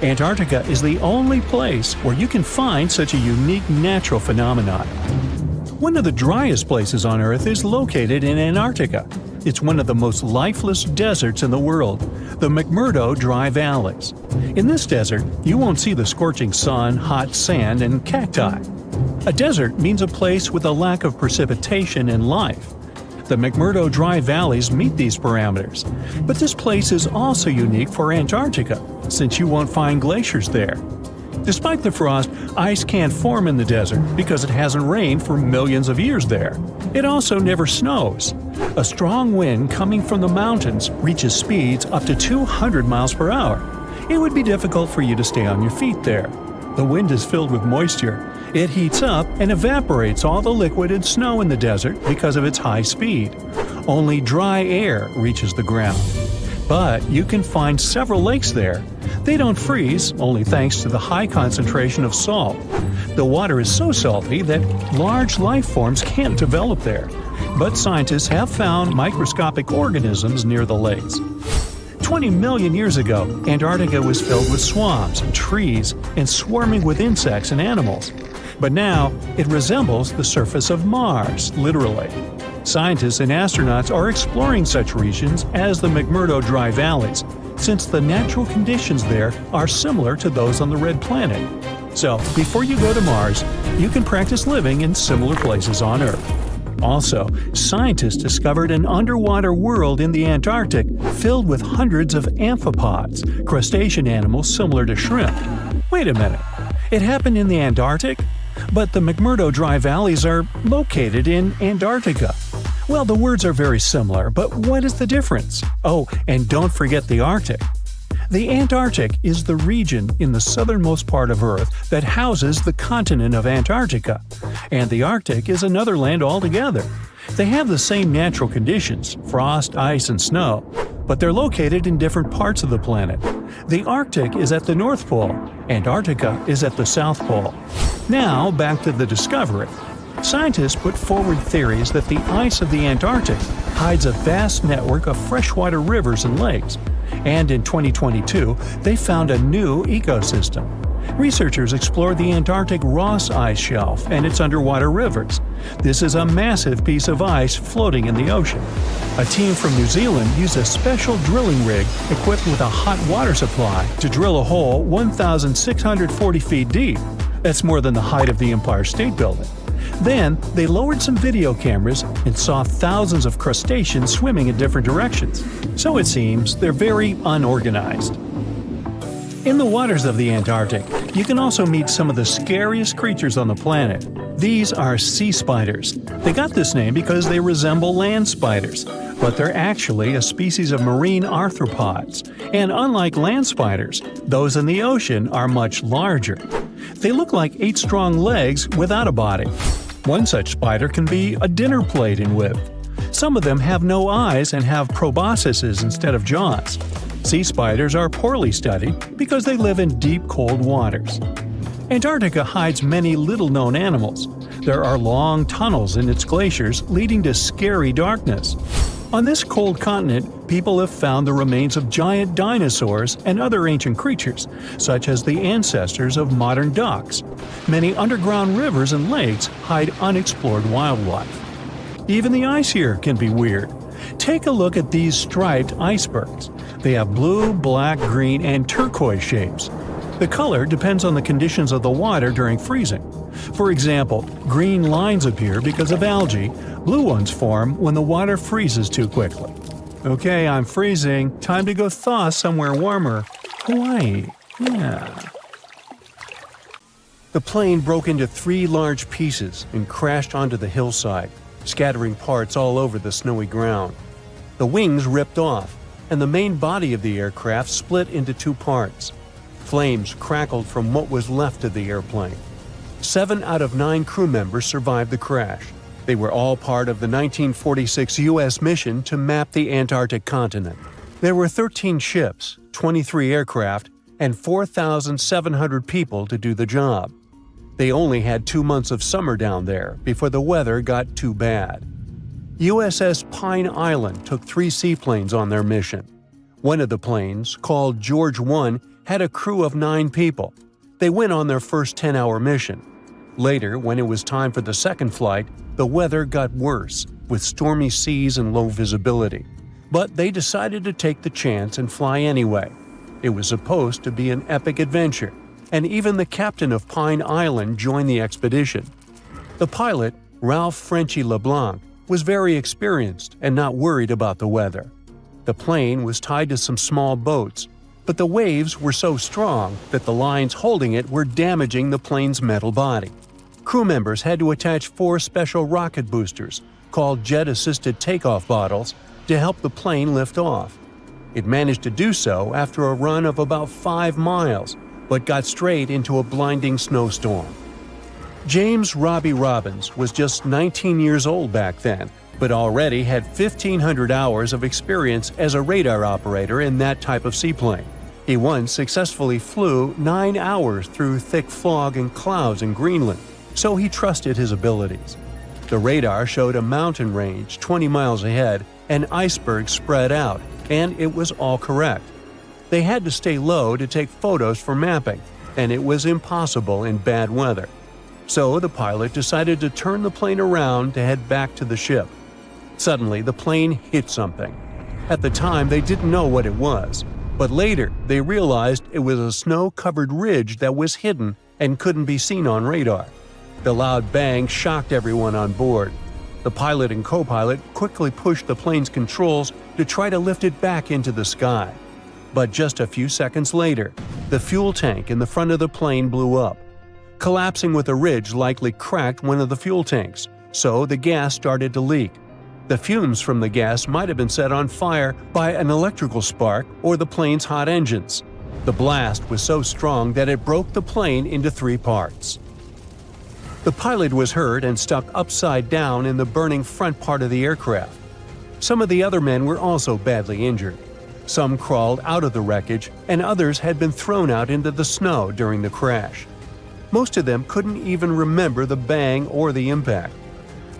C: Antarctica is the only place where you can find such a unique natural phenomenon. One of the driest places on Earth is located in Antarctica. It's one of the most lifeless deserts in the world, the McMurdo Dry Valleys. In this desert, you won't see the scorching sun, hot sand, and cacti. A desert means a place with a lack of precipitation and life. The McMurdo Dry Valleys meet these parameters, but this place is also unique for Antarctica, since you won't find glaciers there. Despite the frost, ice can't form in the desert because it hasn't rained for millions of years there. It also never snows. A strong wind coming from the mountains reaches speeds up to 200 miles per hour. It would be difficult for you to stay on your feet there. The wind is filled with moisture. It heats up and evaporates all the liquid and snow in the desert because of its high speed. Only dry air reaches the ground. But you can find several lakes there. They don't freeze, only thanks to the high concentration of salt. The water is so salty that large life forms can't develop there. But scientists have found microscopic organisms near the lakes. 20 million years ago, Antarctica was filled with swamps and trees and swarming with insects and animals. But now, it resembles the surface of Mars, literally. Scientists and astronauts are exploring such regions as the McMurdo Dry Valleys, since the natural conditions there are similar to those on the Red Planet. So, before you go to Mars, you can practice living in similar places on Earth. Also, scientists discovered an underwater world in the Antarctic filled with hundreds of amphipods, crustacean animals similar to shrimp. Wait a minute, it happened in the Antarctic? But the McMurdo Dry Valleys are located in Antarctica. Well, the words are very similar, but what is the difference? Oh, and don't forget the Arctic. The Antarctic is the region in the southernmost part of Earth that houses the continent of Antarctica, and the Arctic is another land altogether. They have the same natural conditions – frost, ice, and snow, but they're located in different parts of the planet. The Arctic is at the North Pole, Antarctica is at the South Pole. Now, back to the discovery. Scientists put forward theories that the ice of the Antarctic hides a vast network of freshwater rivers and lakes, and in 2022, they found a new ecosystem. Researchers explored the Antarctic Ross Ice Shelf and its underwater rivers. This is a massive piece of ice floating in the ocean. A team from New Zealand used a special drilling rig equipped with a hot water supply to drill a hole 1,640 feet deep. That's more than the height of the Empire State Building. Then, they lowered some video cameras and saw thousands of crustaceans swimming in different directions. So it seems they're very unorganized. In the waters of the Antarctic, you can also meet some of the scariest creatures on the planet. These are sea spiders. They got this name because they resemble land spiders, but they're actually a species of marine arthropods. And unlike land spiders, those in the ocean are much larger. They look like 8 strong legs without a body. One such spider can be a dinner plate in width. Some of them have no eyes and have proboscises instead of jaws. Sea spiders are poorly studied because they live in deep, cold waters. Antarctica hides many little-known animals. There are long tunnels in its glaciers leading to scary darkness. On this cold continent, people have found the remains of giant dinosaurs and other ancient creatures, such as the ancestors of modern ducks. Many underground rivers and lakes hide unexplored wildlife. Even the ice here can be weird. Take a look at these striped icebergs. They have blue, black, green, and turquoise shapes. The color depends on the conditions of the water during freezing. For example, green lines appear because of algae, blue ones form when the water freezes too quickly. Okay, I'm freezing. Time to go thaw somewhere warmer. Hawaii. Yeah. The plane broke into 3 large pieces and crashed onto the hillside, scattering parts all over the snowy ground. The wings ripped off, and the main body of the aircraft split into 2 parts. Flames crackled from what was left of the airplane. 7 out of 9 crew members survived the crash. They were all part of the 1946 U.S. mission to map the Antarctic continent. There were 13 ships, 23 aircraft, and 4,700 people to do the job. They only had 2 months of summer down there before the weather got too bad. USS Pine Island took 3 seaplanes on their mission. One of the planes, called George 1, had a crew of 9 people. They went on their first 10-hour mission. Later, when it was time for the second flight, the weather got worse, with stormy seas and low visibility. But they decided to take the chance and fly anyway. It was supposed to be an epic adventure, and even the captain of Pine Island joined the expedition. The pilot, Ralph Frenchy LeBlanc, was very experienced and not worried about the weather. The plane was tied to some small boats, but the waves were so strong that the lines holding it were damaging the plane's metal body. Crew members had to attach 4 special rocket boosters, called jet-assisted takeoff bottles, to help the plane lift off. It managed to do so after a run of about 5 miles, but got straight into a blinding snowstorm. James Robbie Robbins was just 19 years old back then, but already had 1,500 hours of experience as a radar operator in that type of seaplane. He once successfully flew 9 hours through thick fog and clouds in Greenland, so he trusted his abilities. The radar showed a mountain range 20 miles ahead and icebergs spread out, and it was all correct. They had to stay low to take photos for mapping, and it was impossible in bad weather. So the pilot decided to turn the plane around to head back to the ship. Suddenly, the plane hit something. At the time, they didn't know what it was, but later they realized it was a snow-covered ridge that was hidden and couldn't be seen on radar. The loud bang shocked everyone on board. The pilot and co-pilot quickly pushed the plane's controls to try to lift it back into the sky. But just a few seconds later, the fuel tank in the front of the plane blew up. Collapsing with a ridge likely cracked one of the fuel tanks, so the gas started to leak. The fumes from the gas might have been set on fire by an electrical spark or the plane's hot engines. The blast was so strong that it broke the plane into 3 parts. The pilot was hurt and stuck upside down in the burning front part of the aircraft. Some of the other men were also badly injured. Some crawled out of the wreckage, and others had been thrown out into the snow during the crash. Most of them couldn't even remember the bang or the impact.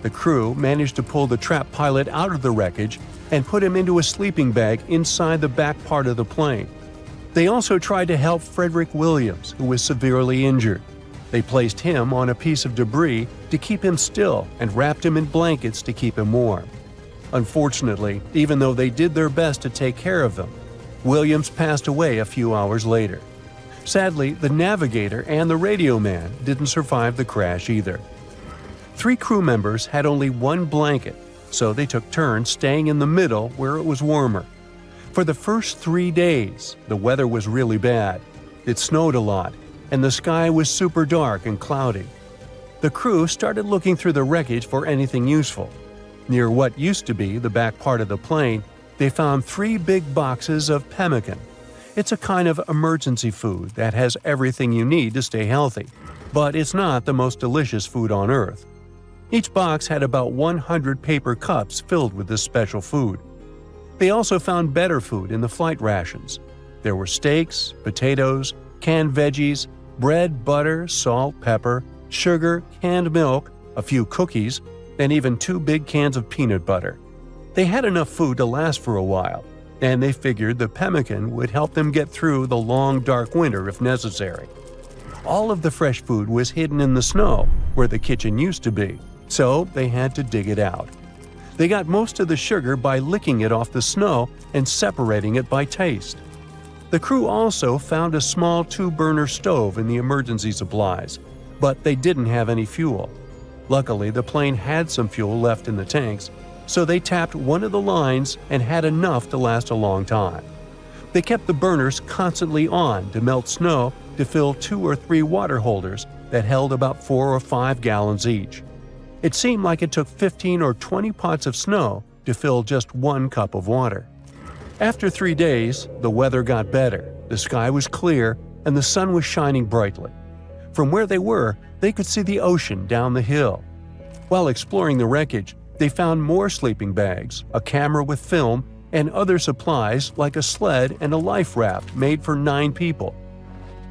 C: The crew managed to pull the trapped pilot out of the wreckage and put him into a sleeping bag inside the back part of the plane. They also tried to help Frederick Williams, who was severely injured. They placed him on a piece of debris to keep him still and wrapped him in blankets to keep him warm. Unfortunately, even though they did their best to take care of them, Williams passed away a few hours later. Sadly, the navigator and the radio man didn't survive the crash either. 3 crew members had only one blanket, so they took turns staying in the middle where it was warmer. For the first 3 days, the weather was really bad. It snowed a lot, and the sky was super dark and cloudy. The crew started looking through the wreckage for anything useful. Near what used to be the back part of the plane, they found 3 big boxes of pemmican. It's a kind of emergency food that has everything you need to stay healthy, but it's not the most delicious food on Earth. Each box had about 100 paper cups filled with this special food. They also found better food in the flight rations. There were steaks, potatoes, canned veggies, bread, butter, salt, pepper, sugar, canned milk, a few cookies, and even 2 big cans of peanut butter. They had enough food to last for a while, and they figured the pemmican would help them get through the long, dark winter if necessary. All of the fresh food was hidden in the snow, where the kitchen used to be, so they had to dig it out. They got most of the sugar by licking it off the snow and separating it by taste. The crew also found a small 2-burner stove in the emergency supplies, but they didn't have any fuel. Luckily, the plane had some fuel left in the tanks, so they tapped one of the lines and had enough to last a long time. They kept the burners constantly on to melt snow to fill 2 or 3 water holders that held about 4 or 5 gallons each. It seemed like it took 15 or 20 pots of snow to fill just 1 cup of water. After 3 days, the weather got better, the sky was clear, and the sun was shining brightly. From where they were, they could see the ocean down the hill. While exploring the wreckage, they found more sleeping bags, a camera with film, and other supplies like a sled and a life raft made for 9 people.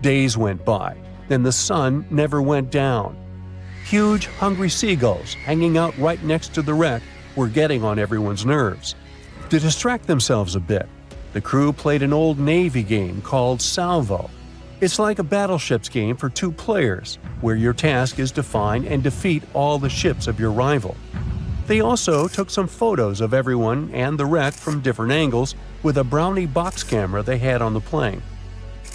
C: Days went by, and the sun never went down. Huge, hungry seagulls hanging out right next to the wreck were getting on everyone's nerves. To distract themselves a bit, the crew played an old Navy game called Salvo. It's like a battleships game for 2 players, where your task is to find and defeat all the ships of your rival. They also took some photos of everyone and the wreck from different angles with a Brownie box camera they had on the plane.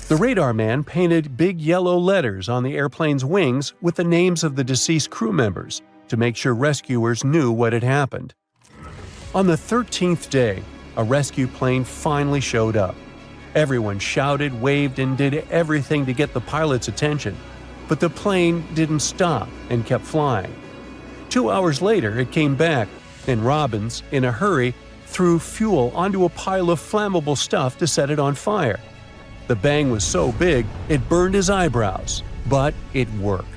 C: The radar man painted big yellow letters on the airplane's wings with the names of the deceased crew members to make sure rescuers knew what had happened. On the 13th day, a rescue plane finally showed up. Everyone shouted, waved, and did everything to get the pilot's attention, but the plane didn't stop and kept flying. 2 hours later, it came back, and Robbins, in a hurry, threw fuel onto a pile of flammable stuff to set it on fire. The bang was so big, it burned his eyebrows, but it worked.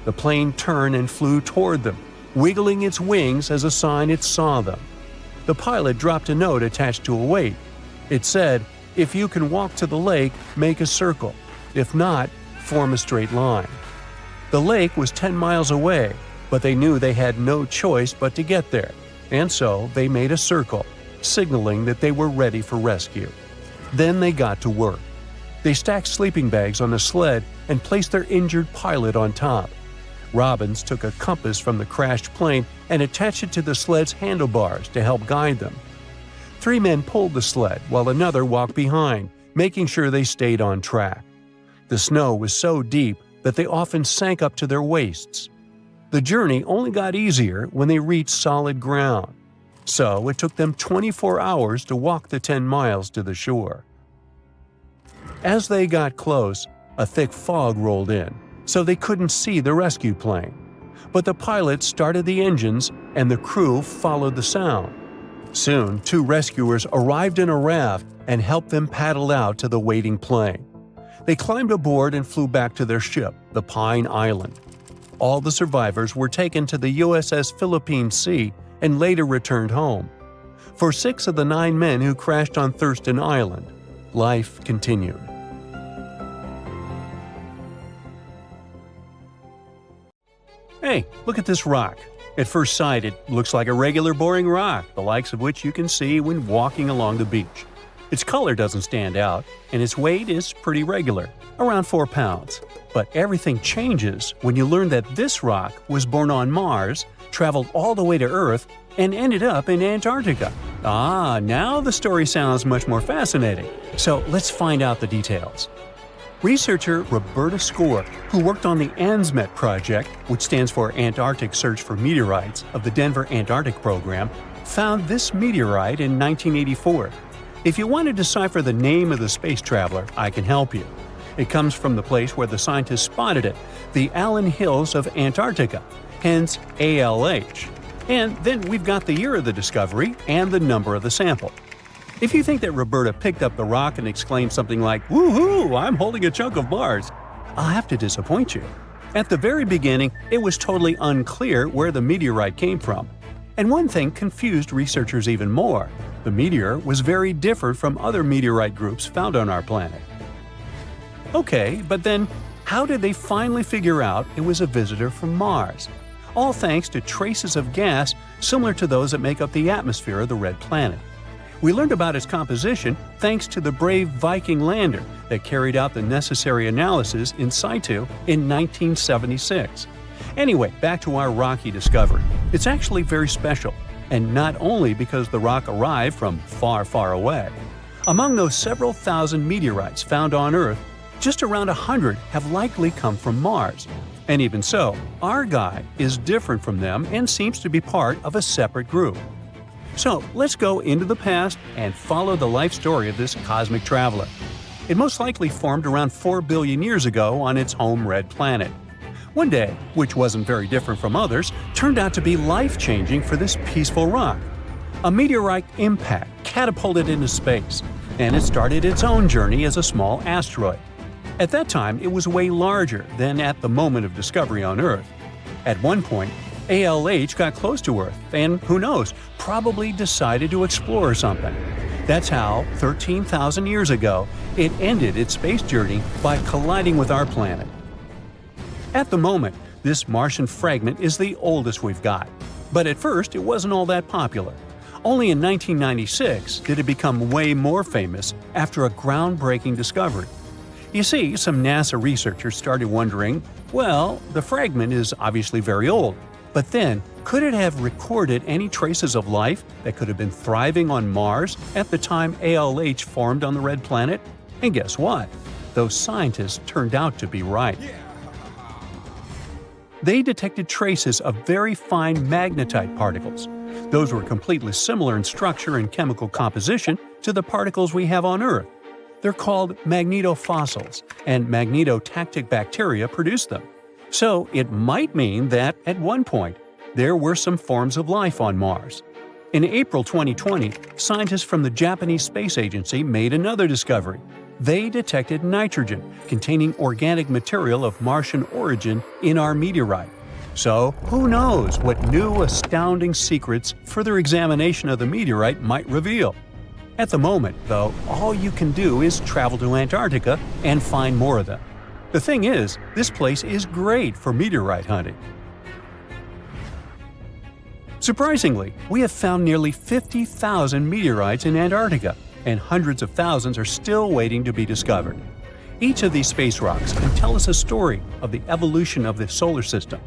C: The plane turned and flew toward them, wiggling its wings as a sign it saw them. The pilot dropped a note attached to a weight. It said, "If you can walk to the lake, make a circle. If not, form a straight line." The lake was 10 miles away, but they knew they had no choice but to get there, and so they made a circle, signaling that they were ready for rescue. Then they got to work. They stacked sleeping bags on the sled and placed their injured pilot on top. Robbins took a compass from the crashed plane and attached it to the sled's handlebars to help guide them. 3 men pulled the sled while another walked behind, making sure they stayed on track. The snow was so deep that they often sank up to their waists. The journey only got easier when they reached solid ground, so it took them 24 hours to walk the 10 miles to the shore. As they got close, a thick fog rolled in, so they couldn't see the rescue plane. But the pilot started the engines, and the crew followed the sound. Soon, 2 rescuers arrived in a raft and helped them paddle out to the waiting plane. They climbed aboard and flew back to their ship, the Pine Island. All the survivors were taken to the USS Philippine Sea and later returned home. For 6 of the 9 men who crashed on Thurston Island, life continued. Hey, look at this rock. At first sight, it looks like a regular boring rock, the likes of which you can see when walking along the beach. Its color doesn't stand out, and its weight is pretty regular, around 4 pounds. But everything changes when you learn that this rock was born on Mars, traveled all the way to Earth, and ended up in Antarctica. Ah, now the story sounds much more fascinating. So let's find out the details. Researcher Roberta Score, who worked on the ANSMET project, which stands for Antarctic Search for Meteorites of the Denver Antarctic Program, found this meteorite in 1984. If you want to decipher the name of the space traveler, I can help you. It comes from the place where the scientists spotted it, the Allen Hills of Antarctica, hence ALH. And then we've got the year of the discovery and the number of the sample. If you think that Roberta picked up the rock and exclaimed something like, "Woohoo, I'm holding a chunk of Mars," I'll have to disappoint you. At the very beginning, it was totally unclear where the meteorite came from. And one thing confused researchers even more. The meteor was very different from other meteorite groups found on our planet. Okay, but then how did they finally figure out it was a visitor from Mars? All thanks to traces of gas similar to those that make up the atmosphere of the red planet. We learned about its composition thanks to the brave Viking lander that carried out the necessary analysis in situ in 1976. Anyway, back to our rocky discovery. It's actually very special, and not only because the rock arrived from far, far away. Among those several thousand meteorites found on Earth, just around 100 have likely come from Mars. And even so, our guy is different from them and seems to be part of a separate group. So let's go into the past and follow the life story of this cosmic traveler. It most likely formed around 4 billion years ago on its home red planet. One day, which wasn't very different from others, turned out to be life-changing for this peaceful rock. A meteorite impact catapulted into space, and it started its own journey as a small asteroid. At that time, it was way larger than at the moment of discovery on Earth. At one point, ALH got close to Earth and, who knows, probably decided to explore something. That's how, 13,000 years ago, it ended its space journey by colliding with our planet. At the moment, this Martian fragment is the oldest we've got. But at first, it wasn't all that popular. Only in 1996 did it become way more famous after a groundbreaking discovery. You see, some NASA researchers started wondering, well, the fragment is obviously very old, but then, could it have recorded any traces of life that could have been thriving on Mars at the time ALH formed on the red planet? And guess what? Those scientists turned out to be right. They detected traces of very fine magnetite particles. Those were completely similar in structure and chemical composition to the particles we have on Earth. They're called magnetofossils, and magnetotactic bacteria produce them. So it might mean that, at one point, there were some forms of life on Mars. In April 2020, scientists from the Japanese Space Agency made another discovery. They detected nitrogen, containing organic material of Martian origin, in our meteorite. So, who knows what new, astounding secrets further examination of the meteorite might reveal? At the moment, though, all you can do is travel to Antarctica and find more of them. The thing is, this place is great for meteorite hunting. Surprisingly, we have found nearly 50,000 meteorites in Antarctica, and hundreds of thousands are still waiting to be discovered. Each of these space rocks can tell us a story of the evolution of the solar system.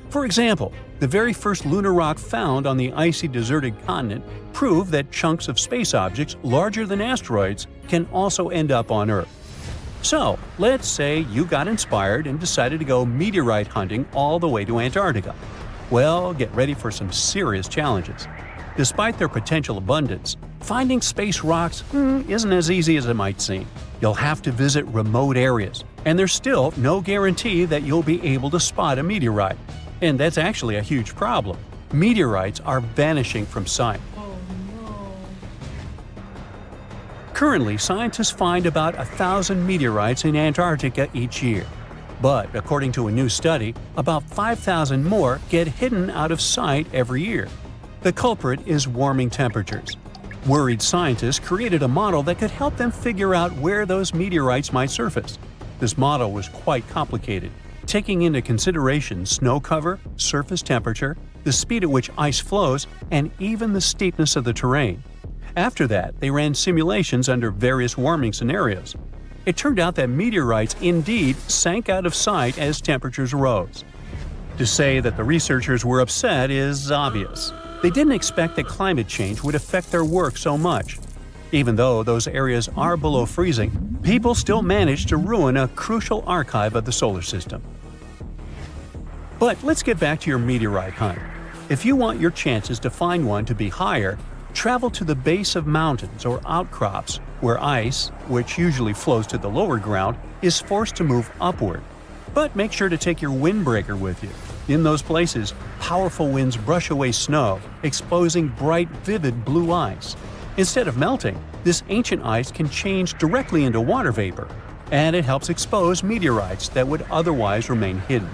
C: For example, the very first lunar rock found on the icy deserted continent proved that chunks of space objects larger than asteroids can also end up on Earth. So, let's say you got inspired and decided to go meteorite hunting all the way to Antarctica. Well, get ready for some serious challenges. Despite their potential abundance, finding space rocks isn't as easy as it might seem. You'll have to visit remote areas, and there's still no guarantee that you'll be able to spot a meteorite. And that's actually a huge problem. Meteorites are vanishing from sight. Currently, scientists find about 1,000 meteorites in Antarctica each year. But according to a new study, about 5,000 more get hidden out of sight every year. The culprit is warming temperatures. Worried scientists created a model that could help them figure out where those meteorites might surface. This model was quite complicated, taking into consideration snow cover, surface temperature, the speed at which ice flows, and even the steepness of the terrain. After that, they ran simulations under various warming scenarios. It turned out that meteorites indeed sank out of sight as temperatures rose. To say that the researchers were upset is obvious. They didn't expect that climate change would affect their work so much. Even though those areas are below freezing, people still managed to ruin a crucial archive of the solar system. But let's get back to your meteorite hunt. If you want your chances to find one to be higher, travel to the base of mountains or outcrops where ice, which usually flows to the lower ground, is forced to move upward. But make sure to take your windbreaker with you. In those places, powerful winds brush away snow, exposing bright, vivid blue ice. Instead of melting, this ancient ice can change directly into water vapor, and it helps expose meteorites that would otherwise remain hidden.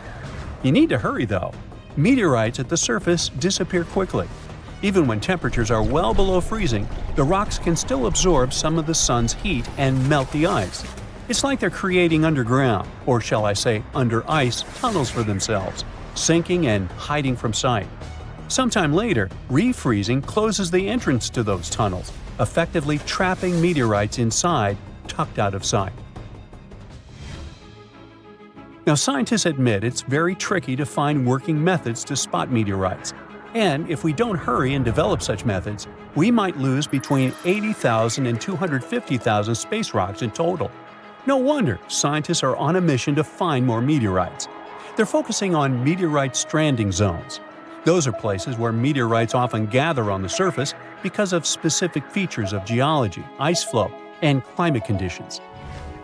C: You need to hurry though. Meteorites at the surface disappear quickly. Even when temperatures are well below freezing, the rocks can still absorb some of the sun's heat and melt the ice. It's like they're creating underground, or shall I say under ice, tunnels for themselves, sinking and hiding from sight. Sometime later, refreezing closes the entrance to those tunnels, effectively trapping meteorites inside, tucked out of sight. Now, scientists admit it's very tricky to find working methods to spot meteorites. And if we don't hurry and develop such methods, we might lose between 80,000 and 250,000 space rocks in total. No wonder scientists are on a mission to find more meteorites. They're focusing on meteorite stranding zones. Those are places where meteorites often gather on the surface because of specific features of geology, ice flow, and climate conditions.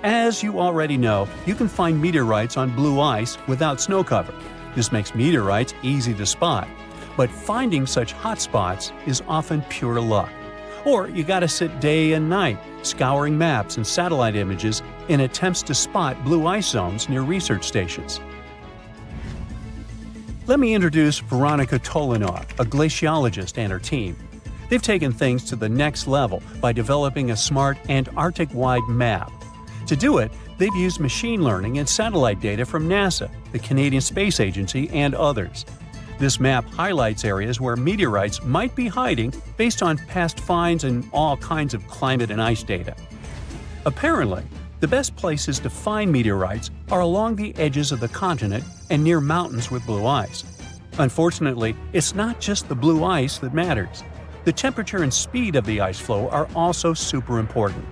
C: As you already know, you can find meteorites on blue ice without snow cover. This makes meteorites easy to spot. But finding such hotspots is often pure luck. Or you gotta sit day and night, scouring maps and satellite images in attempts to spot blue ice zones near research stations. Let me introduce Veronika Tolinov, a glaciologist, and her team. They've taken things to the next level by developing a smart Antarctic-wide map. To do it, they've used machine learning and satellite data from NASA, the Canadian Space Agency, and others. This map highlights areas where meteorites might be hiding based on past finds and all kinds of climate and ice data. Apparently, the best places to find meteorites are along the edges of the continent and near mountains with blue ice. Unfortunately, it's not just the blue ice that matters. The temperature and speed of the ice flow are also super important.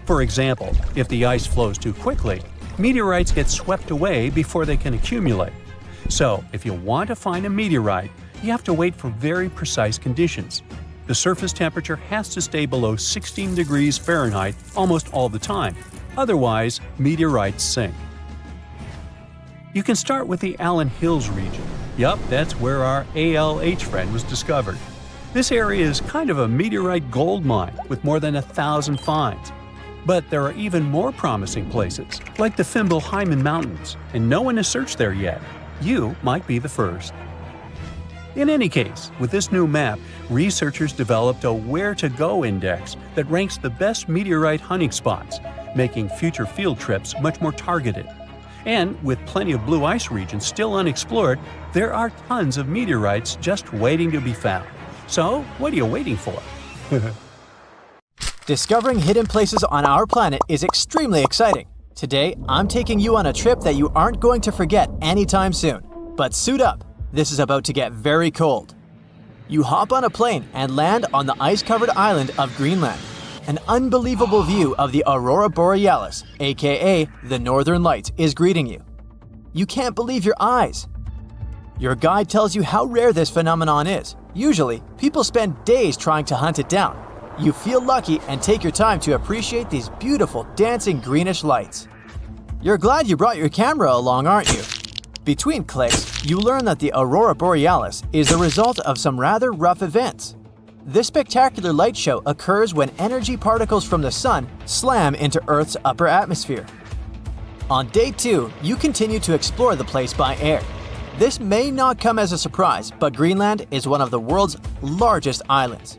C: For example, if the ice flows too quickly, meteorites get swept away before they can accumulate. So, if you want to find a meteorite, you have to wait for very precise conditions. The surface temperature has to stay below 16 degrees Fahrenheit almost all the time. Otherwise, meteorites sink. You can start with the Allen Hills region. Yup, that's where our ALH friend was discovered. This area is kind of a meteorite gold mine with more than 1,000 finds. But there are even more promising places, like the Fimbulheimen Mountains, and no one has searched there yet. You might be the first. In any case, with this new map, researchers developed a where-to-go index that ranks the best meteorite hunting spots, making future field trips much more targeted. And with plenty of blue ice regions still unexplored, there are tons of meteorites just waiting to be found. So, what are you waiting for?
B: Discovering hidden places on our planet is extremely exciting. Today, I'm taking you on a trip that you aren't going to forget anytime soon. But suit up, this is about to get very cold. You hop on a plane and land on the ice-covered island of Greenland. An unbelievable view of the Aurora Borealis, aka the Northern Lights, is greeting you. You can't believe your eyes. Your guide tells you how rare this phenomenon is. Usually, people spend days trying to hunt it down. You feel lucky and take your time to appreciate these beautiful dancing greenish lights. You're glad you brought your camera along, aren't you? Between clicks, you learn that the Aurora Borealis is the result of some rather rough events. This spectacular light show occurs when energy particles from the sun slam into Earth's upper atmosphere. On day 2, you continue to explore the place by air. This may not come as a surprise, but Greenland is one of the world's largest islands.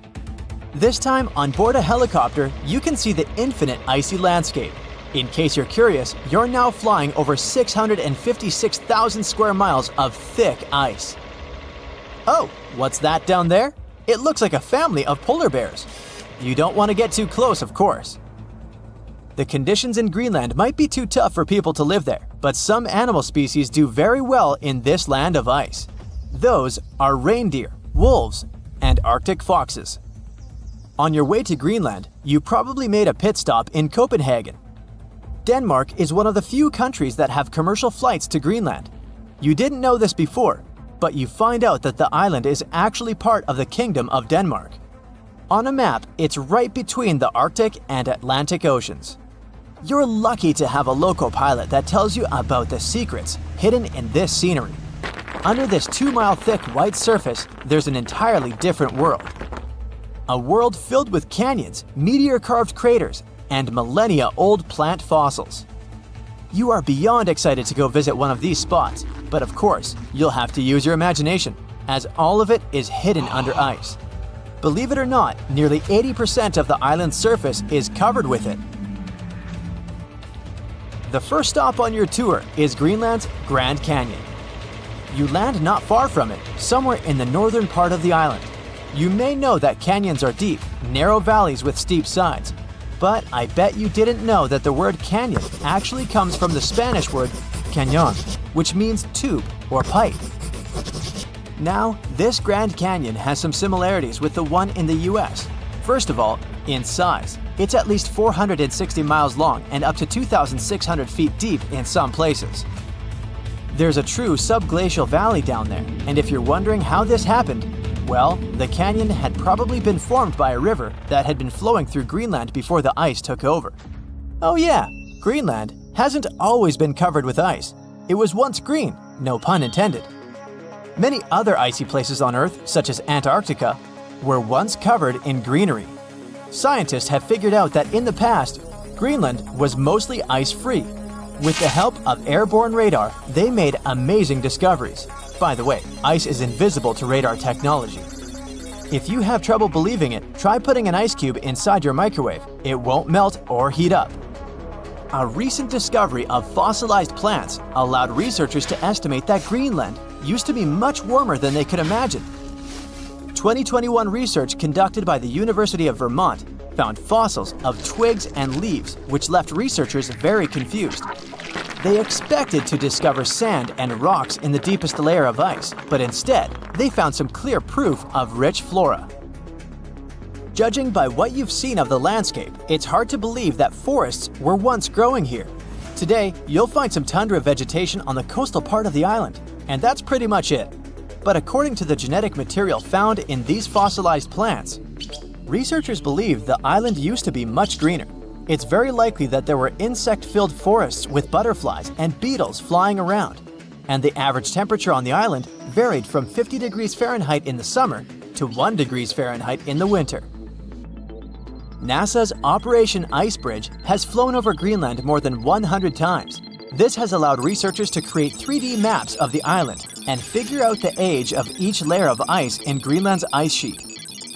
B: This time, on board a helicopter, you can see the infinite icy landscape. In case you're curious, you're now flying over 656,000 square miles of thick ice. Oh, what's that down there? It looks like a family of polar bears. You don't want to get too close, of course. The conditions in Greenland might be too tough for people to live there, but some animal species do very well in this land of ice. Those are reindeer, wolves, and Arctic foxes. On your way to Greenland, you probably made a pit stop in Copenhagen. Denmark is one of the few countries that have commercial flights to Greenland. You didn't know this before, but you find out that the island is actually part of the Kingdom of Denmark. On a map, it's right between the Arctic and Atlantic Oceans. You're lucky to have a local pilot that tells you about the secrets hidden in this scenery. Under this 2-mile thick white surface, there's an entirely different world. A world filled with canyons, meteor-carved craters, and millennia-old plant fossils. You are beyond excited to go visit one of these spots, but of course, you'll have to use your imagination, as all of it is hidden under ice. Believe it or not, nearly 80% of the island's surface is covered with it. The first stop on your tour is Greenland's Grand Canyon. You land not far from it, somewhere in the northern part of the island. You may know that canyons are deep, narrow valleys with steep sides, but I bet you didn't know that the word canyon actually comes from the Spanish word cañón, which means tube or pipe. Now, this Grand Canyon has some similarities with the one in the US. First of all, in size. It's at least 460 miles long and up to 2,600 feet deep in some places. There's a true subglacial valley down there, and if you're wondering how this happened, well, the canyon had probably been formed by a river that had been flowing through Greenland before the ice took over. Oh yeah, Greenland hasn't always been covered with ice. It was once green, no pun intended. Many other icy places on Earth, such as Antarctica, were once covered in greenery. Scientists have figured out that in the past, Greenland was mostly ice-free. With the help of airborne radar, they made amazing discoveries. By the way, ice is invisible to radar technology. If you have trouble believing it, try putting an ice cube inside your microwave. It won't melt or heat up. A recent discovery of fossilized plants allowed researchers to estimate that Greenland used to be much warmer than they could imagine. 2021 research conducted by the University of Vermont found fossils of twigs and leaves, which left researchers very confused. They expected to discover sand and rocks in the deepest layer of ice, but instead, they found some clear proof of rich flora. Judging by what you've seen of the landscape, it's hard to believe that forests were once growing here. Today, you'll find some tundra vegetation on the coastal part of the island, and that's pretty much it. But according to the genetic material found in these fossilized plants, researchers believe the island used to be much greener. It's very likely that there were insect-filled forests with butterflies and beetles flying around, and the average temperature on the island varied from 50 degrees Fahrenheit in the summer to 1 degrees Fahrenheit in the winter. NASA's Operation Icebridge has flown over Greenland more than 100 times. This has allowed researchers to create 3D maps of the island and figure out the age of each layer of ice in Greenland's ice sheet.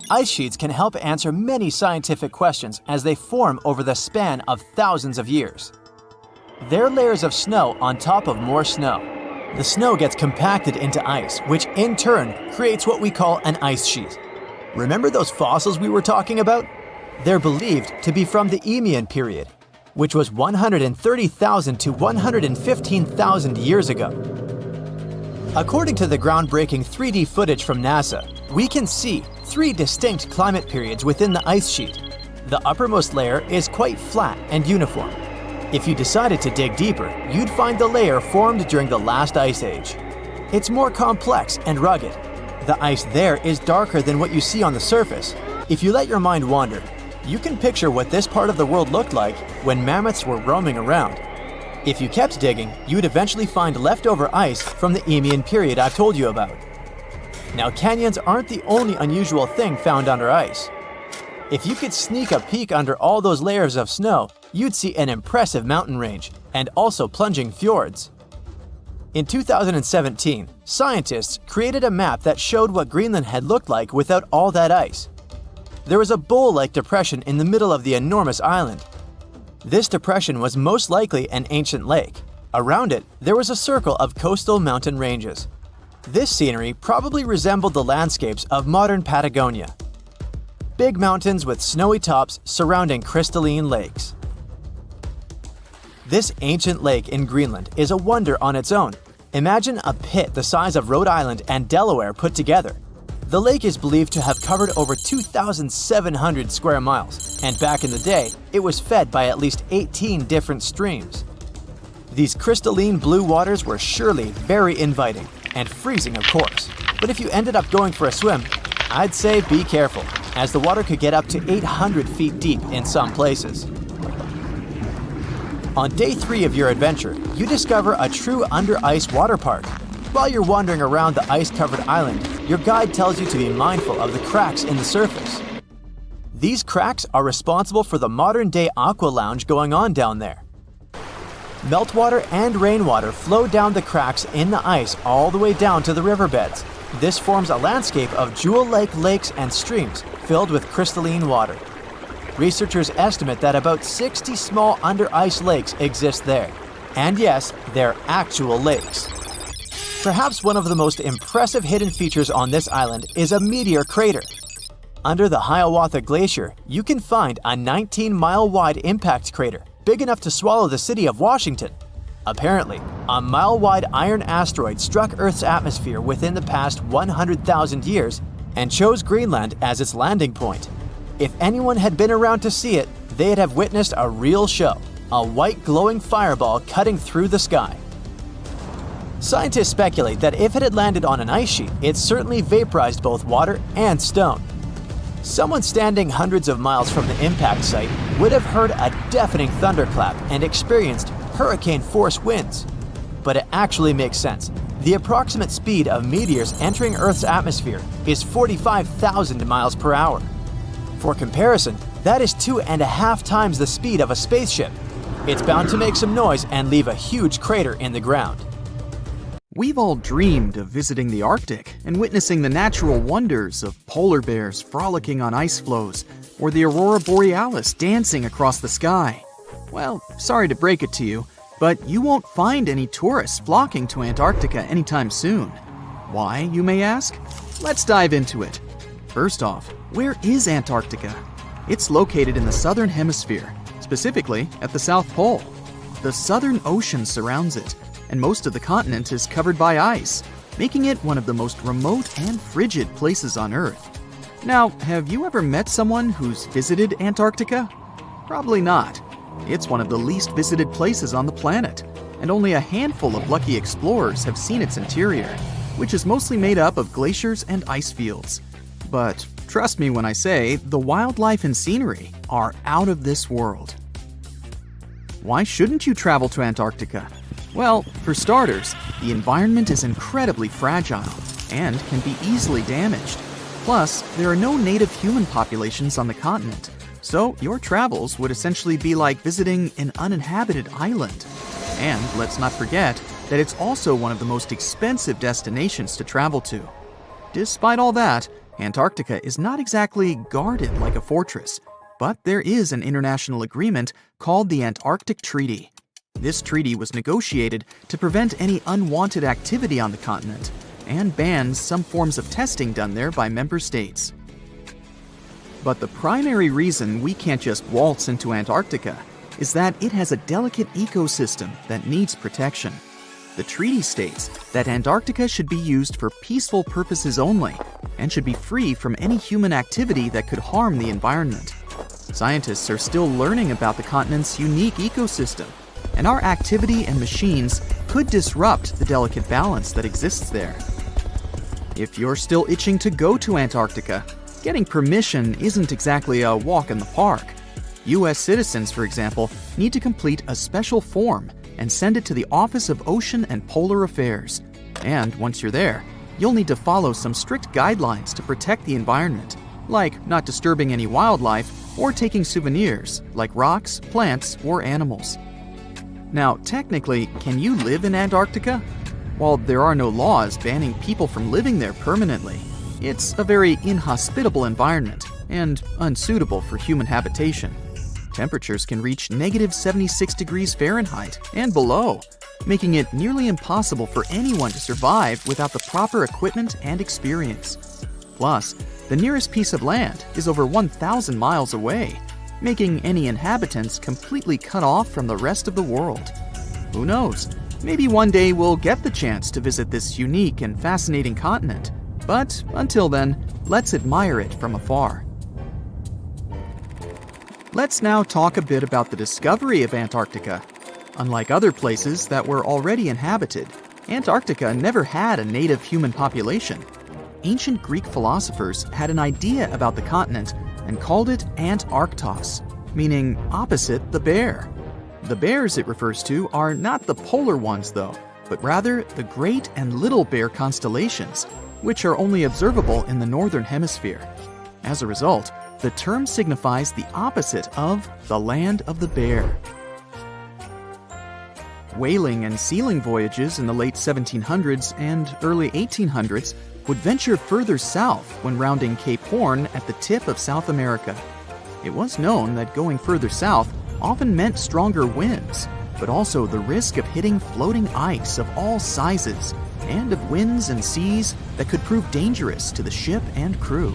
B: Ice sheets can help answer many scientific questions as they form over the span of thousands of years. They're layers of snow on top of more snow. The snow gets compacted into ice, which in turn creates what we call an ice sheet. Remember those fossils we were talking about? They're believed to be from the Eemian period, which was 130,000 to 115,000 years ago. According to the groundbreaking 3D footage from NASA, we can see 3 distinct climate periods within the ice sheet. The uppermost layer is quite flat and uniform. If you decided to dig deeper, you'd find the layer formed during the last ice age. It's more complex and rugged. The ice there is darker than what you see on the surface. If you let your mind wander, you can picture what this part of the world looked like when mammoths were roaming around. If you kept digging, you'd eventually find leftover ice from the Eemian period I've told you about. Now, canyons aren't the only unusual thing found under ice. If you could sneak a peek under all those layers of snow, you'd see an impressive mountain range and also plunging fjords. In 2017, scientists created a map that showed what Greenland had looked like without all that ice. There was a bowl-like depression in the middle of the enormous island. This depression was most likely an ancient lake. Around it, there was a circle of coastal mountain ranges. This scenery probably resembled the landscapes of modern Patagonia. Big mountains with snowy tops surrounding crystalline lakes. This ancient lake in Greenland is a wonder on its own. Imagine a pit the size of Rhode Island and Delaware put together. The lake is believed to have covered over 2,700 square miles, and back in the day, it was fed by at least 18 different streams. These crystalline blue waters were surely very inviting, and freezing of course. But if you ended up going for a swim, I'd say be careful, as the water could get up to 800 feet deep in some places. On day 3 of your adventure, you discover a true under-ice water park. While you're wandering around the ice-covered island, your guide tells you to be mindful of the cracks in the surface. These cracks are responsible for the modern-day aqua lounge going on down there. Meltwater and rainwater flow down the cracks in the ice all the way down to the riverbeds. This forms a landscape of jewel-like lakes and streams filled with crystalline water. Researchers estimate that about 60 small under-ice lakes exist there. And yes, they're actual lakes. Perhaps one of the most impressive hidden features on this island is a meteor crater. Under the Hiawatha Glacier, you can find a 19-mile-wide impact crater, big enough to swallow the city of Washington. Apparently, a mile-wide iron asteroid struck Earth's atmosphere within the past 100,000 years and chose Greenland as its landing point. If anyone had been around to see it, they'd have witnessed a real show, a white glowing fireball cutting through the sky. Scientists speculate that if it had landed on an ice sheet, it certainly vaporized both water and stone. Someone standing hundreds of miles from the impact site would have heard a deafening thunderclap and experienced hurricane-force winds. But it actually makes sense. The approximate speed of meteors entering Earth's atmosphere is 45,000 miles per hour. For comparison, that is 2.5 times the speed of a spaceship. It's bound to make some noise and leave a huge crater in the ground.
D: We've all dreamed of visiting the Arctic and witnessing the natural wonders of polar bears frolicking on ice floes or the aurora borealis dancing across the sky. Well, sorry to break it to you, but you won't find any tourists flocking to Antarctica anytime soon. Why, you may ask? Let's dive into it. First off, where is Antarctica? It's located in the southern hemisphere, specifically at the South Pole. The Southern Ocean surrounds it, and most of the continent is covered by ice, making it one of the most remote and frigid places on Earth. Now, have you ever met someone who's visited Antarctica? Probably not. It's one of the least visited places on the planet, and only a handful of lucky explorers have seen its interior, which is mostly made up of glaciers and ice fields. But trust me when I say the wildlife and scenery are out of this world. Why shouldn't you travel to Antarctica? Well, for starters, the environment is incredibly fragile and can be easily damaged. Plus, there are no native human populations on the continent, so your travels would essentially be like visiting an uninhabited island. And let's not forget that it's also one of the most expensive destinations to travel to. Despite all that, Antarctica is not exactly guarded like a fortress, but there is an international agreement called the Antarctic Treaty. This treaty was negotiated to prevent any unwanted activity on the continent and bans some forms of testing done there by member states. But the primary reason we can't just waltz into Antarctica is that it has a delicate ecosystem that needs protection. The treaty states that Antarctica should be used for peaceful purposes only and should be free from any human activity that could harm the environment. Scientists are still learning about the continent's unique ecosystem, and our activity and machines could disrupt the delicate balance that exists there. If you're still itching to go to Antarctica, getting permission isn't exactly a walk in the park. U.S. citizens, for example, need to complete a special form and send it to the Office of Ocean and Polar Affairs. And once you're there, you'll need to follow some strict guidelines to protect the environment. like not disturbing any wildlife or taking souvenirs like rocks, plants, or animals. Now, technically, can you live in Antarctica? While there are no laws banning people from living there permanently, it's a very inhospitable environment and unsuitable for human habitation. Temperatures can reach -76 degrees Fahrenheit and below, making it nearly impossible for anyone to survive without the proper equipment and experience. Plus, the nearest piece of land is over 1,000 miles away, making any inhabitants completely cut off from the rest of the world. Who knows? Maybe one day we'll get the chance to visit this unique and fascinating continent. But until then, let's admire it from afar. Let's now talk a bit about the discovery of Antarctica. Unlike other places that were already inhabited, Antarctica never had a native human population. Ancient Greek philosophers had an idea about the continent and called it Antarctos, meaning opposite the bear. The bears it refers to are not the polar ones though, but rather the Great and Little Bear constellations, which are only observable in the northern hemisphere. As a result, the term signifies the opposite of the land of the bear. Whaling and sealing voyages in the late 1700s and early 1800s would venture further south when rounding Cape Horn at the tip of South America. It was known that going further south often meant stronger winds, but also the risk of hitting floating ice of all sizes and of winds and seas that could prove dangerous to the ship and crew.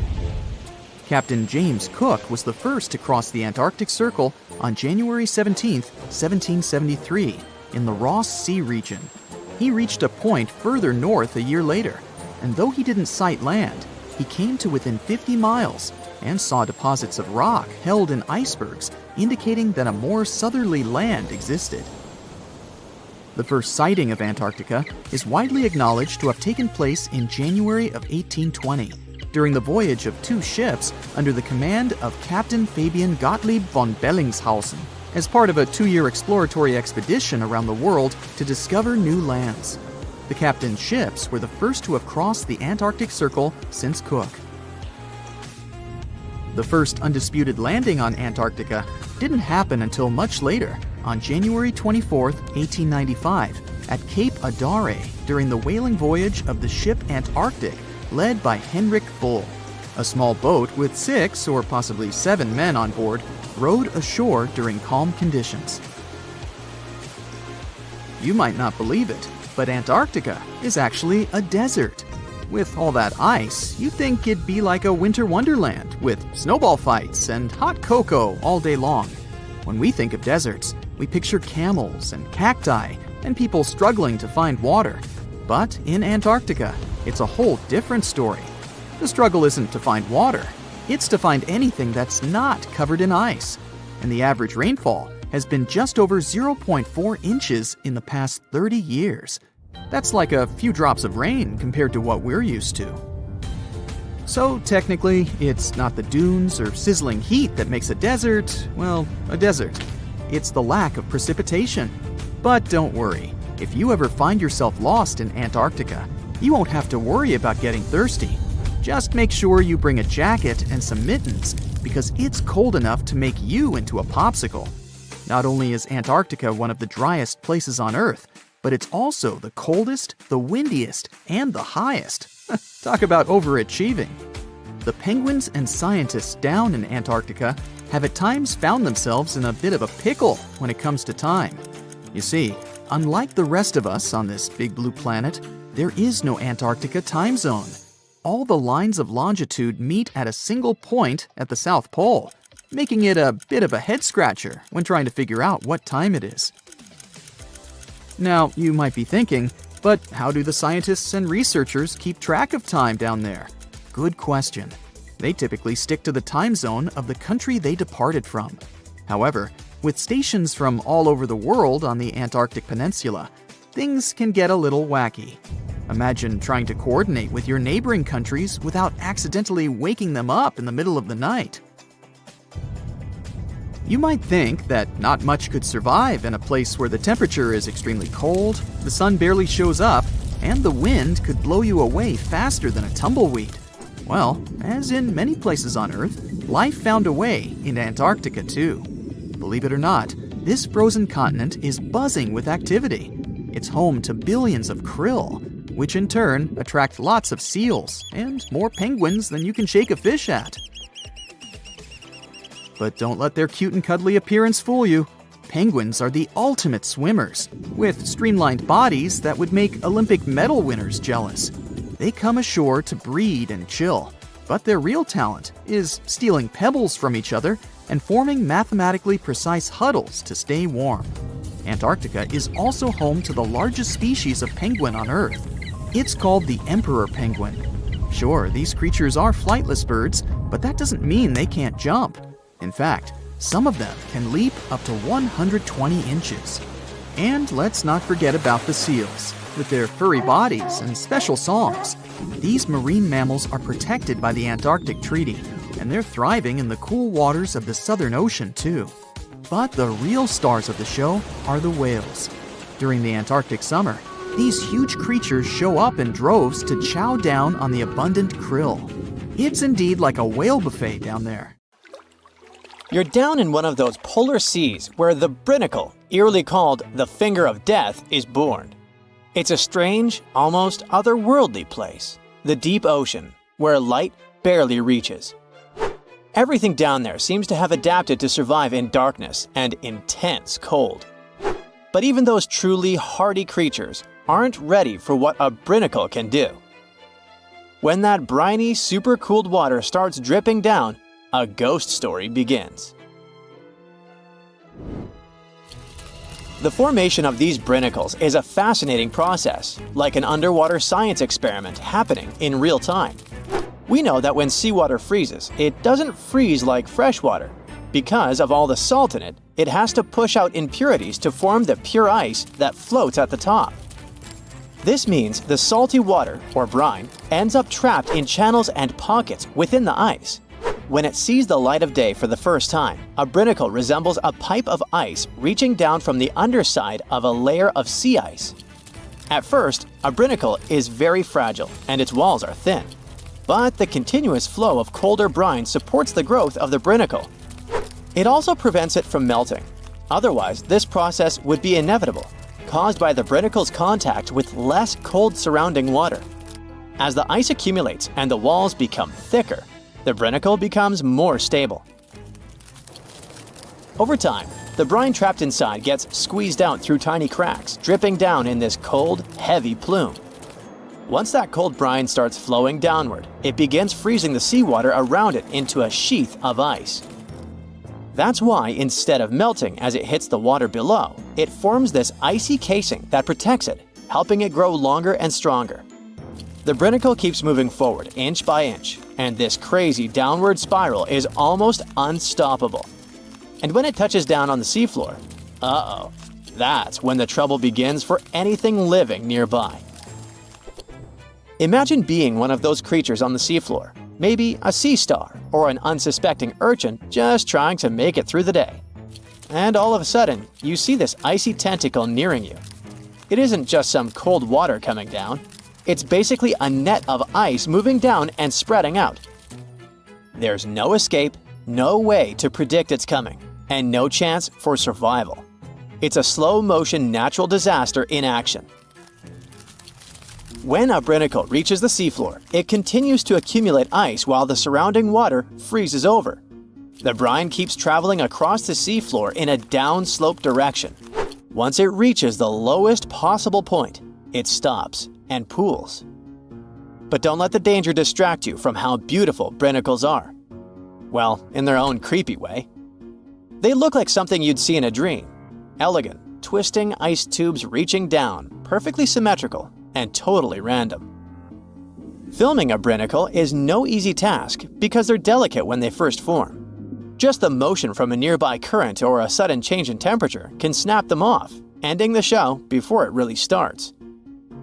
D: Captain James Cook was the first to cross the Antarctic Circle on January 17, 1773, in the Ross Sea region. He reached a point further north a year later, and though he didn't sight land, he came to within 50 miles and saw deposits of rock held in icebergs, indicating that a more southerly land existed. The first sighting of Antarctica is widely acknowledged to have taken place in January of 1820, during the voyage of two ships under the command of Captain Fabian Gottlieb von Bellingshausen, as part of a 2-year exploratory expedition around the world to discover new lands. The captain's ships were the first to have crossed the Antarctic Circle since Cook. The first undisputed landing on Antarctica didn't happen until much later, on January 24, 1895, at Cape Adare during the whaling voyage of the ship Antarctic, led by Henrik Bull. A small boat with 6 or possibly 7 men on board rowed ashore during calm conditions. You might not believe it, but Antarctica is actually a desert. With all that ice, you'd think it'd be like a winter wonderland with snowball fights and hot cocoa all day long. When we think of deserts, we picture camels and cacti and people struggling to find water. But in Antarctica, it's a whole different story. The struggle isn't to find water, it's to find anything that's not covered in ice. And the average rainfall has been just over 0.4 inches in the past 30 years. That's like a few drops of rain compared to what we're used to. So technically, it's not the dunes or sizzling heat that makes a desert, well, a desert. It's the lack of precipitation. But don't worry, if you ever find yourself lost in Antarctica, you won't have to worry about getting thirsty. Just make sure you bring a jacket and some mittens, because it's cold enough to make you into a popsicle. Not only is Antarctica one of the driest places on Earth, but it's also the coldest, the windiest, and the highest. Talk about overachieving. The penguins and scientists down in Antarctica have at times found themselves in a bit of a pickle when it comes to time. You see, unlike the rest of us on this big blue planet, there is no Antarctica time zone. All the lines of longitude meet at a single point at the South Pole, making it a bit of a head-scratcher when trying to figure out what time it is. Now, you might be thinking, but how do the scientists and researchers keep track of time down there? Good question. They typically stick to the time zone of the country they departed from. However, with stations from all over the world on the Antarctic Peninsula, things can get a little wacky. Imagine trying to coordinate with your neighboring countries without accidentally waking them up in the middle of the night. You might think that not much could survive in a place where the temperature is extremely cold, the sun barely shows up, and the wind could blow you away faster than a tumbleweed. Well, as in many places on Earth, life found a way in Antarctica too. Believe it or not, this frozen continent is buzzing with activity. It's home to billions of krill, which in turn attract lots of seals and more penguins than you can shake a fish at. But don't let their cute and cuddly appearance fool you. Penguins are the ultimate swimmers, with streamlined bodies that would make Olympic medal winners jealous. They come ashore to breed and chill, but their real talent is stealing pebbles from each other and forming mathematically precise huddles to stay warm. Antarctica is also home to the largest species of penguin on Earth. It's called the emperor penguin. Sure, these creatures are flightless birds, but that doesn't mean they can't jump. In fact, some of them can leap up to 120 inches. And let's not forget about the seals. With their furry bodies and special songs, these marine mammals are protected by the Antarctic Treaty, and they're thriving in the cool waters of the Southern Ocean too. But the real stars of the show are the whales. During the Antarctic summer, these huge creatures show up in droves to chow down on the abundant krill. It's indeed like a whale buffet down there.
B: You're down in one of those polar seas where the Brinacle, eerily called the Finger of Death, is born. It's a strange, almost otherworldly place, the deep ocean, where light barely reaches. Everything down there seems to have adapted to survive in darkness and intense cold. But even those truly hardy creatures aren't ready for what a Brinacle can do. When that briny, super-cooled water starts dripping down, a ghost story begins. The formation of these brinicles is a fascinating process, like an underwater science experiment happening in real time. We know that when seawater freezes, it doesn't freeze like freshwater. Because of all the salt in it, it has to push out impurities to form the pure ice that floats at the top. This means the salty water, or brine, ends up trapped in channels and pockets within the ice. When it sees the light of day for the first time, a brinacle resembles a pipe of ice reaching down from the underside of a layer of sea ice. At first, a brinacle is very fragile and its walls are thin. But the continuous flow of colder brine supports the growth of the brinacle. It also prevents it from melting. Otherwise, this process would be inevitable, caused by the brinicle's contact with less cold surrounding water. As the ice accumulates and the walls become thicker, the brinacle becomes more stable. Over time, the brine trapped inside gets squeezed out through tiny cracks, dripping down in this cold, heavy plume. Once that cold brine starts flowing downward, it begins freezing the seawater around it into a sheath of ice. That's why, instead of melting as it hits the water below, it forms this icy casing that protects it, helping it grow longer and stronger. The brinacle keeps moving forward inch by inch, and this crazy downward spiral is almost unstoppable. And when it touches down on the seafloor, that's when the trouble begins for anything living nearby. Imagine being one of those creatures on the seafloor, maybe a sea star or an unsuspecting urchin just trying to make it through the day. And all of a sudden, you see this icy tentacle nearing you. It isn't just some cold water coming down. It's basically a net of ice moving down and spreading out. There's no escape, no way to predict its coming, and no chance for survival. It's a slow-motion natural disaster in action. When a brinacle reaches the seafloor, it continues to accumulate ice while the surrounding water freezes over. The brine keeps traveling across the seafloor in a downslope direction. Once it reaches the lowest possible point, it stops and pools. But don't let the danger distract you from how beautiful brinicles are. Well, in their own creepy way. They look like something you'd see in a dream. Elegant, twisting ice tubes reaching down, perfectly symmetrical, and totally random. Filming a brinacle is no easy task because they're delicate when they first form. Just the motion from a nearby current or a sudden change in temperature can snap them off, ending the show before it really starts.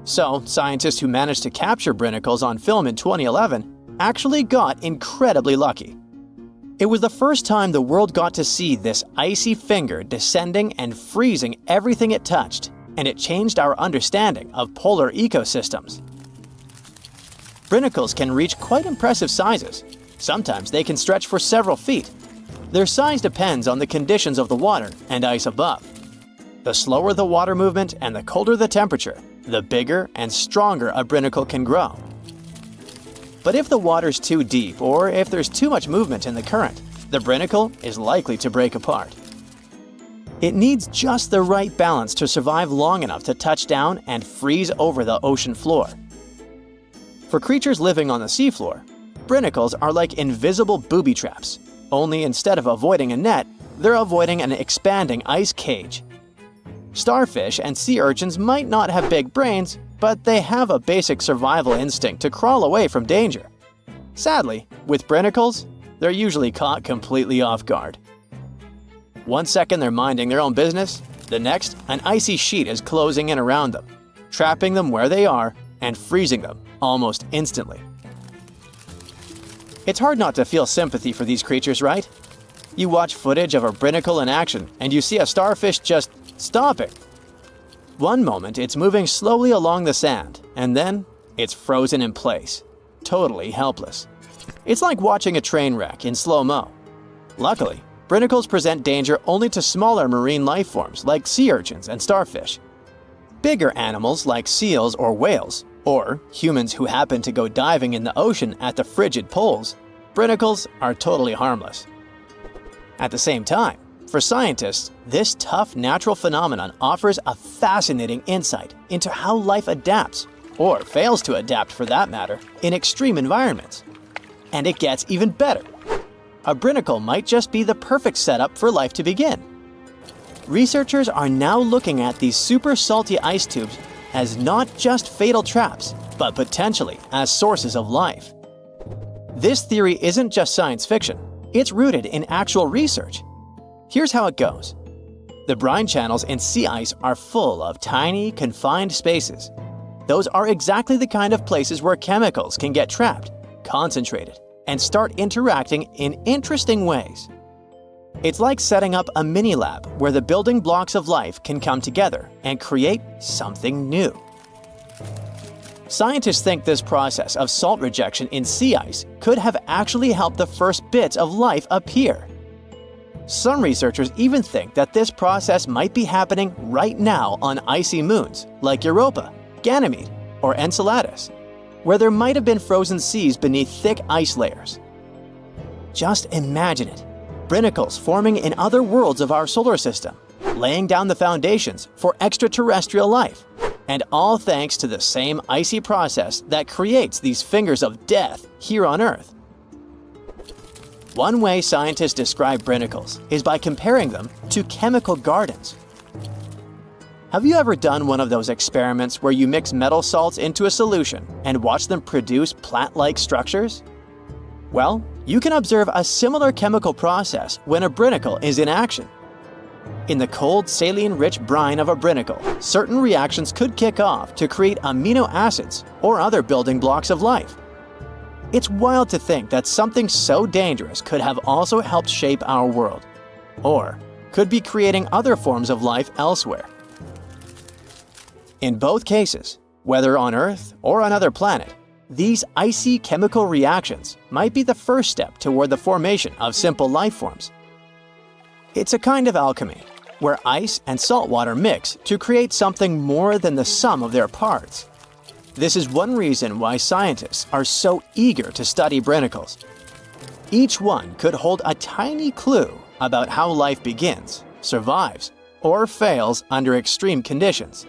B: So, scientists who managed to capture brinicles on film in 2011 actually got incredibly lucky. It was the first time the world got to see this icy finger descending and freezing everything it touched, and it changed our understanding of polar ecosystems. Brinicles can reach quite impressive sizes. Sometimes they can stretch for several feet. Their size depends on the conditions of the water and ice above. The slower the water movement and the colder the temperature, the bigger and stronger a brinicle can grow. But if the water's too deep or if there's too much movement in the current, the brinicle is likely to break apart. It needs just the right balance to survive long enough to touch down and freeze over the ocean floor. For creatures living on the seafloor, brinicles are like invisible booby traps, only instead of avoiding a net, they're avoiding an expanding ice cage. Starfish and sea urchins might not have big brains, but they have a basic survival instinct to crawl away from danger. Sadly, with brinicles, they're usually caught completely off guard. One second they're minding their own business, the next, an icy sheet is closing in around them, trapping them where they are and freezing them almost instantly. It's hard not to feel sympathy for these creatures, right? You watch footage of a brinicle in action and you see a starfish just stopping. One moment it's moving slowly along the sand, and then it's frozen in place, totally helpless. It's like watching a train wreck in slow-mo. Luckily, brinicles present danger only to smaller marine life forms like sea urchins and starfish. Bigger animals like seals or whales, or humans who happen to go diving in the ocean at the frigid poles, brinicles are totally harmless. At the same time, for scientists, this tough natural phenomenon offers a fascinating insight into how life adapts, or fails to adapt for that matter, in extreme environments. And it gets even better. A brinicle might just be the perfect setup for life to begin. Researchers are now looking at these super salty ice tubes as not just fatal traps, but potentially as sources of life. This theory isn't just science fiction, it's rooted in actual research. Here's how it goes. The brine channels in sea ice are full of tiny, confined spaces. Those are exactly the kind of places where chemicals can get trapped, concentrated, and start interacting in interesting ways. It's like setting up a mini-lab where the building blocks of life can come together and create something new. Scientists think this process of salt rejection in sea ice could have actually helped the first bits of life appear. Some researchers even think that this process might be happening right now on icy moons like Europa, Ganymede, or Enceladus, where there might have been frozen seas beneath thick ice layers. Just imagine it. Brinicles forming in other worlds of our solar system, laying down the foundations for extraterrestrial life, and all thanks to the same icy process that creates these fingers of death here on Earth. One way scientists describe brinicles is by comparing them to chemical gardens. Have you ever done one of those experiments where you mix metal salts into a solution and watch them produce plant-like structures? Well, you can observe a similar chemical process when a brinicle is in action. In the cold, saline-rich brine of a brinicle, certain reactions could kick off to create amino acids or other building blocks of life. It's wild to think that something so dangerous could have also helped shape our world, or could be creating other forms of life elsewhere. In both cases, whether on Earth or another planet, these icy chemical reactions might be the first step toward the formation of simple life forms. It's a kind of alchemy, where ice and salt water mix to create something more than the sum of their parts. This is one reason why scientists are so eager to study brinicles. Each one could hold a tiny clue about how life begins, survives, or fails under extreme conditions.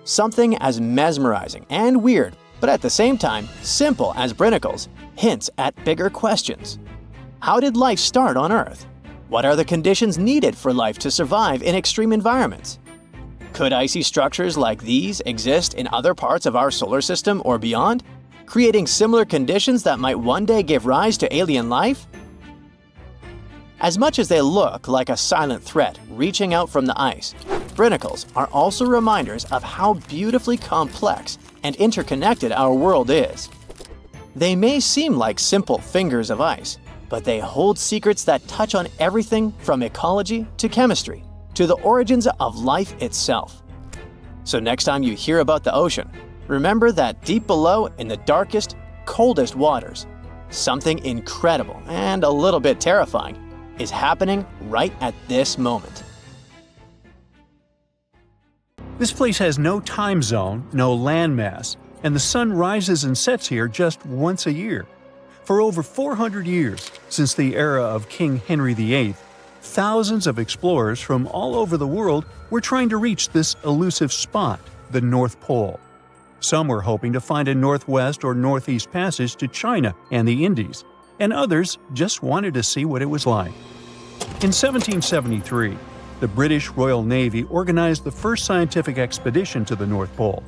B: Something as mesmerizing and weird, but at the same time simple as brinicles, hints at bigger questions. How did life start on Earth? What are the conditions needed for life to survive in extreme environments? Could icy structures like these exist in other parts of our solar system or beyond, creating similar conditions that might one day give rise to alien life? As much as they look like a silent threat reaching out from the ice, brinicles are also reminders of how beautifully complex and interconnected our world is. They may seem like simple fingers of ice, but they hold secrets that touch on everything from ecology to chemistry, to the origins of life itself. So next time you hear about the ocean, Remember that deep below in the darkest, coldest waters, something incredible and a little bit terrifying is happening right at this moment.
C: This place has no time zone, no landmass, and the sun rises and sets here just once a year. For over 400 years, since the era of King Henry VIII, thousands of explorers from all over the world were trying to reach this elusive spot, the North Pole. Some were hoping to find a northwest or northeast passage to China and the Indies, and others just wanted to see what it was like. In 1773, the British Royal Navy organized the first scientific expedition to the North Pole.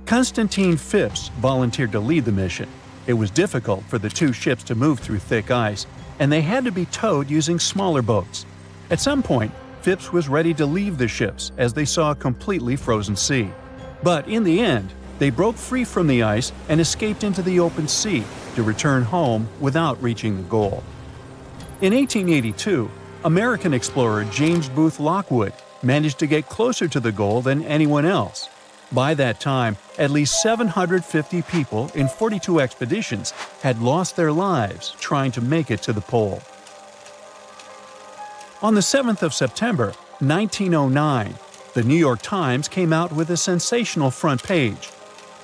C: Constantine Phipps volunteered to lead the mission. It was difficult for the two ships to move through thick ice, and they had to be towed using smaller boats. At some point, Phipps was ready to leave the ships as they saw a completely frozen sea. But in the end, they broke free from the ice and escaped into the open sea to return home without reaching the goal. In 1882, American explorer James Booth Lockwood managed to get closer to the goal than anyone else. By that time, at least 750 people in 42 expeditions had lost their lives trying to make it to the pole. On the 7th of September, 1909, the New York Times came out with a sensational front page.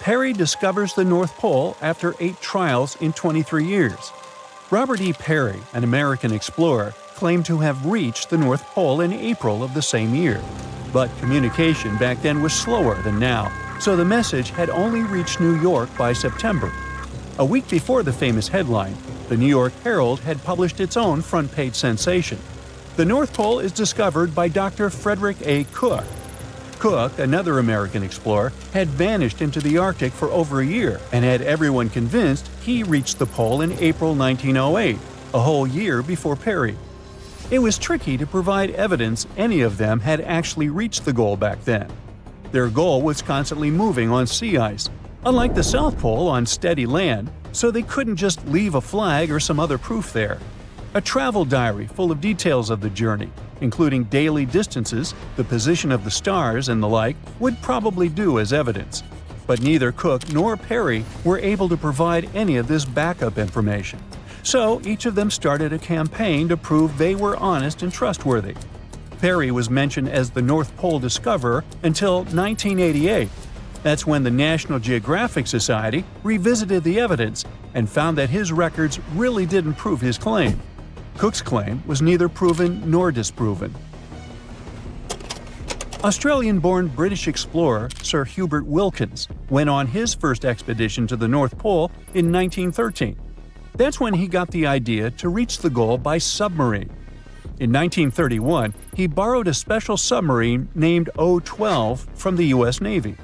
C: Peary discovers the North Pole after 8 trials in 23 years. Robert E. Peary, an American explorer, claimed to have reached the North Pole in April of the same year. But communication back then was slower than now, so the message had only reached New York by September. A week before the famous headline, the New York Herald had published its own front-page sensation. The North Pole is discovered by Dr. Frederick A. Cook. Cook, another American explorer, had vanished into the Arctic for over a year and had everyone convinced he reached the pole in April 1908, a whole year before Peary. It was tricky to provide evidence any of them had actually reached the goal back then. Their goal was constantly moving on sea ice, unlike the South Pole on steady land, so they couldn't just leave a flag or some other proof there. A travel diary full of details of the journey, including daily distances, the position of the stars, and the like, would probably do as evidence. But neither Cook nor Peary were able to provide any of this backup information. So each of them started a campaign to prove they were honest and trustworthy. Peary was mentioned as the North Pole discoverer until 1988. That's when the National Geographic Society revisited the evidence and found that his records really didn't prove his claim. Cook's claim was neither proven nor disproven. Australian-born British explorer Sir Hubert Wilkins went on his first expedition to the North Pole in 1913. That's when he got the idea to reach the goal by submarine. In 1931, he borrowed a special submarine named O-12 from the U.S. Navy.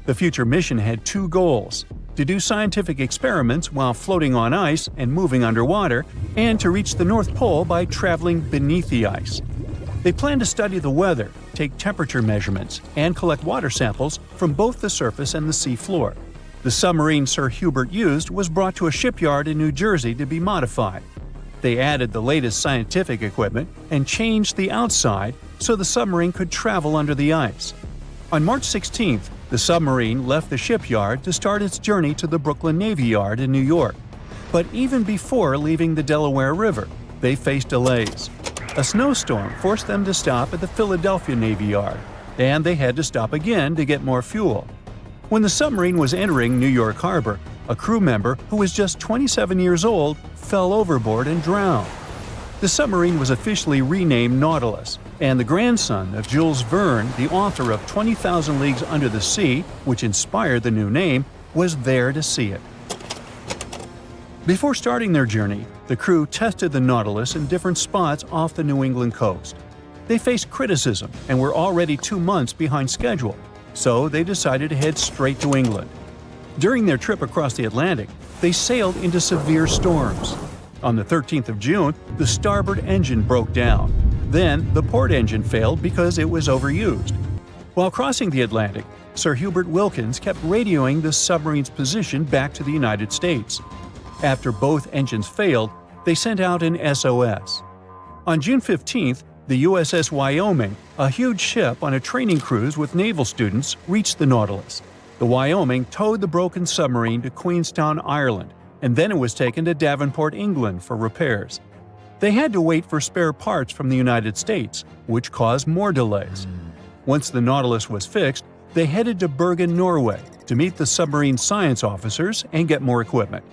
C: The future mission had 2 goals: to do scientific experiments while floating on ice and moving underwater, and to reach the North Pole by traveling beneath the ice. They planned to study the weather, take temperature measurements, and collect water samples from both the surface and the sea floor. The submarine Sir Hubert used was brought to a shipyard in New Jersey to be modified. They added the latest scientific equipment and changed the outside so the submarine could travel under the ice. On March 16th, the submarine left the shipyard to start its journey to the Brooklyn Navy Yard in New York. But even before leaving the Delaware River, they faced delays. A snowstorm forced them to stop at the Philadelphia Navy Yard, and they had to stop again to get more fuel. When the submarine was entering New York Harbor, a crew member who was just 27 years old fell overboard and drowned. The submarine was officially renamed Nautilus, and the grandson of Jules Verne, the author of 20,000 Leagues Under the Sea, which inspired the new name, was there to see it. Before starting their journey, the crew tested the Nautilus in different spots off the New England coast. They faced criticism and were already 2 months behind schedule, so they decided to head straight to England. During their trip across the Atlantic, they sailed into severe storms. On the 13th of June, the starboard engine broke down. Then, the port engine failed because it was overused. While crossing the Atlantic, Sir Hubert Wilkins kept radioing the submarine's position back to the United States. After both engines failed, they sent out an SOS. On June 15th, the USS Wyoming, a huge ship on a training cruise with naval students, reached the Nautilus. The Wyoming towed the broken submarine to Queenstown, Ireland, and then it was taken to Devonport, England for repairs. They had to wait for spare parts from the United States, which caused more delays. Once the Nautilus was fixed, they headed to Bergen, Norway, to meet the submarine science officers and get more equipment.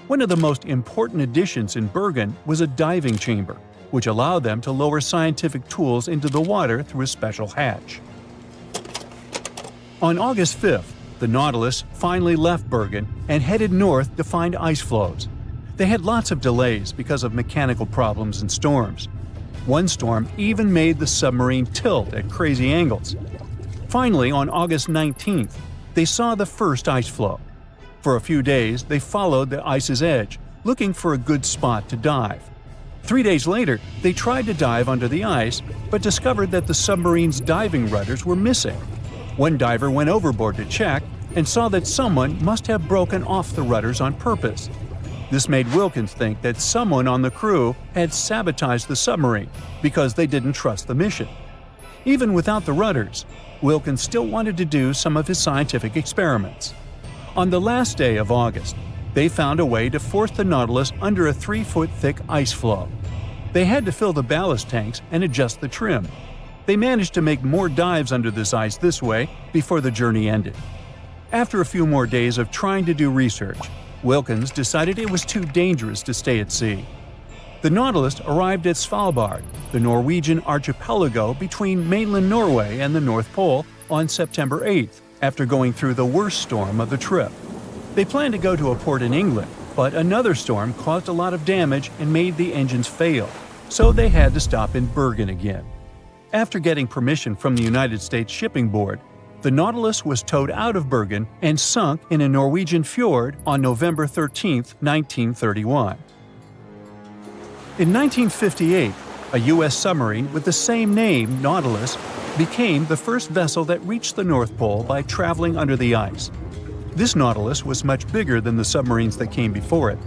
C: One of the most important additions in Bergen was a diving chamber, which allowed them to lower scientific tools into the water through a special hatch. On August 5th, the Nautilus finally left Bergen and headed north to find ice floes. They had lots of delays because of mechanical problems and storms. One storm even made the submarine tilt at crazy angles. Finally, on August 19th, they saw the first ice floe. For a few days, they followed the ice's edge, looking for a good spot to dive. 3 days later, they tried to dive under the ice, but discovered that the submarine's diving rudders were missing. One diver went overboard to check and saw that someone must have broken off the rudders on purpose. This made Wilkins think that someone on the crew had sabotaged the submarine because they didn't trust the mission. Even without the rudders, Wilkins still wanted to do some of his scientific experiments. On the last day of August, they found a way to force the Nautilus under a 3-foot-thick ice floe. They had to fill the ballast tanks and adjust the trim. They managed to make more dives under this ice this way before the journey ended. After a few more days of trying to do research, Wilkins decided it was too dangerous to stay at sea. The Nautilus arrived at Svalbard, the Norwegian archipelago between mainland Norway and the North Pole, on September 8th, after going through the worst storm of the trip. They planned to go to a port in England, but another storm caused a lot of damage and made the engines fail, so they had to stop in Bergen again. After getting permission from the United States Shipping Board, the Nautilus was towed out of Bergen and sunk in a Norwegian fjord on November 13, 1931. In 1958, a U.S. submarine with the same name, Nautilus, became the first vessel that reached the North Pole by traveling under the ice. This Nautilus was much bigger than the submarines that came before it.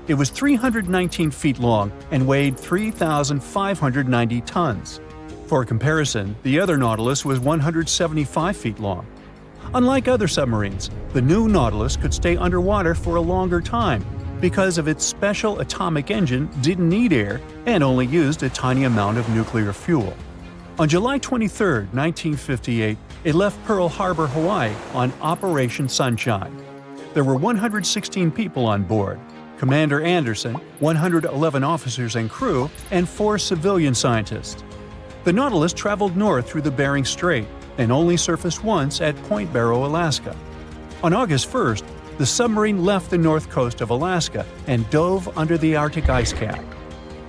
C: It was 319 feet long and weighed 3,590 tons. For comparison, the other Nautilus was 175 feet long. Unlike other submarines, the new Nautilus could stay underwater for a longer time because of its special atomic engine didn't need air and only used a tiny amount of nuclear fuel. On July 23, 1958, it left Pearl Harbor, Hawaii on Operation Sunshine. There were 116 people on board: Commander Anderson, 111 officers and crew, and 4 civilian scientists. The Nautilus traveled north through the Bering Strait and only surfaced once at Point Barrow, Alaska. On August 1st, the submarine left the north coast of Alaska and dove under the Arctic ice cap.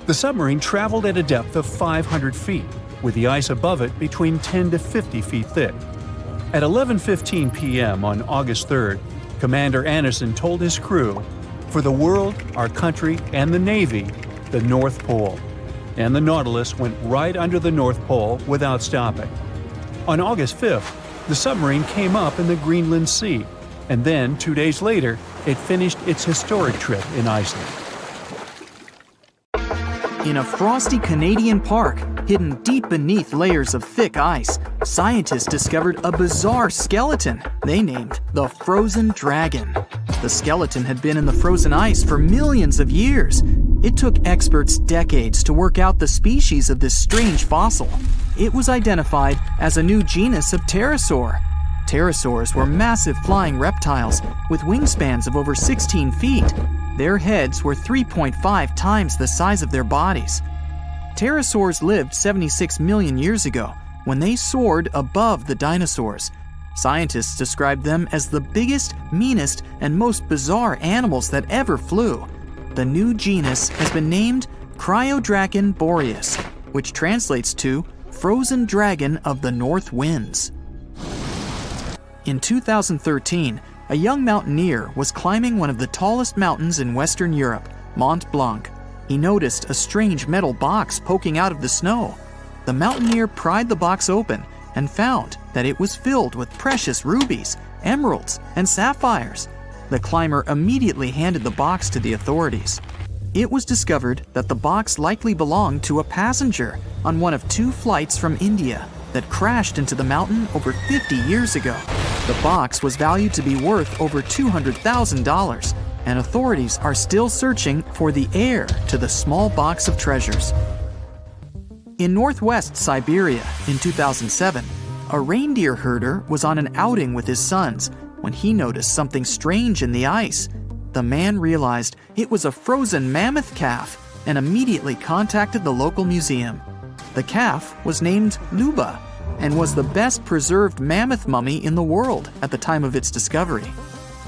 C: The submarine traveled at a depth of 500 feet, with the ice above it between 10 to 50 feet thick. At 11:15 p.m. on August 3rd, Commander Anderson told his crew, "For the world, our country, and the Navy, the North Pole." And the Nautilus went right under the North Pole without stopping. On August 5th, the submarine came up in the Greenland Sea, and then 2 days later, it finished its historic trip in Iceland.
D: In a frosty Canadian park, hidden deep beneath layers of thick ice, scientists discovered a bizarre skeleton they named the Frozen Dragon. The skeleton had been in the frozen ice for millions of years. It took experts decades to work out the species of this strange fossil. It was identified as a new genus of pterosaur. Pterosaurs were massive flying reptiles with wingspans of over 16 feet. Their heads were 3.5 times the size of their bodies. Pterosaurs lived 76 million years ago, when they soared above the dinosaurs. Scientists described them as the biggest, meanest, and most bizarre animals that ever flew. The new genus has been named Cryodragon boreas, which translates to Frozen Dragon of the North Winds. In 2013, a young mountaineer was climbing one of the tallest mountains in Western Europe, Mont Blanc. He noticed a strange metal box poking out of the snow. The mountaineer pried the box open and found that it was filled with precious rubies, emeralds, and sapphires. The climber immediately handed the box to the authorities. It was discovered that the box likely belonged to a passenger on one of 2 flights from India that crashed into the mountain over 50 years ago. The box was valued to be worth over $200,000, and authorities are still searching for the heir to the small box of treasures. In northwest Siberia in 2007, a reindeer herder was on an outing with his sons when he noticed something strange in the ice. The man realized it was a frozen mammoth calf and immediately contacted the local museum. The calf was named Luba and was the best preserved mammoth mummy in the world at the time of its discovery.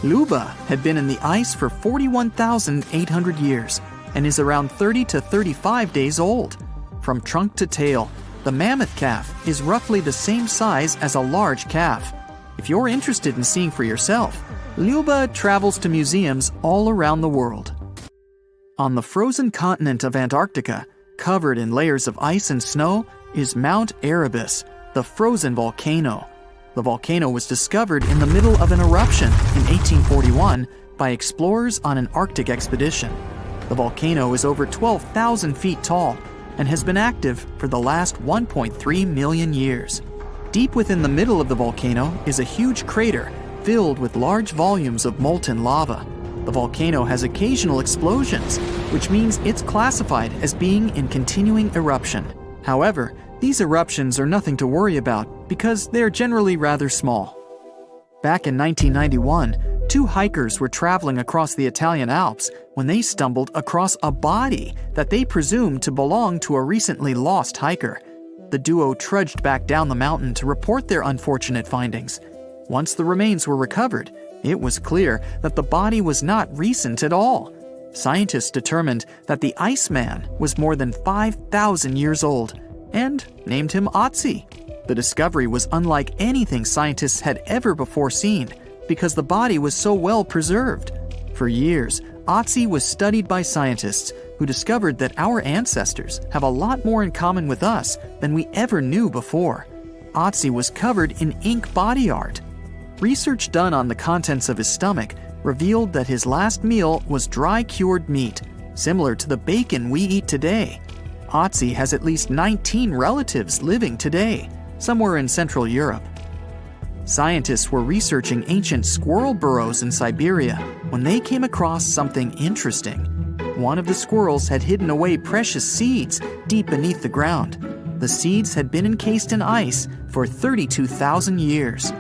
D: Luba had been in the ice for 41,800 years and is around 30 to 35 days old. From trunk to tail, the mammoth calf is roughly the same size as a large calf. If you're interested in seeing for yourself, Luba travels to museums all around the world. On the frozen continent of Antarctica, covered in layers of ice and snow, is Mount Erebus, the frozen volcano. The volcano was discovered in the middle of an eruption in 1841 by explorers on an Arctic expedition. The volcano is over 12,000 feet tall and has been active for the last 1.3 million years. Deep within the middle of the volcano is a huge crater filled with large volumes of molten lava. The volcano has occasional explosions, which means it's classified as being in continuing eruption. However, these eruptions are nothing to worry about because they're generally rather small. Back in 1991, two hikers were traveling across the Italian Alps when they stumbled across a body that they presumed to belong to a recently lost hiker. The duo trudged back down the mountain to report their unfortunate findings. Once the remains were recovered, it was clear that the body was not recent at all. Scientists determined that the Iceman was more than 5,000 years old and named him Otzi. The discovery was unlike anything scientists had ever before seen because the body was so well preserved. For years, Otzi was studied by scientists who discovered that our ancestors have a lot more in common with us than we ever knew before. Otzi was covered in ink body art. Research done on the contents of his stomach revealed that his last meal was dry cured meat, similar to the bacon we eat today. Otzi has at least 19 relatives living today, somewhere in Central Europe. Scientists were researching ancient squirrel burrows in Siberia when they came across something interesting. One of the squirrels had hidden away precious seeds deep beneath the ground. The seeds had been encased in ice for 32,000 years.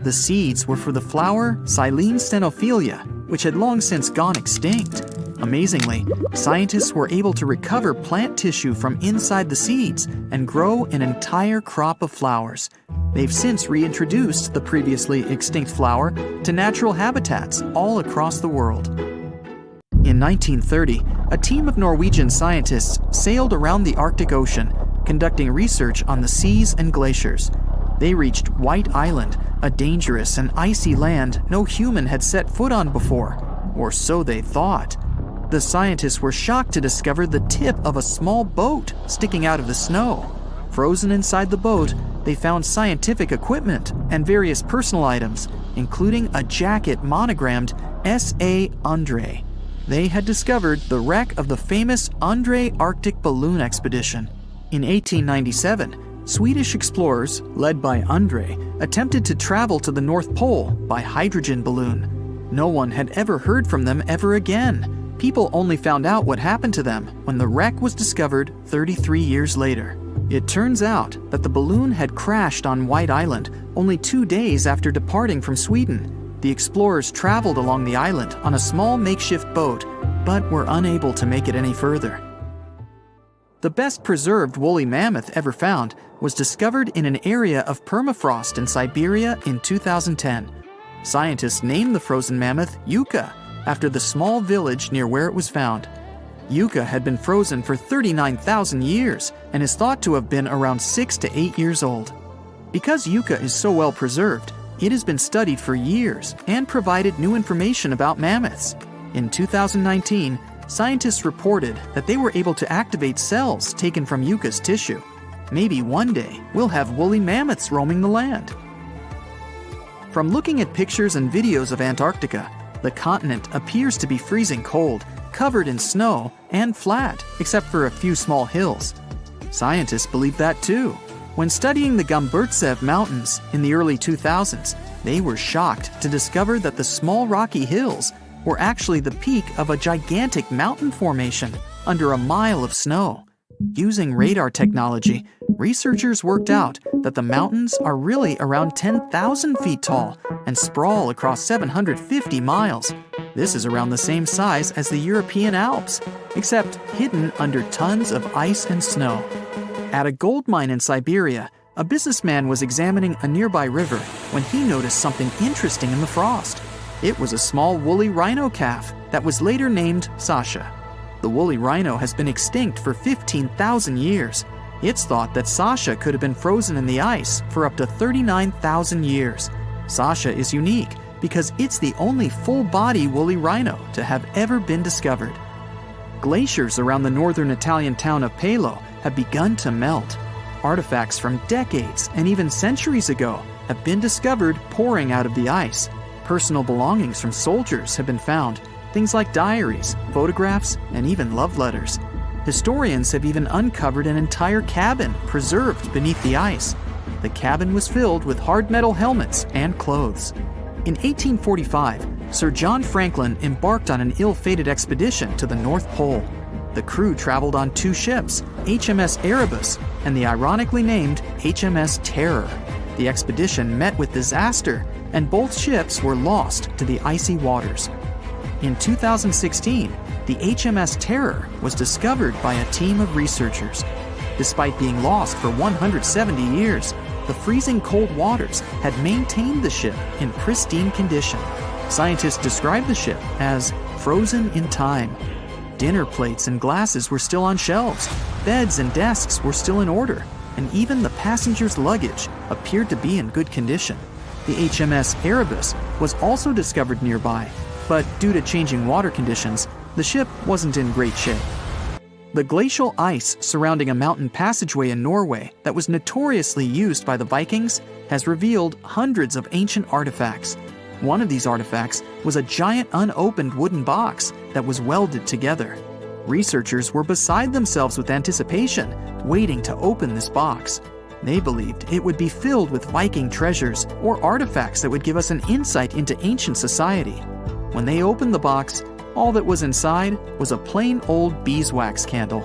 D: The seeds were for the flower Silene stenophilia, which had long since gone extinct. Amazingly, scientists were able to recover plant tissue from inside the seeds and grow an entire crop of flowers. They've since reintroduced the previously extinct flower to natural habitats all across the world. In 1930, a team of Norwegian scientists sailed around the Arctic Ocean, conducting research on the seas and glaciers. They reached White Island, a dangerous and icy land no human had set foot on before, or so they thought. The scientists were shocked to discover the tip of a small boat sticking out of the snow. Frozen inside the boat, they found scientific equipment and various personal items, including a jacket monogrammed S.A. Andre. They had discovered the wreck of the famous Andre Arctic balloon expedition. In 1897, Swedish explorers, led by Andre, attempted to travel to the North Pole by hydrogen balloon. No one had ever heard from them ever again. People only found out what happened to them when the wreck was discovered 33 years later. It turns out that the balloon had crashed on White Island only 2 days after departing from Sweden. The explorers traveled along the island on a small makeshift boat, but were unable to make it any further. The best preserved woolly mammoth ever found was discovered in an area of permafrost in Siberia in 2010. Scientists named the frozen mammoth Yucca, after the small village near where it was found. Yucca had been frozen for 39,000 years and is thought to have been around 6 to 8 years old. Because Yucca is so well preserved, it has been studied for years and provided new information about mammoths. In 2019, scientists reported that they were able to activate cells taken from Yucca's tissue. Maybe one day we'll have woolly mammoths roaming the land. From looking at pictures and videos of Antarctica, the continent appears to be freezing cold, covered in snow, and flat, except for a few small hills. Scientists believe that too. When studying the Gomburtsev Mountains in the early 2000s, they were shocked to discover that the small rocky hills were actually the peak of a gigantic mountain formation under a mile of snow. Using radar technology, researchers worked out that the mountains are really around 10,000 feet tall and sprawl across 750 miles. This is around the same size as the European Alps, except hidden under tons of ice and snow. At a gold mine in Siberia, a businessman was examining a nearby river when he noticed something interesting in the frost. It was a small woolly rhino calf that was later named Sasha. The woolly rhino has been extinct for 15,000 years. It's thought that Sasha could have been frozen in the ice for up to 39,000 years. Sasha is unique because it's the only full-body woolly rhino to have ever been discovered. Glaciers around the northern Italian town of Pelo have begun to melt. Artifacts from decades and even centuries ago have been discovered pouring out of the ice. Personal belongings from soldiers have been found, things like diaries, photographs, and even love letters. Historians have even uncovered an entire cabin preserved beneath the ice. The cabin was filled with hard metal helmets and clothes. In 1845, Sir John Franklin embarked on an ill-fated expedition to the North Pole. The crew traveled on two ships, HMS Erebus and the ironically named HMS Terror. The expedition met with disaster, and both ships were lost to the icy waters. In 2016, the HMS Terror was discovered by a team of researchers. Despite being lost for 170 years, the freezing cold waters had maintained the ship in pristine condition. Scientists described the ship as frozen in time. Dinner plates and glasses were still on shelves, beds and desks were still in order, and even the passengers' luggage appeared to be in good condition. The HMS Erebus was also discovered nearby, but due to changing water conditions, the ship wasn't in great shape. The glacial ice surrounding a mountain passageway in Norway that was notoriously used by the Vikings has revealed hundreds of ancient artifacts. One of these artifacts was a giant unopened wooden box that was welded together. Researchers were beside themselves with anticipation, waiting to open this box. They believed it would be filled with Viking treasures or artifacts that would give us an insight into ancient society. When they opened the box, all that was inside was a plain old beeswax candle.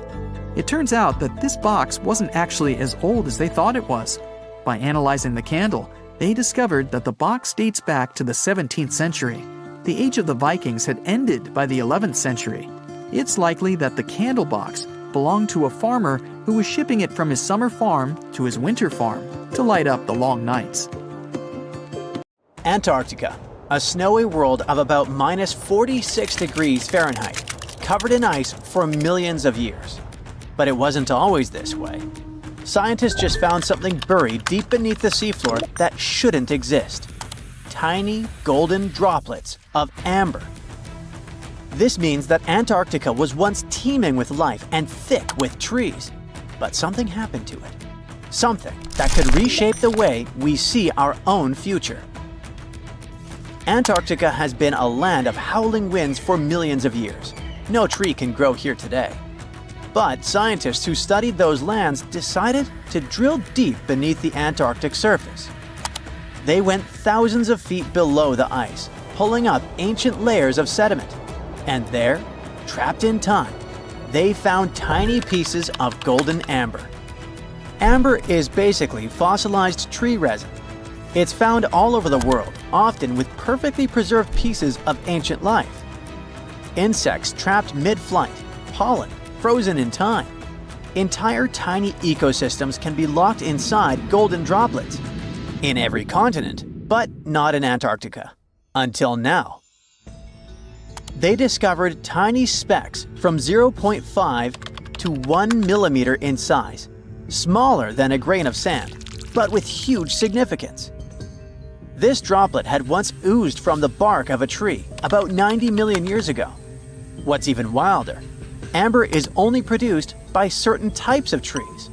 D: It turns out that this box wasn't actually as old as they thought it was. By analyzing the candle, they discovered that the box dates back to the 17th century. The age of the Vikings had ended by the 11th century. It's likely that the candle box belonged to a farmer who was shipping it from his summer farm to his winter farm to light up the long nights.
B: Antarctica, a snowy world of about minus 46 degrees Fahrenheit, covered in ice for millions of years. But it wasn't always this way. Scientists just found something buried deep beneath the seafloor that shouldn't exist. Tiny golden droplets of amber. This means that Antarctica was once teeming with life and thick with trees. But something happened to it. Something that could reshape the way we see our own future. Antarctica has been a land of howling winds for millions of years. No tree can grow here today. But scientists who studied those lands decided to drill deep beneath the Antarctic surface. They went thousands of feet below the ice, pulling up ancient layers of sediment. And there, trapped in time, they found tiny pieces of golden amber. Amber is basically fossilized tree resin. It's found all over the world, often with perfectly preserved pieces of ancient life. Insects trapped mid-flight, pollen frozen in time. Entire tiny ecosystems can be locked inside golden droplets. In every continent, but not in Antarctica. Until now. They discovered tiny specks from 0.5 to 1 millimeter in size, smaller than a grain of sand, but with huge significance. This droplet had once oozed from the bark of a tree about 90 million years ago. What's even wilder, amber is only produced by certain types of trees,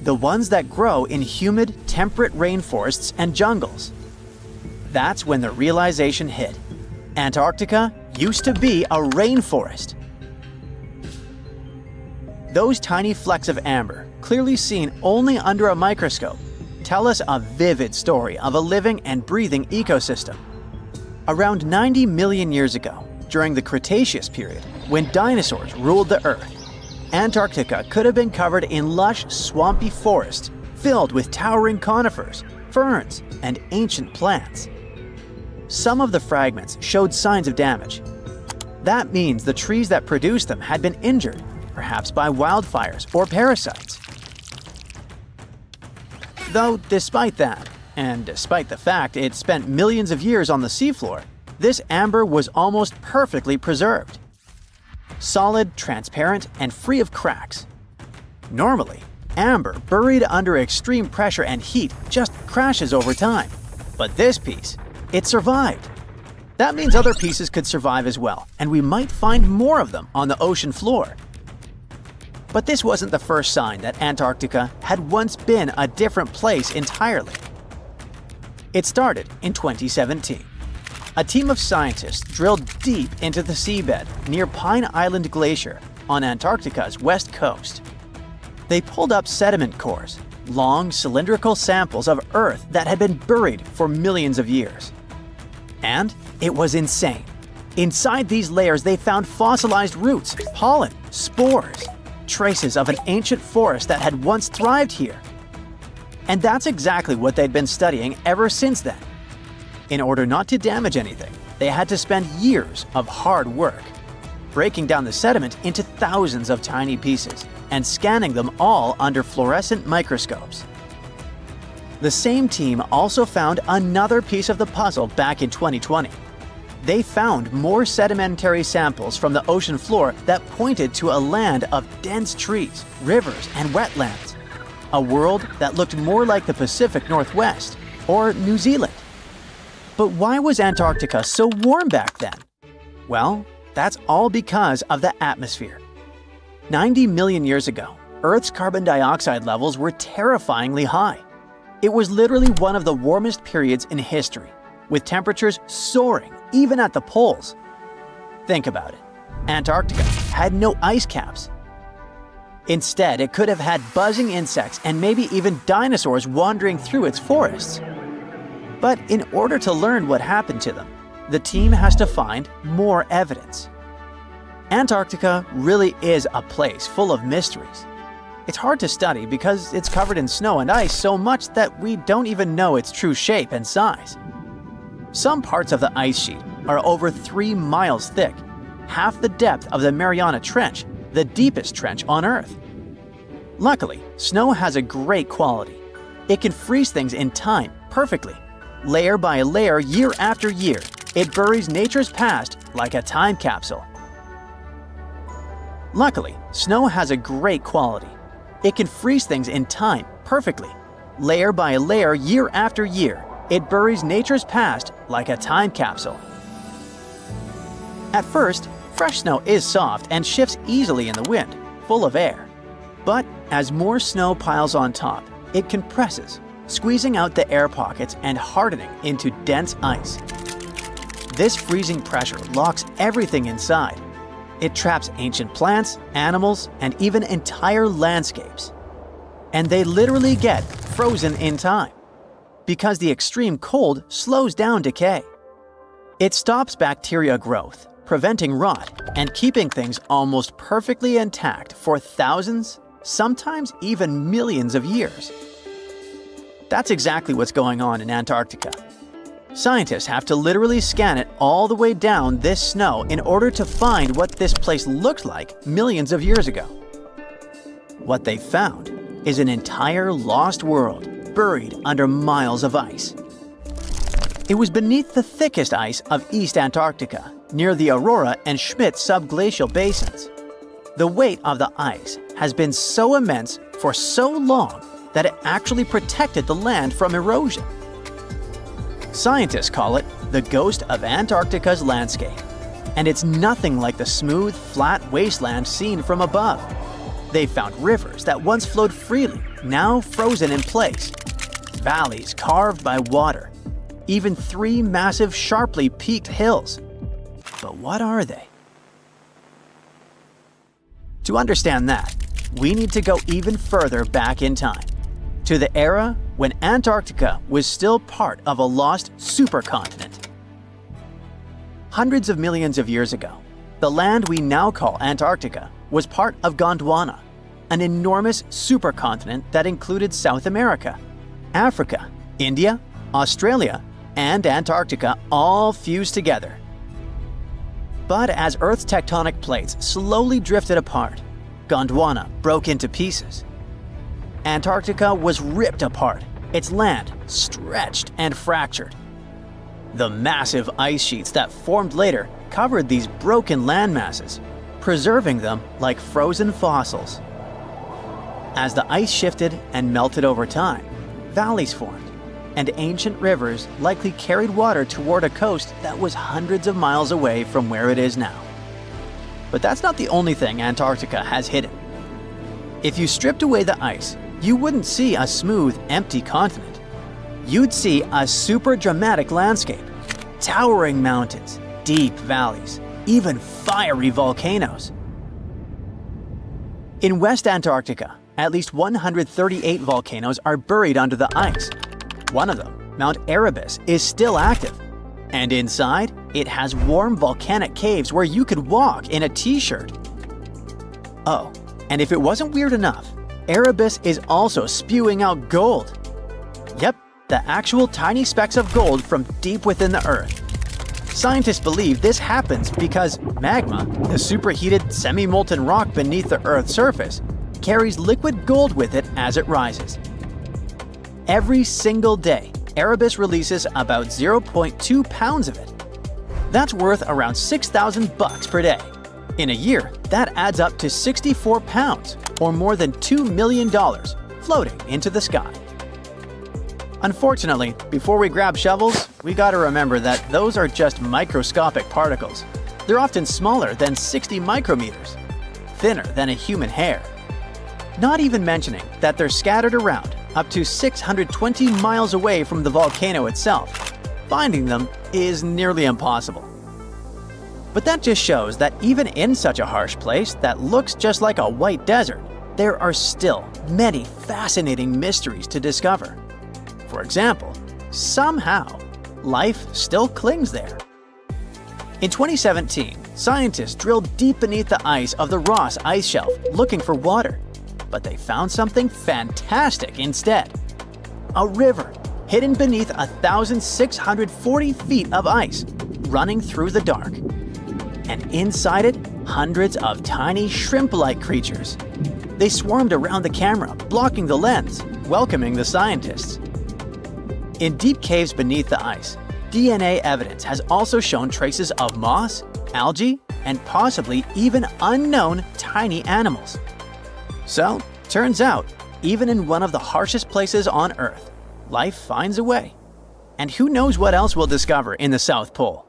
B: the ones that grow in humid, temperate rainforests and jungles. That's when the realization hit. Antarctica used to be a rainforest. Those tiny flecks of amber clearly seen only under a microscope, tell us a vivid story of a living and breathing ecosystem. Around 90 million years ago, during the Cretaceous period, when dinosaurs ruled the Earth, Antarctica could have been covered in lush, swampy forests filled with towering conifers, ferns, and ancient plants. Some of the fragments showed signs of damage. That means the trees that produced them had been injured, perhaps by wildfires or parasites. Though despite that, and despite the fact it spent millions of years on the seafloor, this amber was almost perfectly preserved. Solid, transparent, and free of cracks. Normally, amber buried under extreme pressure and heat just crashes over time. But this piece, it survived. That means other pieces could survive as well, and we might find more of them on the ocean floor. But this wasn't the first sign that Antarctica had once been a different place entirely. It started in 2017. A team of scientists drilled deep into the seabed near Pine Island Glacier on Antarctica's west coast. They pulled up sediment cores, long cylindrical samples of Earth that had been buried for millions of years. And it was insane. Inside these layers they found fossilized roots, pollen, spores, traces of an ancient forest that had once thrived here. And that's exactly what they'd been studying ever since then. In order not to damage anything, they had to spend years of hard work, breaking down the sediment into thousands of tiny pieces and scanning them all under fluorescent microscopes. The same team also found another piece of the puzzle back in 2020. They found more sedimentary samples from the ocean floor that pointed to a land of dense trees, rivers, and wetlands. A world that looked more like the Pacific Northwest or New Zealand. But why was Antarctica so warm back then? Well, that's all because of the atmosphere. 90 million years ago, Earth's carbon dioxide levels were terrifyingly high. It was literally one of the warmest periods in history, with temperatures soaring even at the poles. Think about it. Antarctica had no ice caps. Instead, it could have had buzzing insects and maybe even dinosaurs wandering through its forests. But in order to learn what happened to them, the team has to find more evidence. Antarctica really is a place full of mysteries. It's hard to study because it's covered in snow and ice so much that we don't even know its true shape and size. Some parts of the ice sheet are over 3 miles thick, half the depth of the Mariana Trench, the deepest trench on Earth. Luckily, snow has a great quality. It can freeze things in time perfectly. Layer by layer, year after year, it buries nature's past like a time capsule. Luckily, snow has a great quality. It can freeze things in time perfectly. Layer by layer, year after year, it buries nature's past like a time capsule. At first, fresh snow is soft and shifts easily in the wind, full of air. But as more snow piles on top, it compresses, squeezing out the air pockets and hardening into dense ice. This freezing pressure locks everything inside. It traps ancient plants, animals, and even entire landscapes. And they literally get frozen in time, because the extreme cold slows down decay. It stops bacteria growth, preventing rot, and keeping things almost perfectly intact for thousands, sometimes even millions of years. That's exactly what's going on in Antarctica. Scientists have to literally scan it all the way down this snow in order to find what this place looked like millions of years ago. What they found is an entire lost world buried under miles of ice. It was beneath the thickest ice of East Antarctica, near the Aurora and Schmidt subglacial basins. The weight of the ice has been so immense for so long that it actually protected the land from erosion. Scientists call it the ghost of Antarctica's landscape, and it's nothing like the smooth, flat wasteland seen from above. They found rivers that once flowed freely, now frozen in place, valleys carved by water, even 3 massive, sharply peaked hills. But what are they? To understand that, we need to go even further back in time, to the era when Antarctica was still part of a lost supercontinent. Hundreds of millions of years ago, the land we now call Antarctica was part of Gondwana, an enormous supercontinent that included South America, Africa, India, Australia, and Antarctica all fused together. But as Earth's tectonic plates slowly drifted apart, Gondwana broke into pieces. Antarctica was ripped apart, its land stretched and fractured. The massive ice sheets that formed later covered these broken land masses, preserving them like frozen fossils. As the ice shifted and melted over time, valleys formed, and ancient rivers likely carried water toward a coast that was hundreds of miles away from where it is now. But that's not the only thing Antarctica has hidden. If you stripped away the ice, you wouldn't see a smooth, empty continent. You'd see a super dramatic landscape, towering mountains, deep valleys, even fiery volcanoes. In West Antarctica, at least 138 volcanoes are buried under the ice. One of them, Mount Erebus, is still active. And inside, it has warm volcanic caves where you could walk in a t-shirt. Oh, and if it wasn't weird enough, Erebus is also spewing out gold. Yep, the actual tiny specks of gold from deep within the Earth. Scientists believe this happens because magma, the superheated semi-molten rock beneath the Earth's surface, carries liquid gold with it as it rises. Every single day, Erebus releases about 0.2 pounds of it. That's worth around $6,000 per day. In a year, that adds up to 64 pounds, or more than $2 million, floating into the sky. Unfortunately, before we grab shovels, we gotta remember that those are just microscopic particles. They're often smaller than 60 micrometers, thinner than a human hair. Not even mentioning that they're scattered around up to 620 miles away from the volcano itself. Finding them is nearly impossible. But that just shows that even in such a harsh place that looks just like a white desert, there are still many fascinating mysteries to discover. For example, somehow, life still clings there. In 2017, scientists drilled deep beneath the ice of the Ross Ice Shelf looking for water, but they found something fantastic instead. A river hidden beneath 1,640 feet of ice, running through the dark. And inside it, hundreds of tiny shrimp-like creatures. They swarmed around the camera, blocking the lens, welcoming the scientists. In deep caves beneath the ice, DNA evidence has also shown traces of moss, algae, and possibly even unknown tiny animals. So, turns out, even in one of the harshest places on Earth, life finds a way. And who knows what else we'll discover in the South Pole?